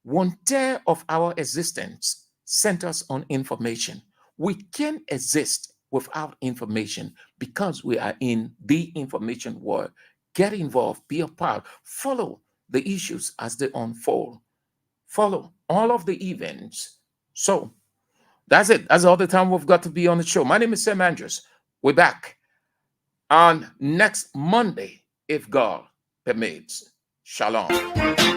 1/3 of our existence centers on information. We can't exist without information because we are in the information world. Get involved, be a part, follow the issues as they unfold. Follow all of the events. So that's it. That's all the time we've got to be on the show. My name is Sam Andrews. We're back on next Monday, if God permits. Shalom.